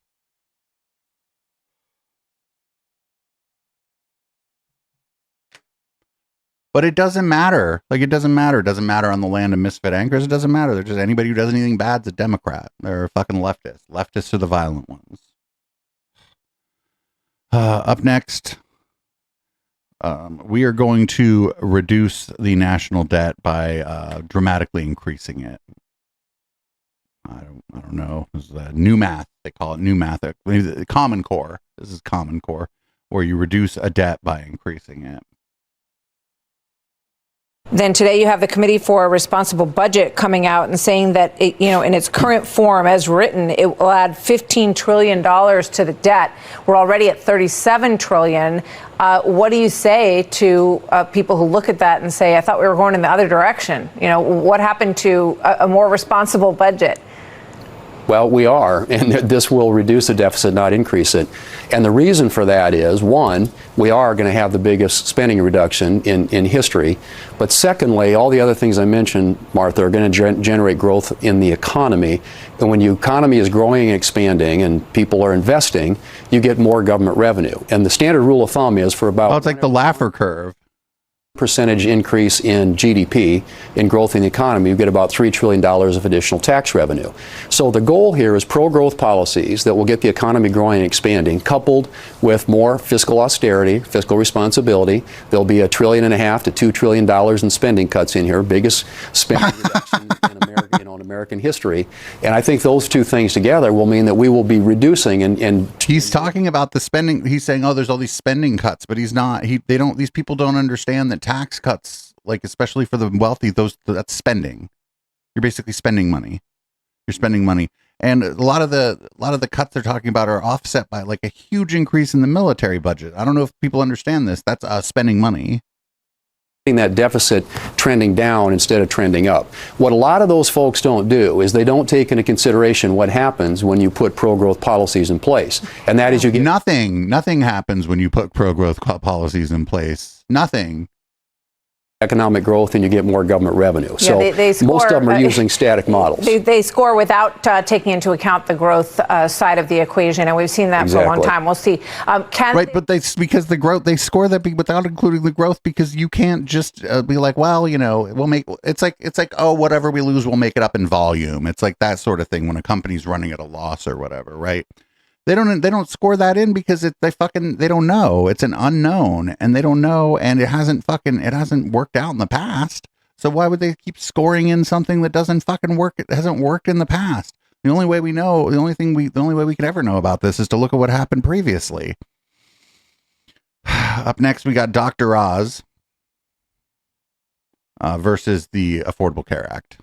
Speaker 3: But it doesn't matter. Like, it doesn't matter. It doesn't matter on the land of misfit anchors. It doesn't matter. They're just anybody who does anything bad's a Democrat. They're a fucking leftist. Leftists are the violent ones. Up next, we are going to reduce the national debt by dramatically increasing it. I don't know. This is new math. They call it new math. Common Core. This is Common Core, where you reduce a debt by increasing it.
Speaker 6: Then today you have the Committee for a Responsible Budget coming out and saying that, in its current form as written, it will add $15 trillion to the debt. We're already at $37 trillion. What do you say to people who look at that and say, I thought we were going in the other direction? What happened to a more responsible budget?
Speaker 18: Well, we are, and this will reduce the deficit, not increase it. And the reason for that is, one, we are going to have the biggest spending reduction in history. But secondly, all the other things I mentioned, Martha, are going to generate growth in the economy. And when the economy is growing and expanding and people are investing, you get more government revenue. And the standard rule of thumb is for about...
Speaker 3: Oh, it's like the Laffer curve.
Speaker 18: Percentage increase in GDP, in growth in the economy, you get about $3 trillion of additional tax revenue. So the goal here is pro-growth policies that will get the economy growing and expanding, coupled with more fiscal austerity, fiscal responsibility. There'll be $1.5 trillion to $2 trillion in spending cuts in here, biggest spending reduction in American history. And I think those two things together will mean that we will be reducing and
Speaker 3: he's talking about the spending. He's saying, oh, there's all these spending cuts, but he's not. These people don't understand that tax cuts, like especially for the wealthy, that's spending. You're basically spending money. You're spending money, and a lot of the cuts they're talking about are offset by like a huge increase in the military budget. I don't know if people understand this. That's spending money.
Speaker 18: That deficit trending down instead of trending up. What a lot of those folks don't do is they don't take into consideration what happens when you put pro-growth policies in place, and that is you get
Speaker 3: nothing happens when you put pro-growth policies in place. Nothing.
Speaker 18: Economic growth, and you get more government revenue.
Speaker 6: Yeah,
Speaker 18: so
Speaker 6: they score,
Speaker 18: most of them are using static models.
Speaker 6: They score without taking into account the growth side of the equation, and we've seen that for a long time. We'll see.
Speaker 3: But because the growth, they score that without including the growth, because you can't just be like, well, we'll make. It's like, oh, whatever we lose, we'll make it up in volume. It's like that sort of thing when a company's running at a loss or whatever, right? They don't score that in because they don't know. It's an unknown, and they don't know, and it hasn't worked out in the past. So why would they keep scoring in something that doesn't fucking work? It hasn't worked in the past. The only way we could ever know about this is to look at what happened previously. Up next, we got Dr. Oz versus the Affordable Care Act.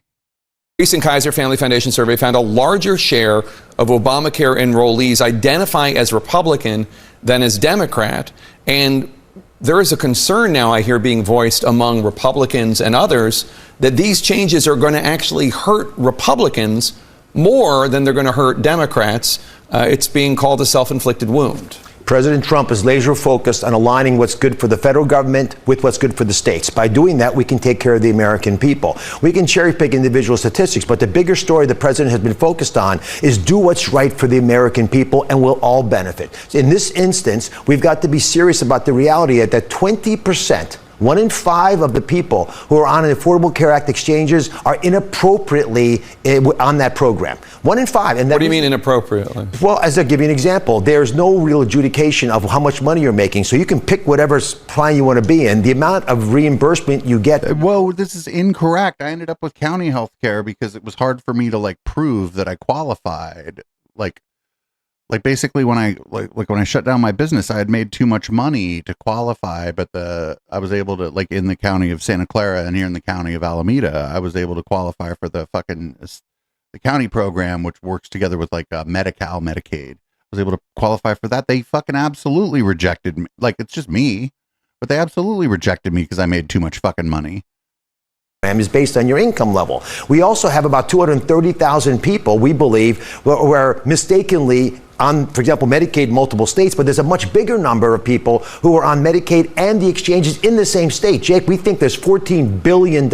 Speaker 20: Recent Kaiser Family Foundation survey found a larger share of Obamacare enrollees identify as Republican than as Democrat. And there is a concern now I hear being voiced among Republicans and others that these changes are going to actually hurt Republicans more than they're going to hurt Democrats. It's being called a self-inflicted wound.
Speaker 5: President Trump is laser focused on aligning what's good for the federal government with what's good for the states. By doing that, we can take care of the American people. We can cherry pick individual statistics, but the bigger story the president has been focused on is do what's right for the American people, and we'll all benefit. In this instance, we've got to be serious about the reality that 20%, 1 in 5 of the people who are on an Affordable Care Act exchanges are inappropriately on that program. 1 in 5. And
Speaker 20: what do you mean inappropriately?
Speaker 5: Well, as I'll give you an example, there's no real adjudication of how much money you're making, so you can pick whatever plan you want to be in. The amount of reimbursement you get.
Speaker 3: Whoa, this is incorrect. I ended up with county health care because it was hard for me to prove that I qualified. Like basically when I shut down my business, I had made too much money to qualify, but I was able to, in the county of Santa Clara and here in the county of Alameda, I was able to qualify for the county program, which works together with Medi-Cal, Medicaid. I was able to qualify for that. They fucking absolutely rejected me. It's just me, but they absolutely rejected me because I made too much fucking money.
Speaker 5: Is based on your income level. We also have about 230,000 people, we believe, who are mistakenly on, for example, Medicaid in multiple states, but there's a much bigger number of people who are on Medicaid and the exchanges in the same state. Jake, we think there's $14 billion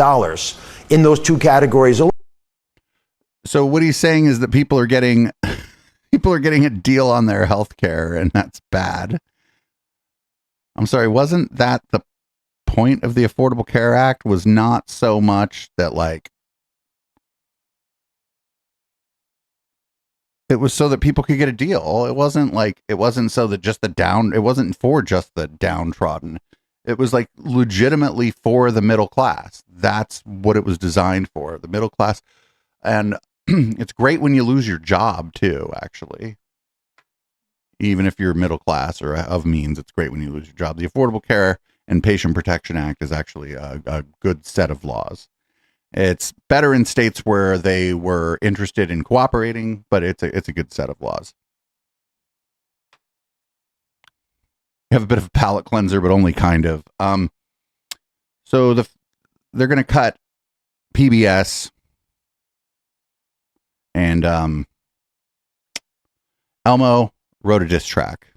Speaker 5: in those two categories alone.
Speaker 3: So what he's saying is that people are getting a deal on their health care, and that's bad. I'm sorry, wasn't that the point of the Affordable Care Act? Was not so much that it was so that people could get a deal. It wasn't so that it wasn't for just the downtrodden. It was legitimately for the middle class. That's what it was designed for, the middle class. And it's great when you lose your job too, actually. Even if you're middle class or of means, it's great when you lose your job. The Affordable Care and Patient Protection Act is actually a good set of laws. It's better in states where they were interested in cooperating, but it's a good set of laws. You have a bit of a palate cleanser, but only kind of. So they're going to cut PBS and Elmo wrote a diss track.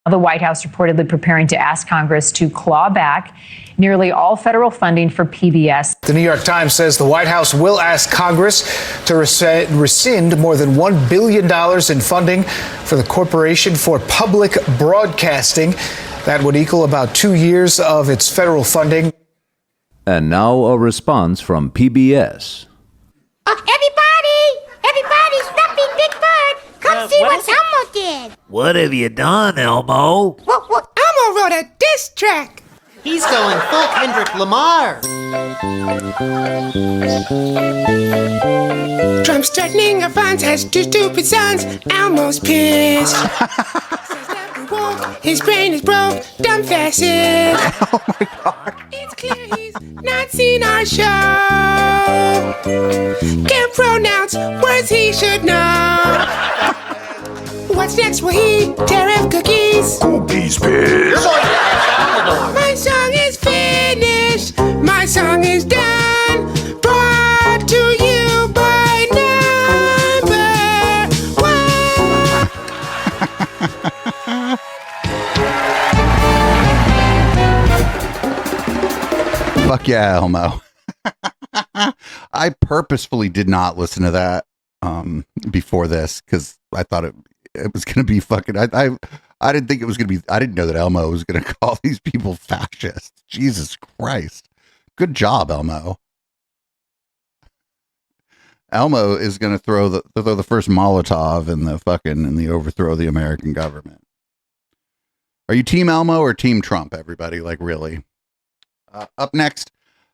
Speaker 7: The White House reportedly preparing to ask Congress to claw back nearly all federal funding for PBS.
Speaker 21: The New York Times says the White House will ask Congress to rescind more than $1 billion in funding for the Corporation for Public Broadcasting. That would equal about 2 years of its federal funding.
Speaker 22: And now a response from PBS.
Speaker 24: Everybody, Snuffy Big Bird, come see what Elmo did.
Speaker 26: What have you done, Elmo?
Speaker 24: Well, Elmo wrote a diss track.
Speaker 27: He's going full Kendrick Lamar.
Speaker 24: Trump's threatening our funds, has 2 stupid sons. Elmo's pissed. His brain is broke, dumb facet.
Speaker 3: Oh my God.
Speaker 24: It's clear he's not seen our show. Can't pronounce words he should know. What's next? Will he tear up cookies?
Speaker 26: Cookies pissed.
Speaker 24: My song is finished. My song is done. Brought to you by #1.
Speaker 3: Fuck yeah, Elmo. I purposefully did not listen to that before this because I thought it was going to be fucking. I didn't think it was going to be. I didn't know that Elmo was going to call these people fascists. Jesus Christ. Good job, Elmo. Elmo is going to throw the first Molotov in the overthrow of the American government. Are you Team Elmo or Team Trump, everybody? Really? Up next,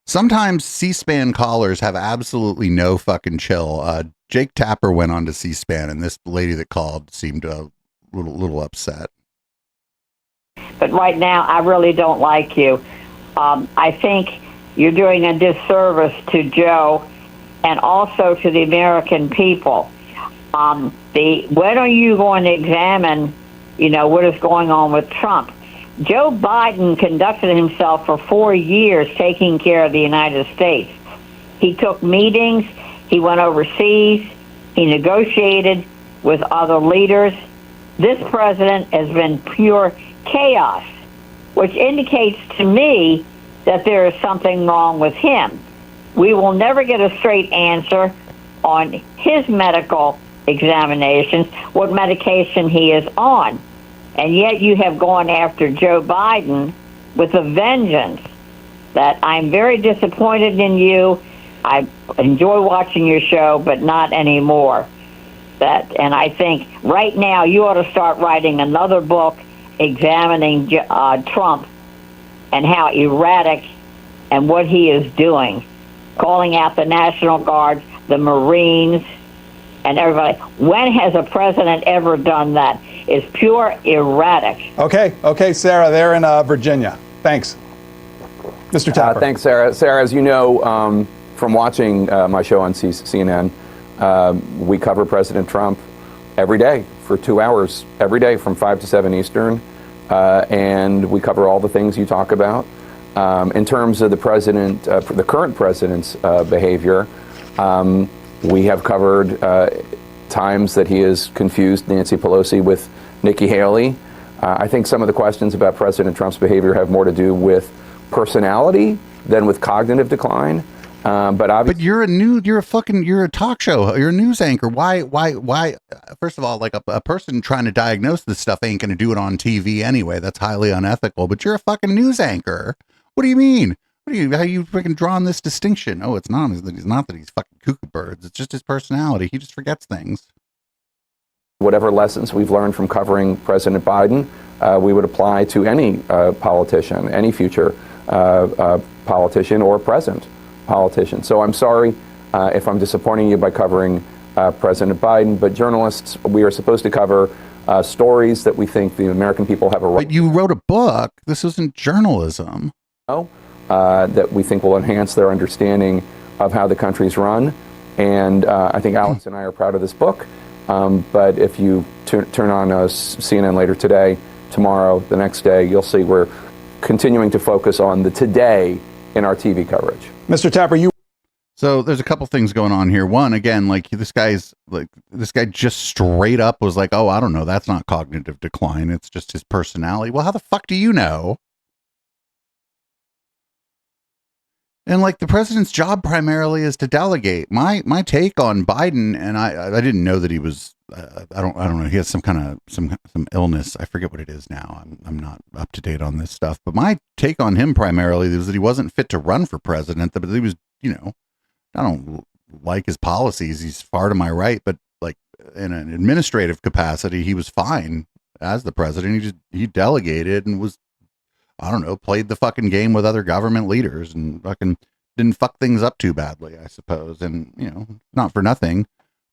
Speaker 3: sometimes C-SPAN callers have absolutely no fucking chill. Jake Tapper went on to C-SPAN, and this lady that called seemed a little upset.
Speaker 28: But right now, I really don't like you. I think you're doing a disservice to Joe and also to the American people. When are you going to examine, what is going on with Trump? Joe Biden conducted himself for 4 years taking care of the United States. He took meetings, he went overseas, he negotiated with other leaders. This president has been pure chaos, which indicates to me that there is something wrong with him. We will never get a straight answer on his medical examinations, what medication he is on. And yet you have gone after Joe Biden with a vengeance that I'm very disappointed in you. I enjoy watching your show, but not anymore. And I think right now you ought to start writing another book examining Trump and how erratic and what he is doing, calling out the National Guard, the Marines, and everybody. When has a president ever done that? It's pure erratic.
Speaker 4: Okay, Sarah, they're in Virginia. Thanks. Mr. Tapper.
Speaker 8: Thanks, Sarah. Sarah, as you know from watching my show on CNN, we cover President Trump every day for 2 hours, every day from 5 to 7 Eastern, and we cover all the things you talk about. In terms of the president, the current president's behavior, we have covered times that he has confused Nancy Pelosi with Nikki Haley. I think some of the questions about President Trump's behavior have more to do with personality than with cognitive decline. But obviously,
Speaker 3: you're a talk show, you're a news anchor. Why? First of all, like a person trying to diagnose this stuff ain't going to do it on TV anyway. That's highly unethical. But you're a fucking news anchor. What do you mean? How you freaking drawing this distinction? Oh, it's not that he's fucking cuckoo birds. It's just his personality. He just forgets things.
Speaker 8: Whatever lessons we've learned from covering President Biden, we would apply to any politician, any future politician or present politician. So I'm sorry if I'm disappointing you by covering President Biden, but journalists, we are supposed to cover stories that we think the American people have a right.
Speaker 3: But you wrote a book. This isn't journalism.
Speaker 8: That we think will enhance their understanding of how the country's run. And I think Alex and I are proud of this book. But if you turn on CNN later today, tomorrow, the next day, you'll see we're continuing to focus on the today in our TV coverage.
Speaker 4: Mr. Tapper,
Speaker 3: So there's a couple things going on here. One, again, this guy just straight up was like, oh, I don't know, that's not cognitive decline. It's just his personality. Well, how the fuck do you know? And like the president's job primarily is to delegate. My take on Biden, and I didn't know that he was I don't know, he has some kind of some illness. I forget what it is now. I'm not up to date on this stuff. But my take on him primarily was that he wasn't fit to run for president. But he was, I don't like his policies. He's far to my right. But like in an administrative capacity, he was fine as the president. He delegated and was, I don't know, played the fucking game with other government leaders and fucking didn't fuck things up too badly, I suppose. And, not for nothing,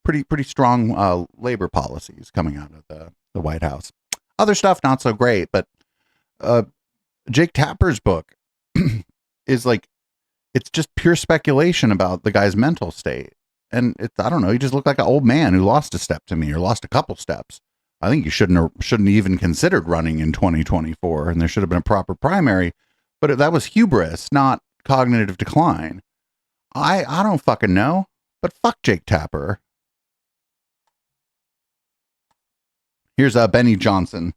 Speaker 3: pretty strong labor policies coming out of the White House. Other stuff, not so great, but Jake Tapper's book is like, it's just pure speculation about the guy's mental state. And I don't know, he just looked like an old man who lost a step to me or lost a couple steps. I think you shouldn't even considered running in 2024, and there should have been a proper primary. But that was hubris, not cognitive decline. I don't fucking know, but fuck Jake Tapper. Here's Benny Johnson.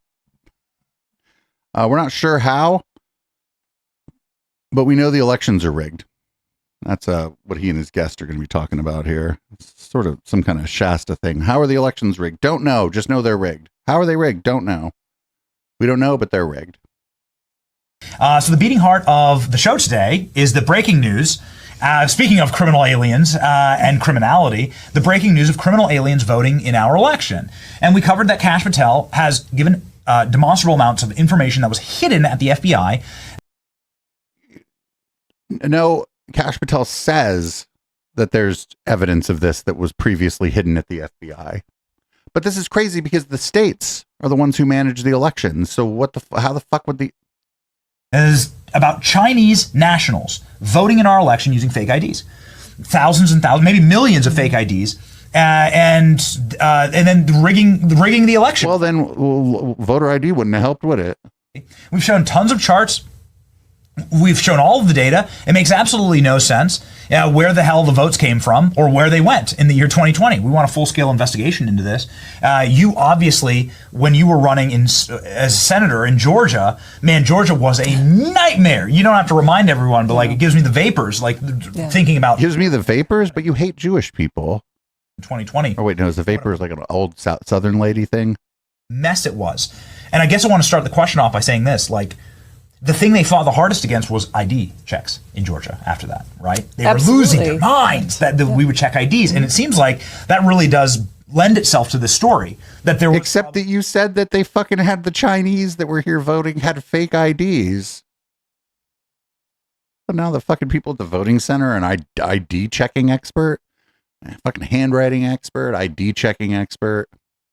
Speaker 3: We're not sure how, but we know the elections are rigged. That's what he and his guest are going to be talking about here. It's sort of some kind of Shasta thing. How are the elections rigged? Don't know. Just know they're rigged. How are they rigged? Don't know. We don't know, but they're rigged.
Speaker 10: So the beating heart of the show today is the breaking news. Speaking of criminal aliens and criminality, the breaking news of criminal aliens voting in our election. And we covered that Kash Patel has given demonstrable amounts of information that was hidden at the FBI.
Speaker 3: No, Kash Patel says that there's evidence of this that was previously hidden at the FBI. But this is crazy because the states are the ones who manage the elections. So how the fuck would
Speaker 10: is about Chinese nationals voting in our election using fake IDs. Thousands and thousands, maybe millions of fake IDs and then rigging the election.
Speaker 3: Well, then voter ID wouldn't have helped, would it?
Speaker 10: We've shown tons of charts. We've shown all of the data. It makes absolutely no sense where the hell the votes came from or where they went in the year 2020. We want a full-scale investigation into this. You obviously, when you were running as a senator in Georgia, man, Georgia was a nightmare. You don't have to remind everyone, but like it gives me the vapors, thinking about.
Speaker 3: It gives me the vapors, but you hate Jewish people.
Speaker 10: 2020.
Speaker 3: Oh wait, no, is the vapors like an old Southern lady thing?
Speaker 10: Mess it was. And I guess I want to start the question off by saying this, the thing they fought the hardest against was ID checks in Georgia after that, right? They were losing their minds that we would check IDs. And it seems like that really does lend itself to the story. That there was
Speaker 3: Except that you said that they fucking had the Chinese that were here voting had fake IDs. But now the fucking people at the voting center are an ID checking expert, a fucking handwriting expert, ID checking expert.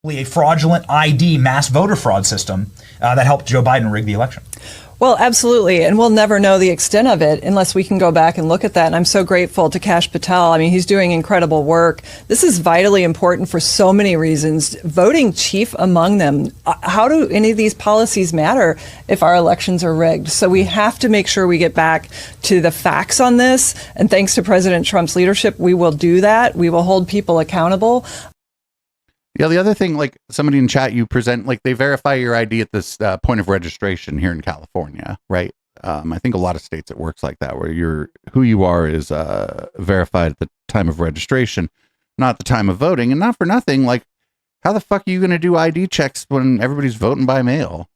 Speaker 10: A fraudulent ID mass voter fraud system that helped Joe Biden rig the election.
Speaker 9: Well, absolutely. And we'll never know the extent of it unless we can go back and look at that. And I'm so grateful to Kash Patel. I mean, he's doing incredible work. This is vitally important for so many reasons, voting chief among them. How do any of these policies matter if our elections are rigged? So we have to make sure we get back to the facts on this. And thanks to President Trump's leadership, we will do that. We will hold people accountable.
Speaker 3: Yeah, the other thing, like somebody in chat, you present, like they verify your ID at this point of registration here in California, right? I think a lot of states it works like that, where who you are is verified at the time of registration, not the time of voting. And not for nothing, like how the fuck are you going to do ID checks when everybody's voting by mail?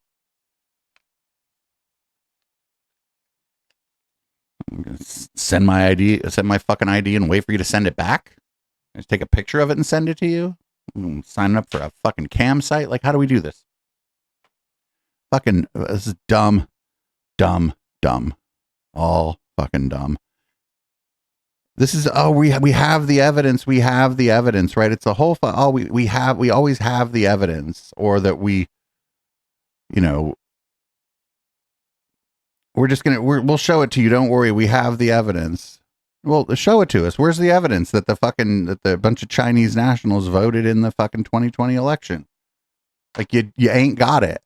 Speaker 3: I'm gonna send my fucking ID and wait for you to send it back? Just take a picture of it and send it to you? Signing up for a fucking cam site? Like, how do we do this? Fucking, this is dumb. All fucking dumb. This is, we have the evidence. We have the evidence, right? It's a whole, we always have the evidence, or that we'll show it to you. Don't worry. We have the evidence. Well, show it to us. Where's the evidence that the bunch of Chinese nationals voted in the fucking 2020 election? Like you ain't got it.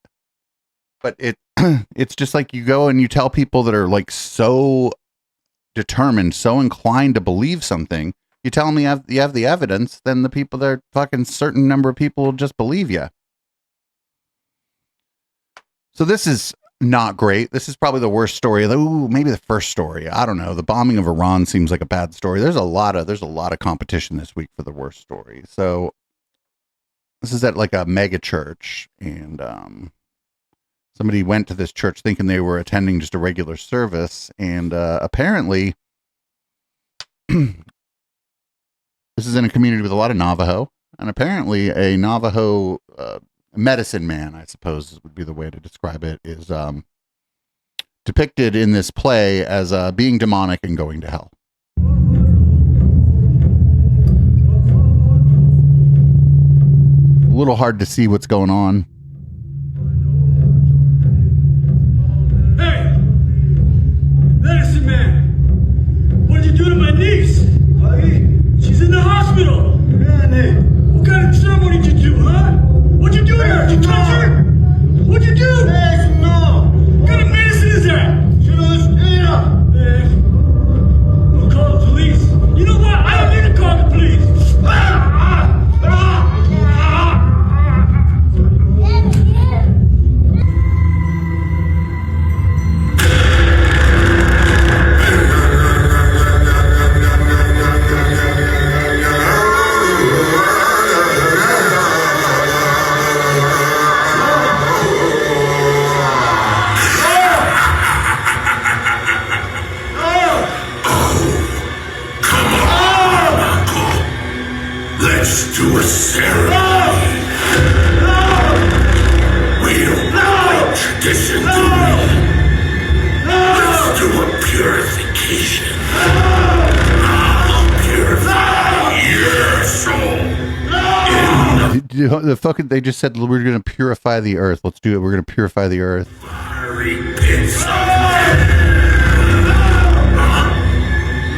Speaker 3: But it's just like you go and you tell people that are like so determined, so inclined to believe something. You tell them you have the evidence, then the people that are fucking certain number of people will just believe you. So this is not great. This is probably the worst story. Ooh, maybe the first story. I don't know. The bombing of Iran seems like a bad story. There's a lot of competition this week for the worst story. So this is at like a mega church, and somebody went to this church thinking they were attending just a regular service, and apparently this is in a community with a lot of Navajo, and apparently a Navajo medicine man, I suppose would be the way to describe it, is depicted in this play as being demonic and going to hell. A little hard to see what's going on.
Speaker 11: Hey, medicine man, what did you do to my niece? She's in the hospital. What kind of ceremony did you do, huh? What'd you do to her? Did you touch her? What'd you do? No. What kind of medicine is that? She was I'll call the police. You know what? I don't need to call the police.
Speaker 26: Let's do a ceremony. We don't like tradition, do we? Let's do a purification. I'll purify your soul.
Speaker 3: The fucking, they just said we're going to purify the earth. Let's do it. We're going to purify the earth.
Speaker 26: Fiery pits of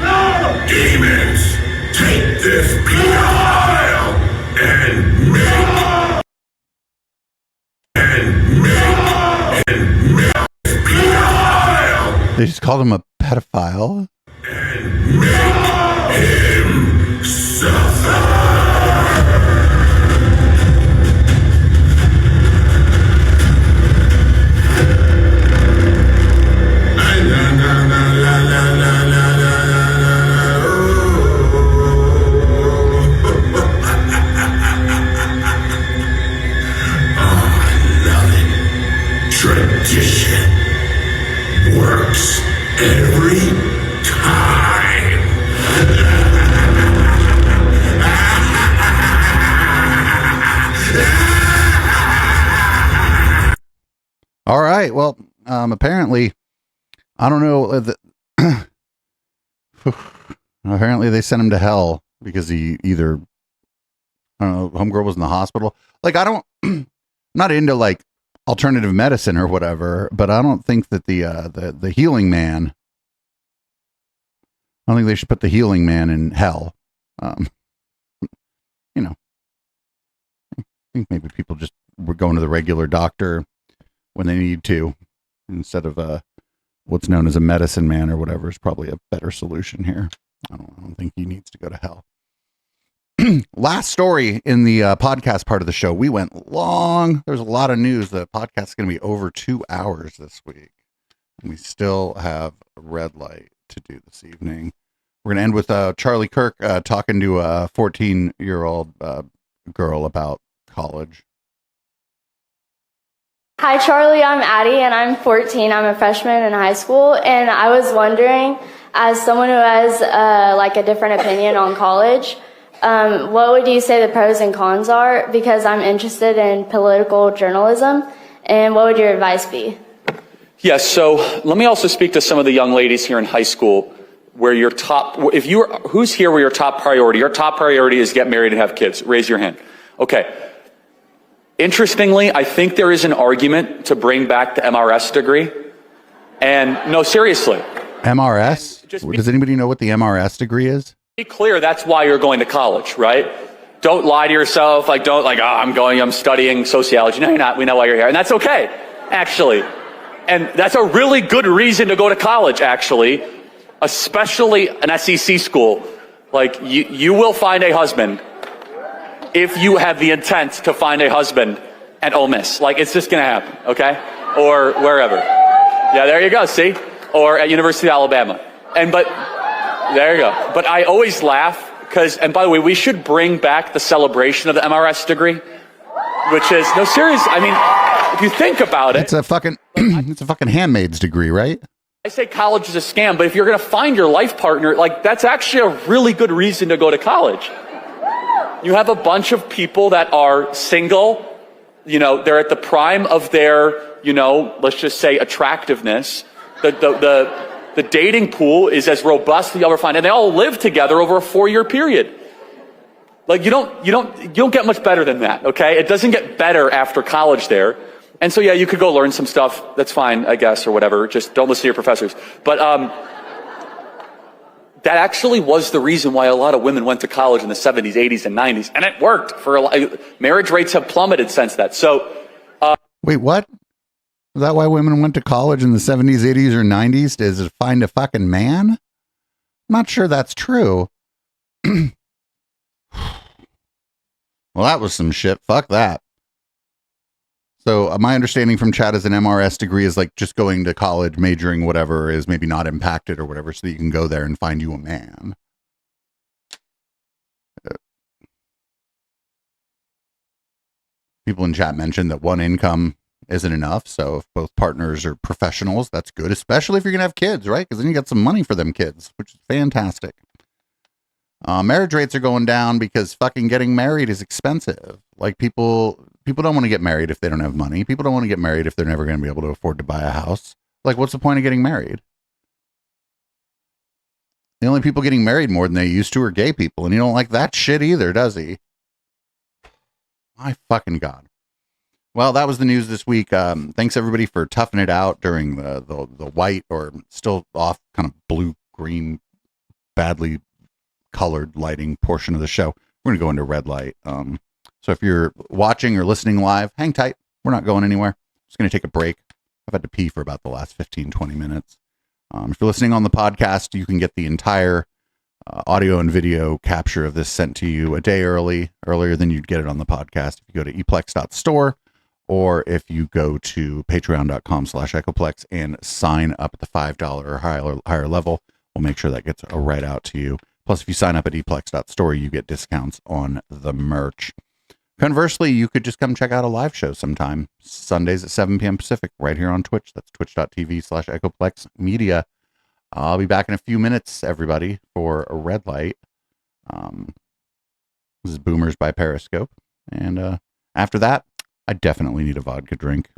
Speaker 26: hell. Demons, take this behind.
Speaker 3: They just called him a pedophile.
Speaker 26: Make him suffer. Tradition works every time.
Speaker 3: All right. Well, apparently, I don't know. Apparently, they sent him to hell because he either, I don't know, homegirl was in the hospital. Like, I'm not into like alternative medicine or whatever, but I don't think that the healing man, I don't think they should put the healing man in hell. You know, I think maybe people just were going to the regular doctor when they need to, instead of what's known as a medicine man or whatever is probably a better solution here. I don't think he needs to go to hell. Last story in the podcast part of the show. We went long. There's a lot of news. The podcast is going to be over 2 hours this week. And we still have a red light to do this evening. We're going to end with Charlie Kirk talking to a 14-year-old girl about college.
Speaker 1: Hi, Charlie. I'm Addie, and I'm 14. I'm a freshman in high school, and I was wondering, as someone who has like a different opinion on college, what would you say the pros and cons are? Because I'm interested in political journalism, and what would your advice be?
Speaker 12: Yes, so let me also speak to some of the young ladies here in high school where your top, who's here where your top priority is get married and have kids? Raise your hand. Okay. Interestingly, I think there is an argument to bring back the MRS degree. And no, seriously.
Speaker 3: MRS? Does anybody know what the MRS degree is?
Speaker 12: Be clear, that's why you're going to college, right? Don't lie to yourself, I'm studying sociology. No, you're not. We know why you're here. And that's okay, actually. And that's a really good reason to go to college, actually, especially an SEC school. Like, you will find a husband if you have the intent to find a husband at Ole Miss. Like, it's just going to happen, okay? Or wherever. Yeah, there you go, see? Or at University of Alabama. There you go. But I always laugh because, and by the way, we should bring back the celebration of the MRS degree, which is, no, serious. I mean, if you think about it.
Speaker 3: It's a fucking handmaid's degree, right?
Speaker 12: I say college is a scam, but if you're going to find your life partner, like, that's actually a really good reason to go to college. You have a bunch of people that are single, they're at the prime of their, let's just say attractiveness. The dating pool is as robust as you'll ever find, and they all live together over a 4-year period. Like, you don't get much better than that, okay? It doesn't get better after college there. And so, yeah, you could go learn some stuff. That's fine, I guess, or whatever. Just don't listen to your professors. But that actually was the reason why a lot of women went to college in the 70s, 80s, and 90s, and it worked for a lot. Marriage rates have plummeted since that. So,
Speaker 3: wait, what? Is that why women went to college in the 70s, 80s, or 90s? Is to find a fucking man? I'm not sure that's true. Well, that was some shit. Fuck that. So my understanding from chat is an MRS degree is like just going to college, majoring whatever is maybe not impacted or whatever, so that you can go there and find you a man. People in chat mentioned that one income isn't enough. So if both partners are professionals, that's good, especially if you're going to have kids, right? Because then you got some money for them kids, which is fantastic. Marriage rates are going down because fucking getting married is expensive. Like people don't want to get married if they don't have money. People don't want to get married if they're never going to be able to afford to buy a house. Like, what's the point of getting married? The only people getting married more than they used to are gay people. And he don't like that shit either, does he? My fucking God. Well, that was the news this week. Thanks everybody for toughing it out during the white or still off kind of blue, green, badly colored lighting portion of the show. We're going to go into red light. So if you're watching or listening live, hang tight. We're not going anywhere. Just going to take a break. I've had to pee for about the last 15, 20 minutes. If you're listening on the podcast, you can get the entire audio and video capture of this sent to you a day earlier than you'd get it on the podcast. If you go to eplex.store, or if you go to patreon.com/echoplex and sign up at the $5 or higher level, we'll make sure that gets right out to you. Plus, if you sign up at eplex.store, you get discounts on the merch. Conversely, you could just come check out a live show sometime, Sundays at 7 p.m. Pacific, right here on Twitch. That's twitch.tv/echoplex media. I'll be back in a few minutes, everybody, for a red light. This is Boomers by Periscope. And after that, I definitely need a vodka drink.